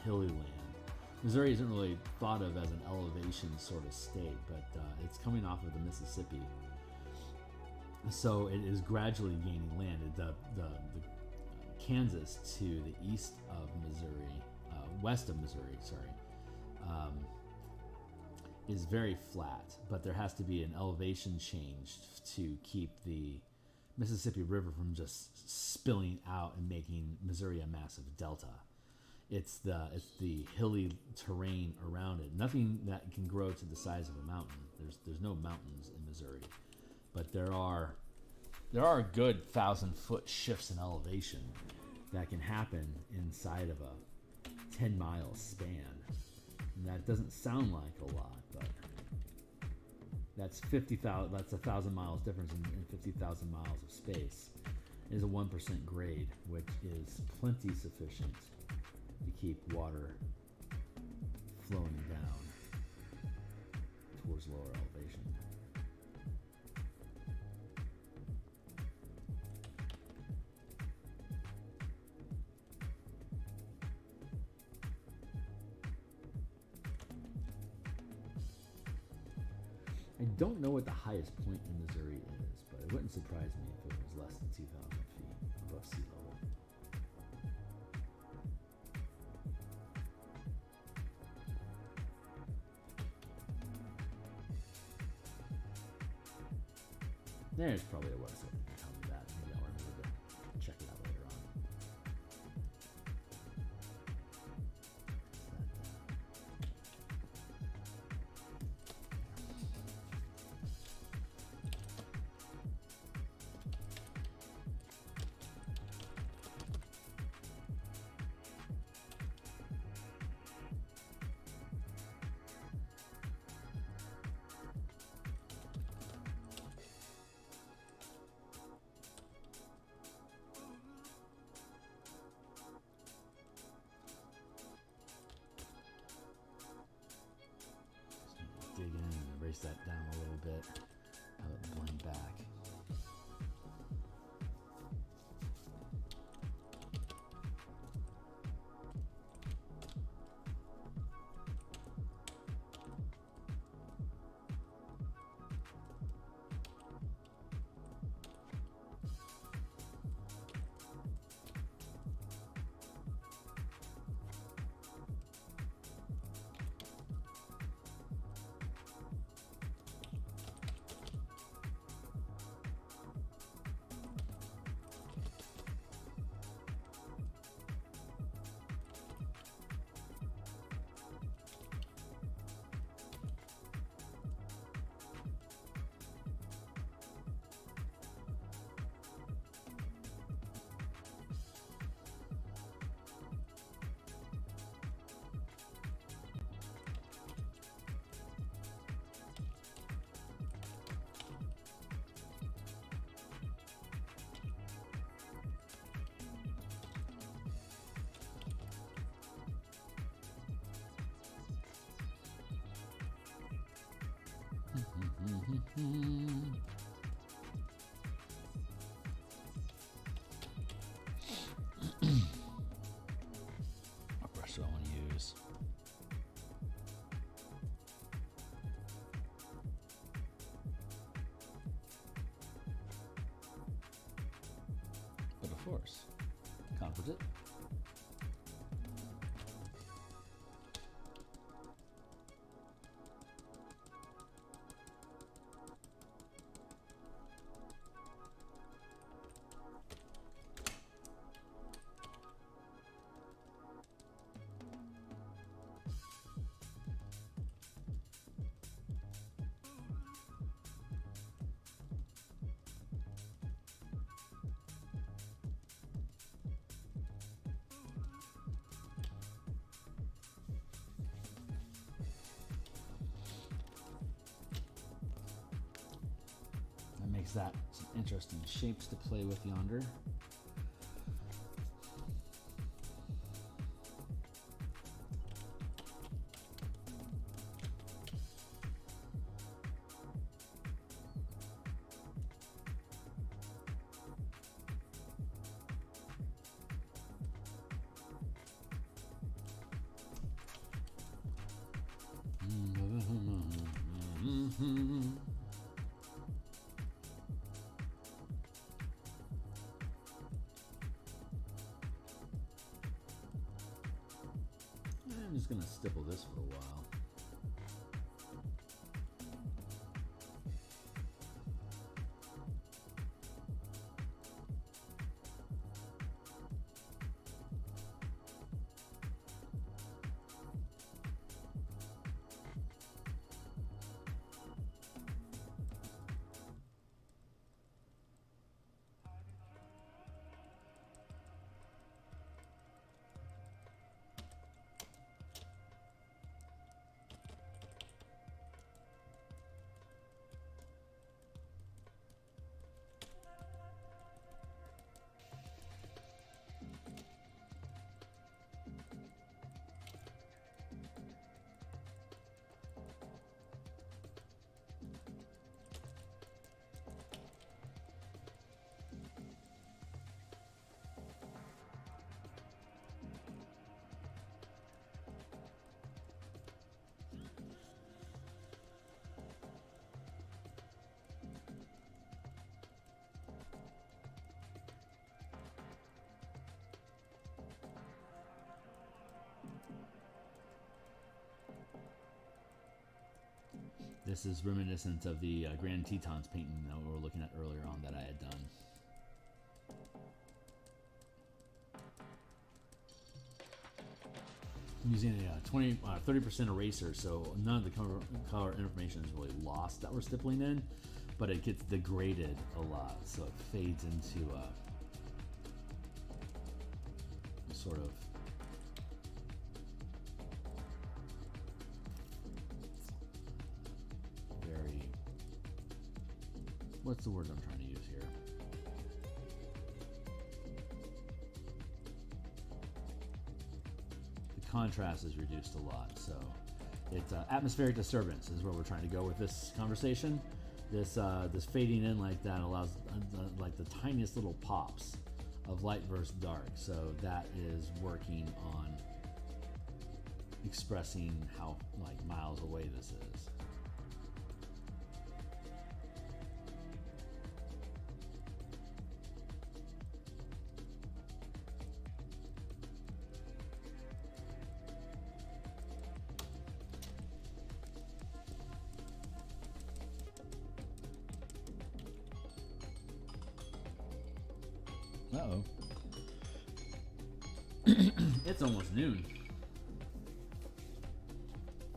hilly land. Missouri isn't really thought of as an elevation sort of state, but it's coming off of the Mississippi. So it is gradually gaining land. The Kansas to the east of Missouri, west of Missouri, is very flat, but there has to be an elevation change to keep the Mississippi River from just spilling out and making Missouri a massive delta. It's the hilly terrain around it. Nothing that can grow to the size of a mountain. There's no mountains in Missouri, but there are a good 1,000-foot shifts in elevation that can happen inside of a 10-mile span. And that doesn't sound like a lot, but that's 50,000. That's 1,000 miles difference in 50,000 miles of space. It is a 1% grade, which is plenty sufficient to keep water flowing down towards lower elevation. don't know what the highest point in Missouri is, but it wouldn't surprise me if it was less than 2,000 feet above sea level. There's probably a website that can tell me that. Maybe I'll remember to check it out later on. Dig in and erase that down a little bit. Have it blend back. What brush do I want to use? But of course, composite. Makes that some interesting shapes to play with yonder. I'm just going to stipple this for a while. this is reminiscent of the Grand Tetons painting that we were looking at earlier on that I had done. I'm using a 30% eraser, so none of the color information is really lost that we're stippling in, but it gets degraded a lot, so it fades into a sort of very, what's the word I'm trying to use here? The contrast is reduced a lot, so it's atmospheric disturbance is where we're trying to go with this conversation. This fading in like that allows like the tiniest little pops of light versus dark, so that is working on expressing how like miles away this is. Uh-oh. It's almost noon.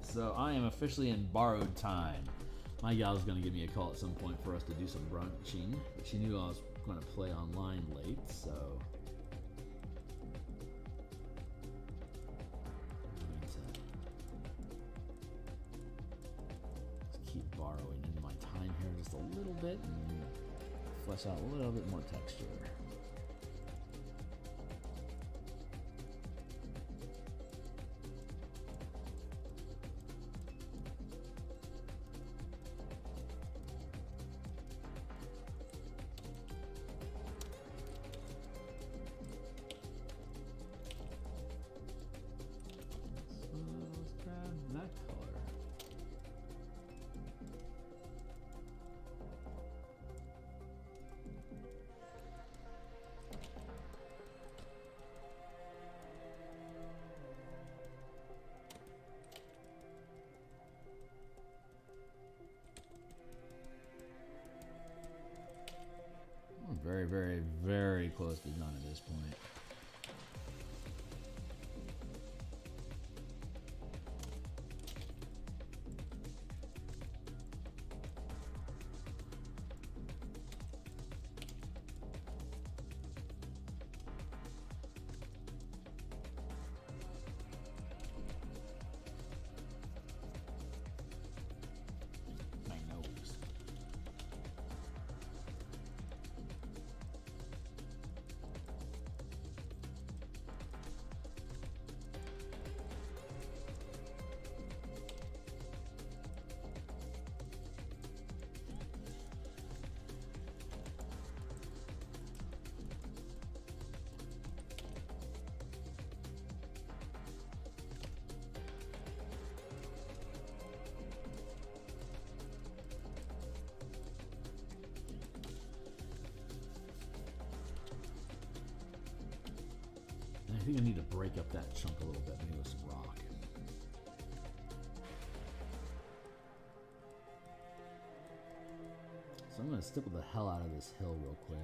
So I am officially in borrowed time. My gal's gonna give me a call at some point for us to do some brunching, but she knew I was gonna play online late, so I'm going to just keep borrowing into my time here just a little bit and flesh out a little bit more texture. Very, very, very close to done at this point. I think I need to break up that chunk a little bit, maybe with some rock. So I'm going to stipple the hell out of this hill real quick.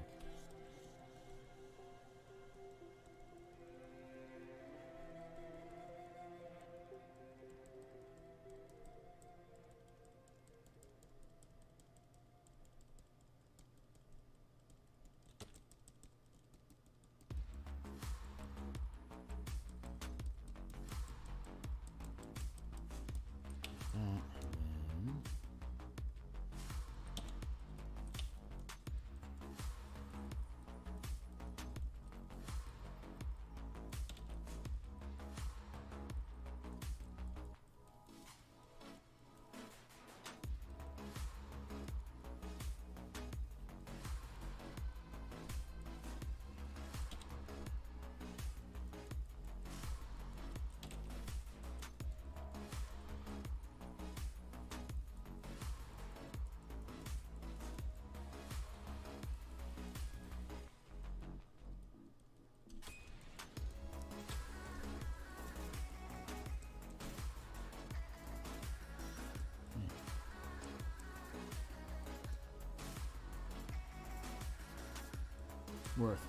Worth.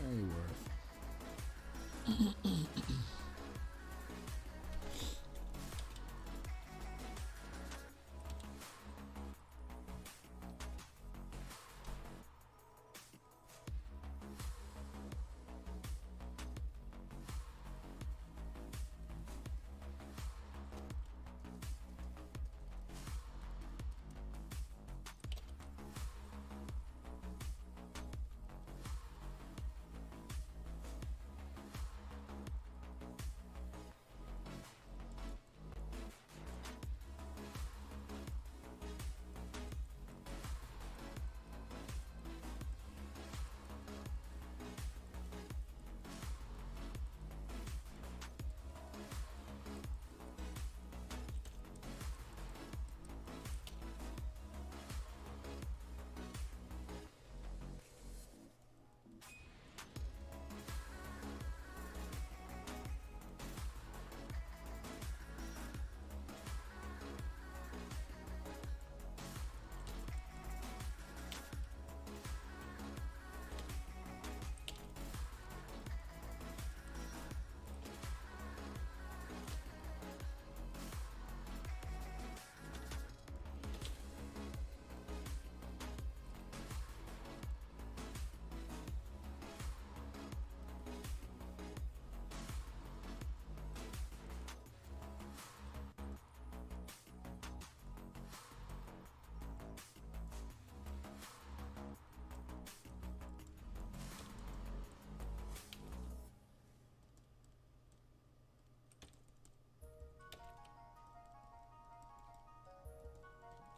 Very worth.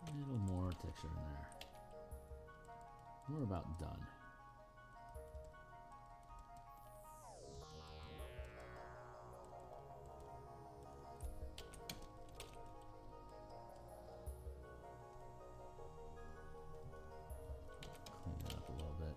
A little more texture in there. We're about done. Clean it up a little bit.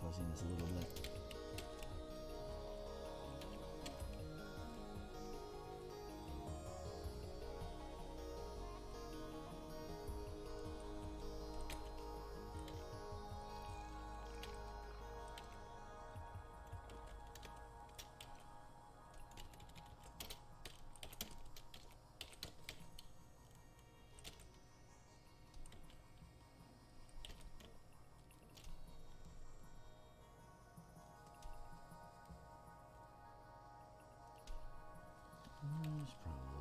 Fuzziness a little bit. There's probably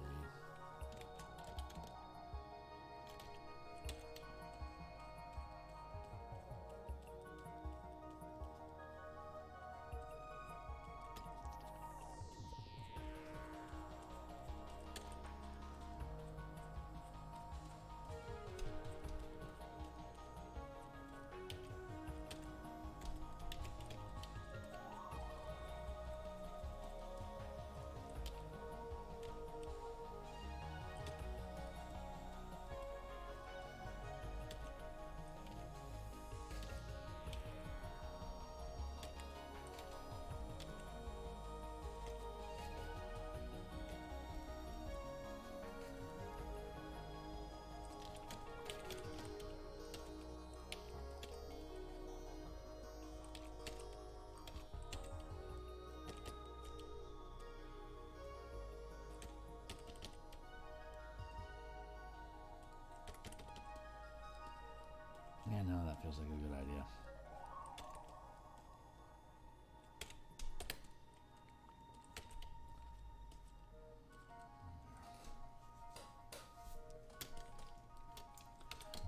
yeah, no, that feels like a good idea.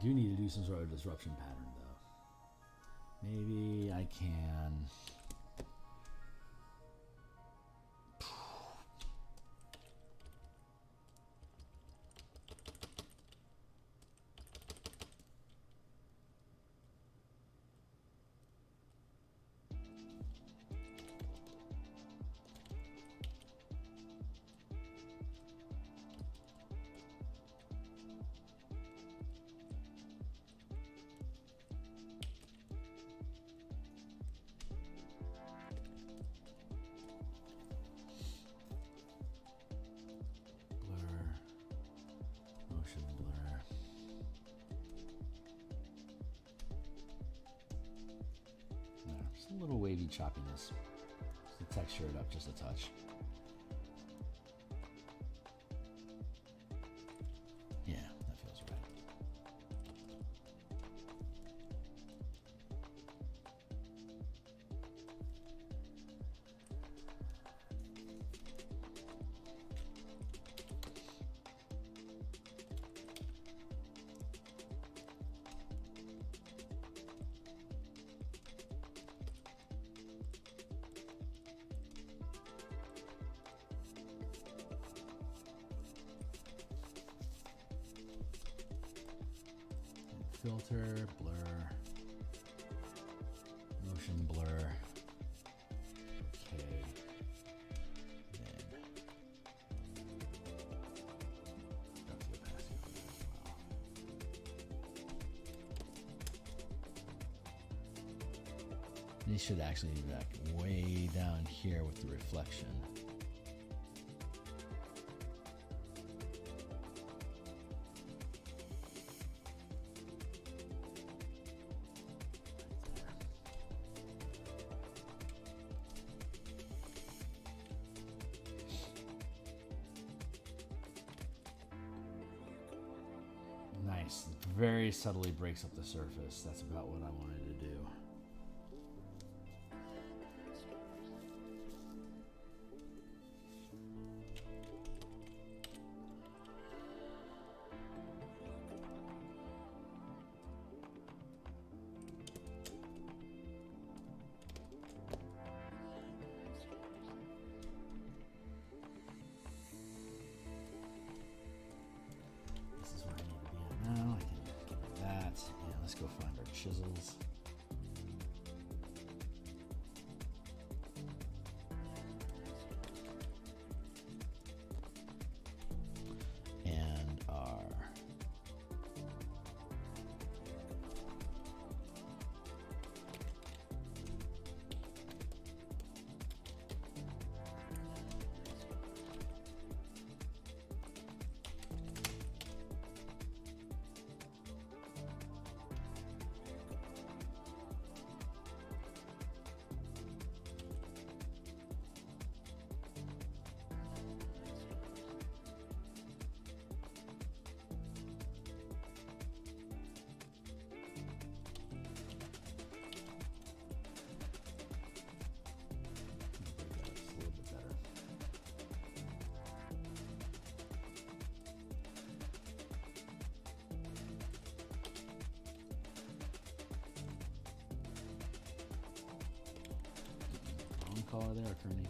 Do need to do some sort of disruption pattern though. Maybe I can. wavy choppiness. So texture it up just a touch. Yeah, that feels right. Filter, blur, motion blur. Okay. Then got the opacity on that as well. These should actually be back way down here with the reflection. Nice. Very subtly breaks up the surface. That's about what I wanted to do. Let's go find our chisels. And our color there, Kearney.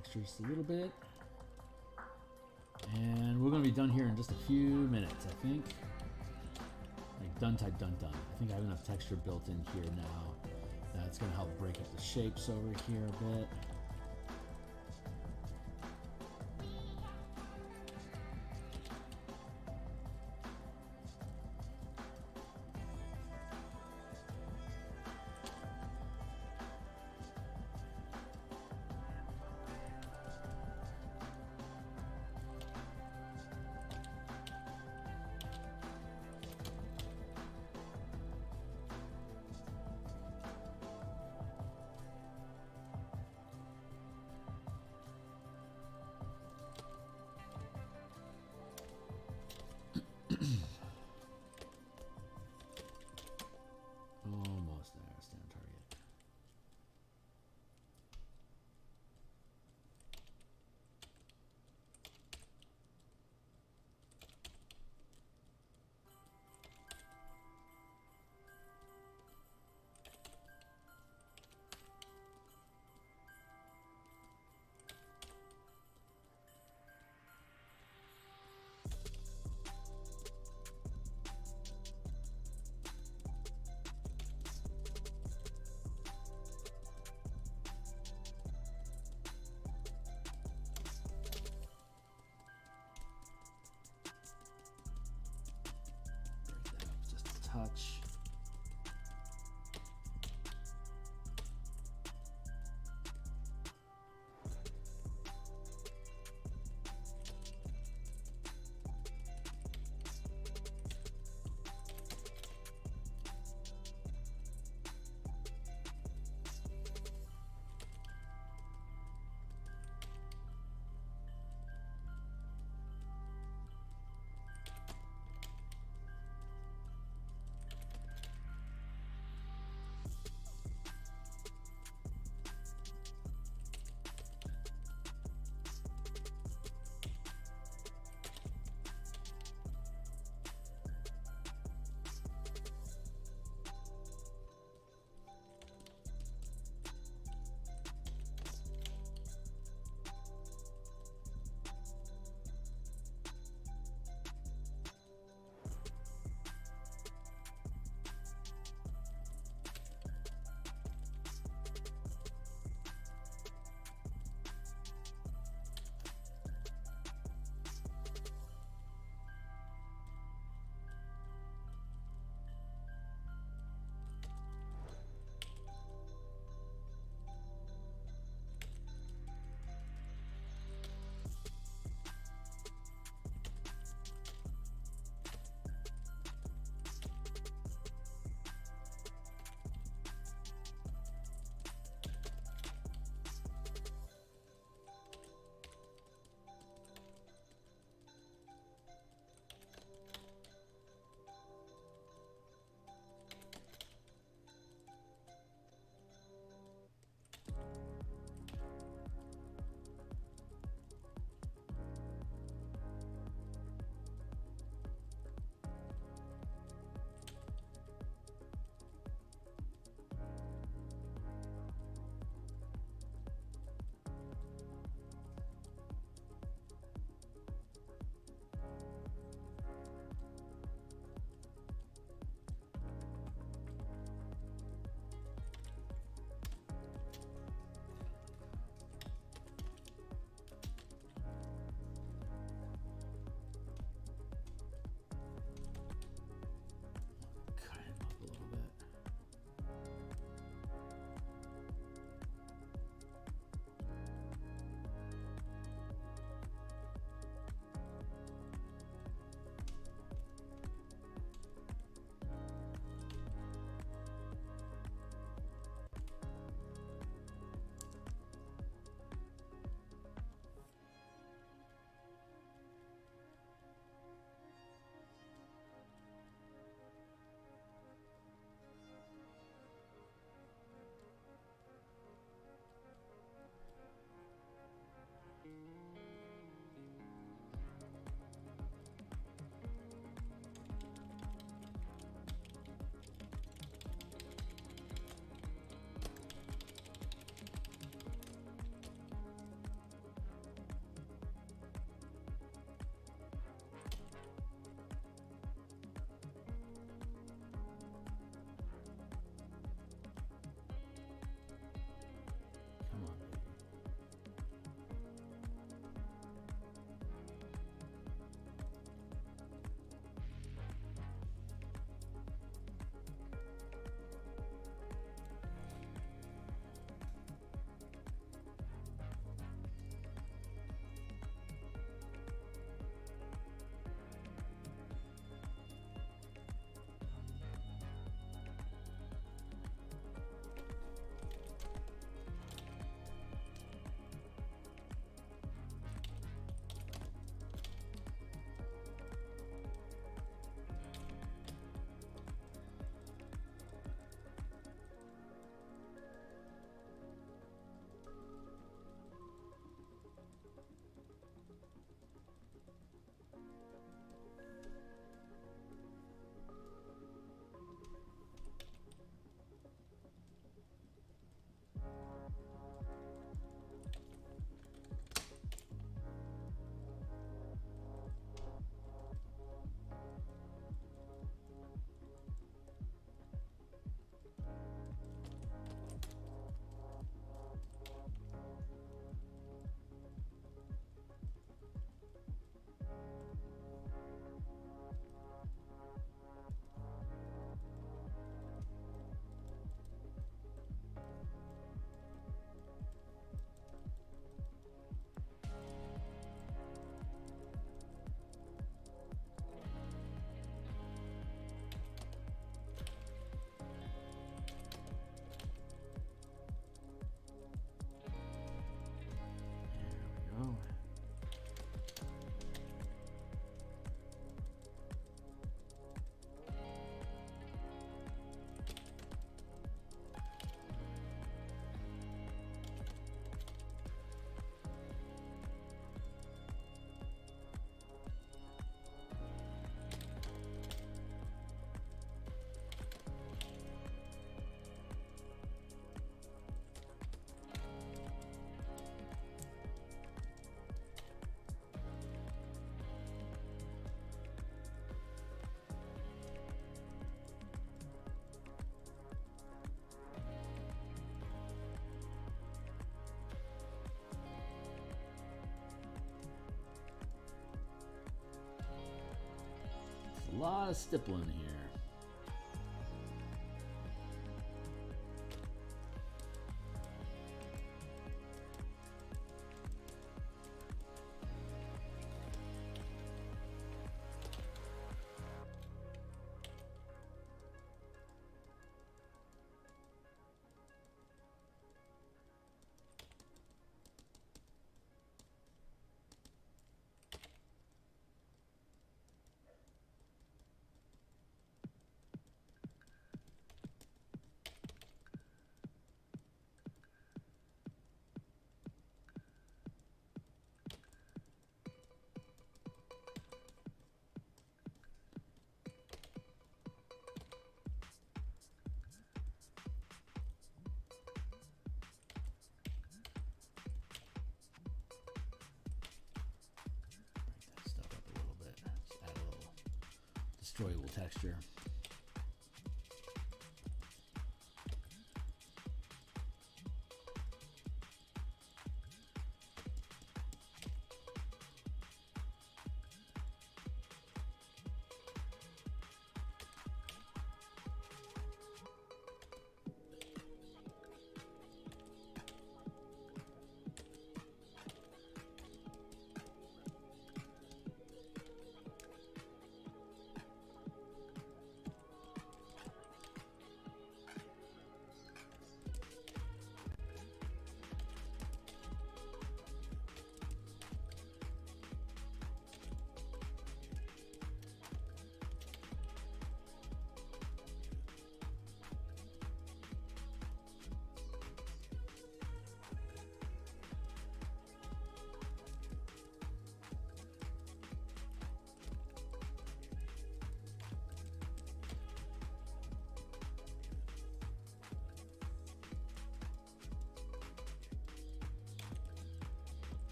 texture just a little bit. And we're going to be done here in just a few minutes, I think. Like done type done. I think I have enough texture built in here now. That's going to help break up the shapes over here a bit. go. A lot of stippling here. Destroyable texture.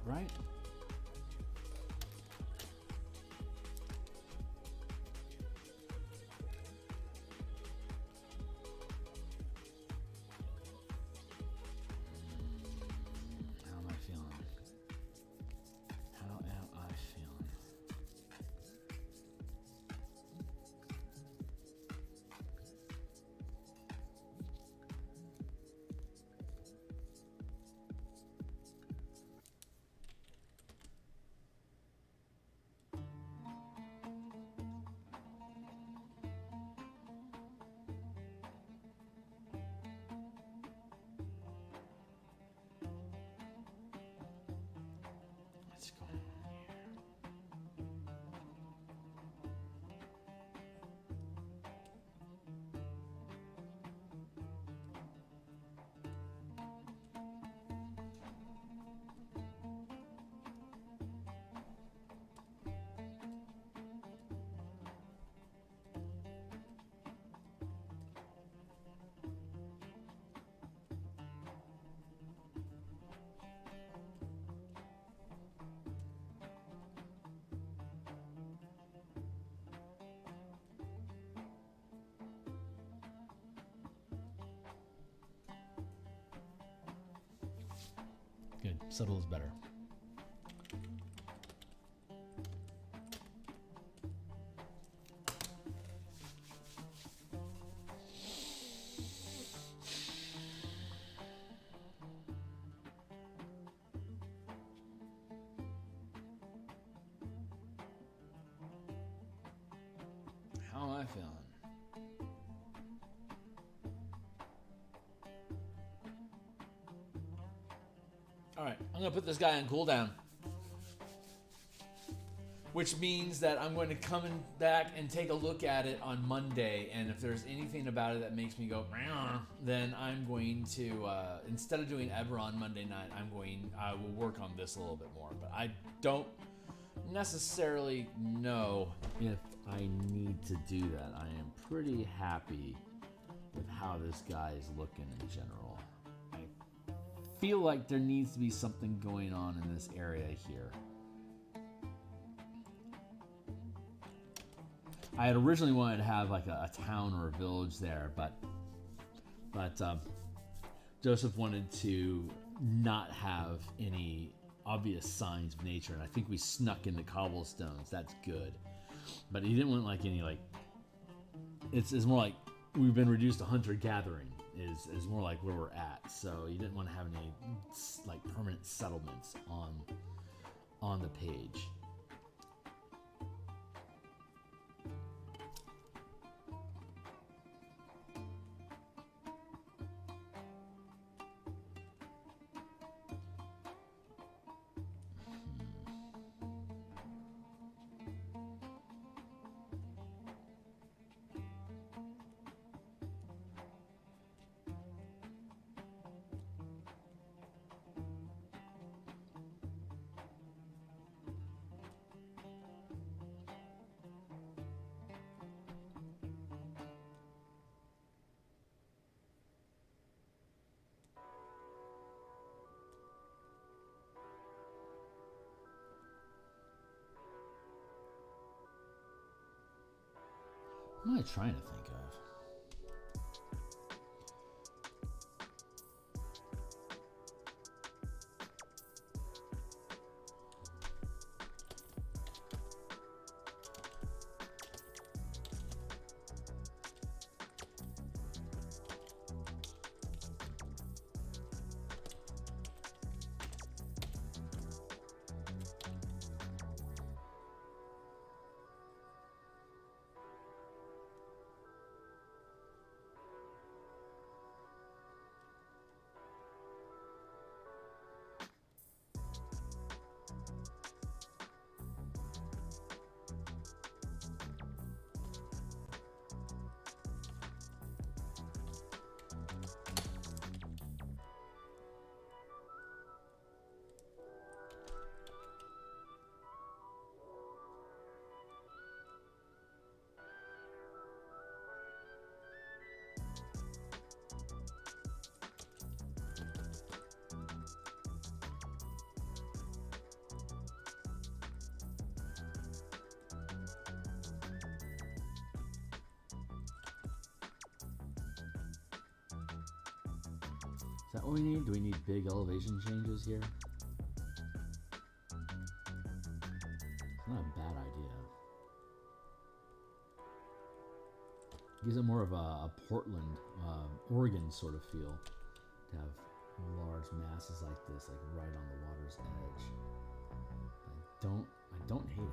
Right? Good. Subtle is better. How am I feeling? All right, I'm gonna put this guy on cooldown, which means that I'm going to come back and take a look at it on Monday, and if there's anything about it that makes me go, then I'm going to, instead of doing Eber on Monday night, I will work on this a little bit more, but I don't necessarily know if I need to do that. I am pretty happy with how this guy is looking in general. I feel like there needs to be something going on in this area here. I had originally wanted to have like a town or a village there, but Joseph wanted to not have any obvious signs of nature, and I think we snuck into cobblestones. That's good, but he didn't want like any like. It's more like we've been reduced to hunter-gathering. Is more like where we're at. So you didn't want to have any like permanent settlements on the page. What am I trying to think of? Is that what we need? Do we need big elevation changes here? It's not a bad idea. Gives it more of a Portland, Oregon sort of feel to have large masses like this, like right on the water's edge. I don't hate it.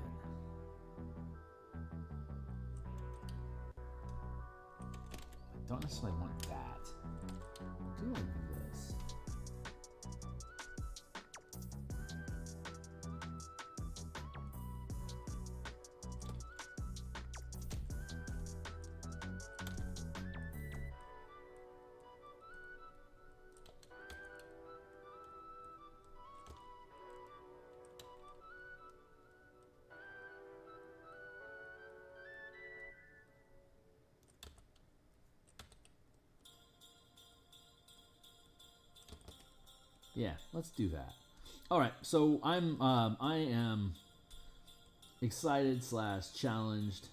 I don't necessarily want that. I do like this. Yeah, let's do that. All right, so I am excited / challenged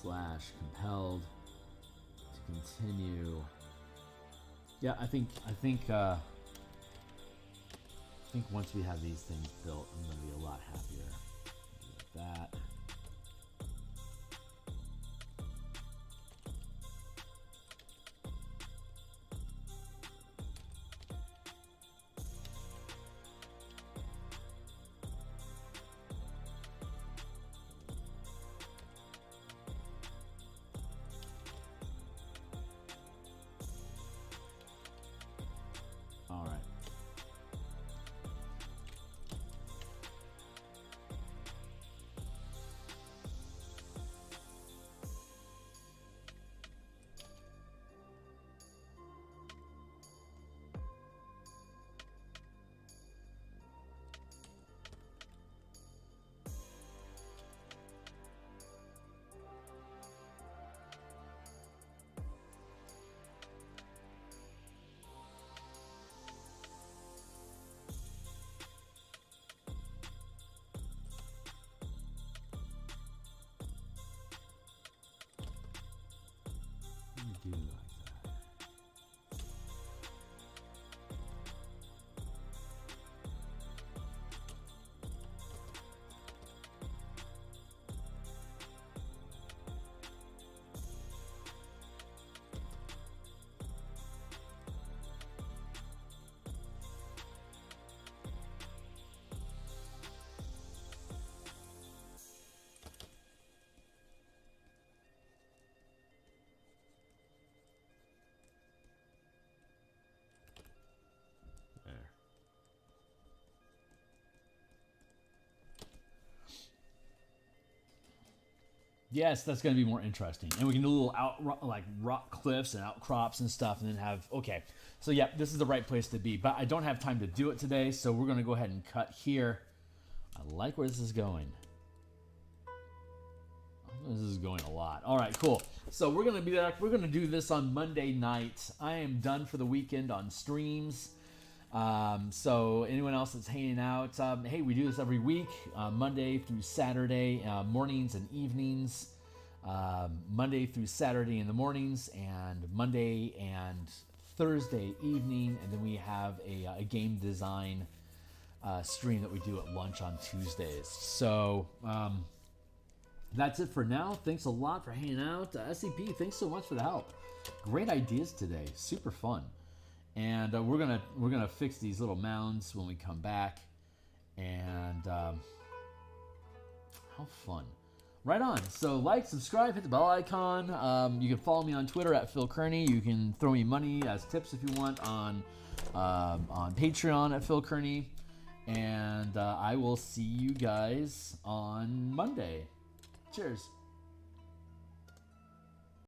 / compelled to continue. Yeah, I think think once we have these things built, I'm going to be a lot happier with that. All right. Do like that. There. Yes, that's going to be more interesting. And we can do little like rock cliffs and outcrops and stuff, and then have, okay. So yeah, this is the right place to be, but I don't have time to do it today, so we're going to go ahead and cut here. I like where this is going. This is going a lot. All right, cool. So we're going to be back. We're going to do this on Monday night. I am done for the weekend on streams. So anyone else that's hanging out, hey, we do this every week, Monday through Saturday, mornings and evenings, Monday through Saturday in the mornings, and Monday and Thursday evening, and then we have a game design stream that we do at lunch on Tuesdays. So that's it for now. Thanks a lot for hanging out. SCP, thanks so much for the help. Great ideas today. Super fun. And we're gonna fix these little mounds when we come back. And how fun! Right on. So like, subscribe, hit the bell icon. You can follow me on Twitter at Phil Kearney. You can throw me money as tips if you want on Patreon at Phil Kearney. And I will see you guys on Monday. Cheers.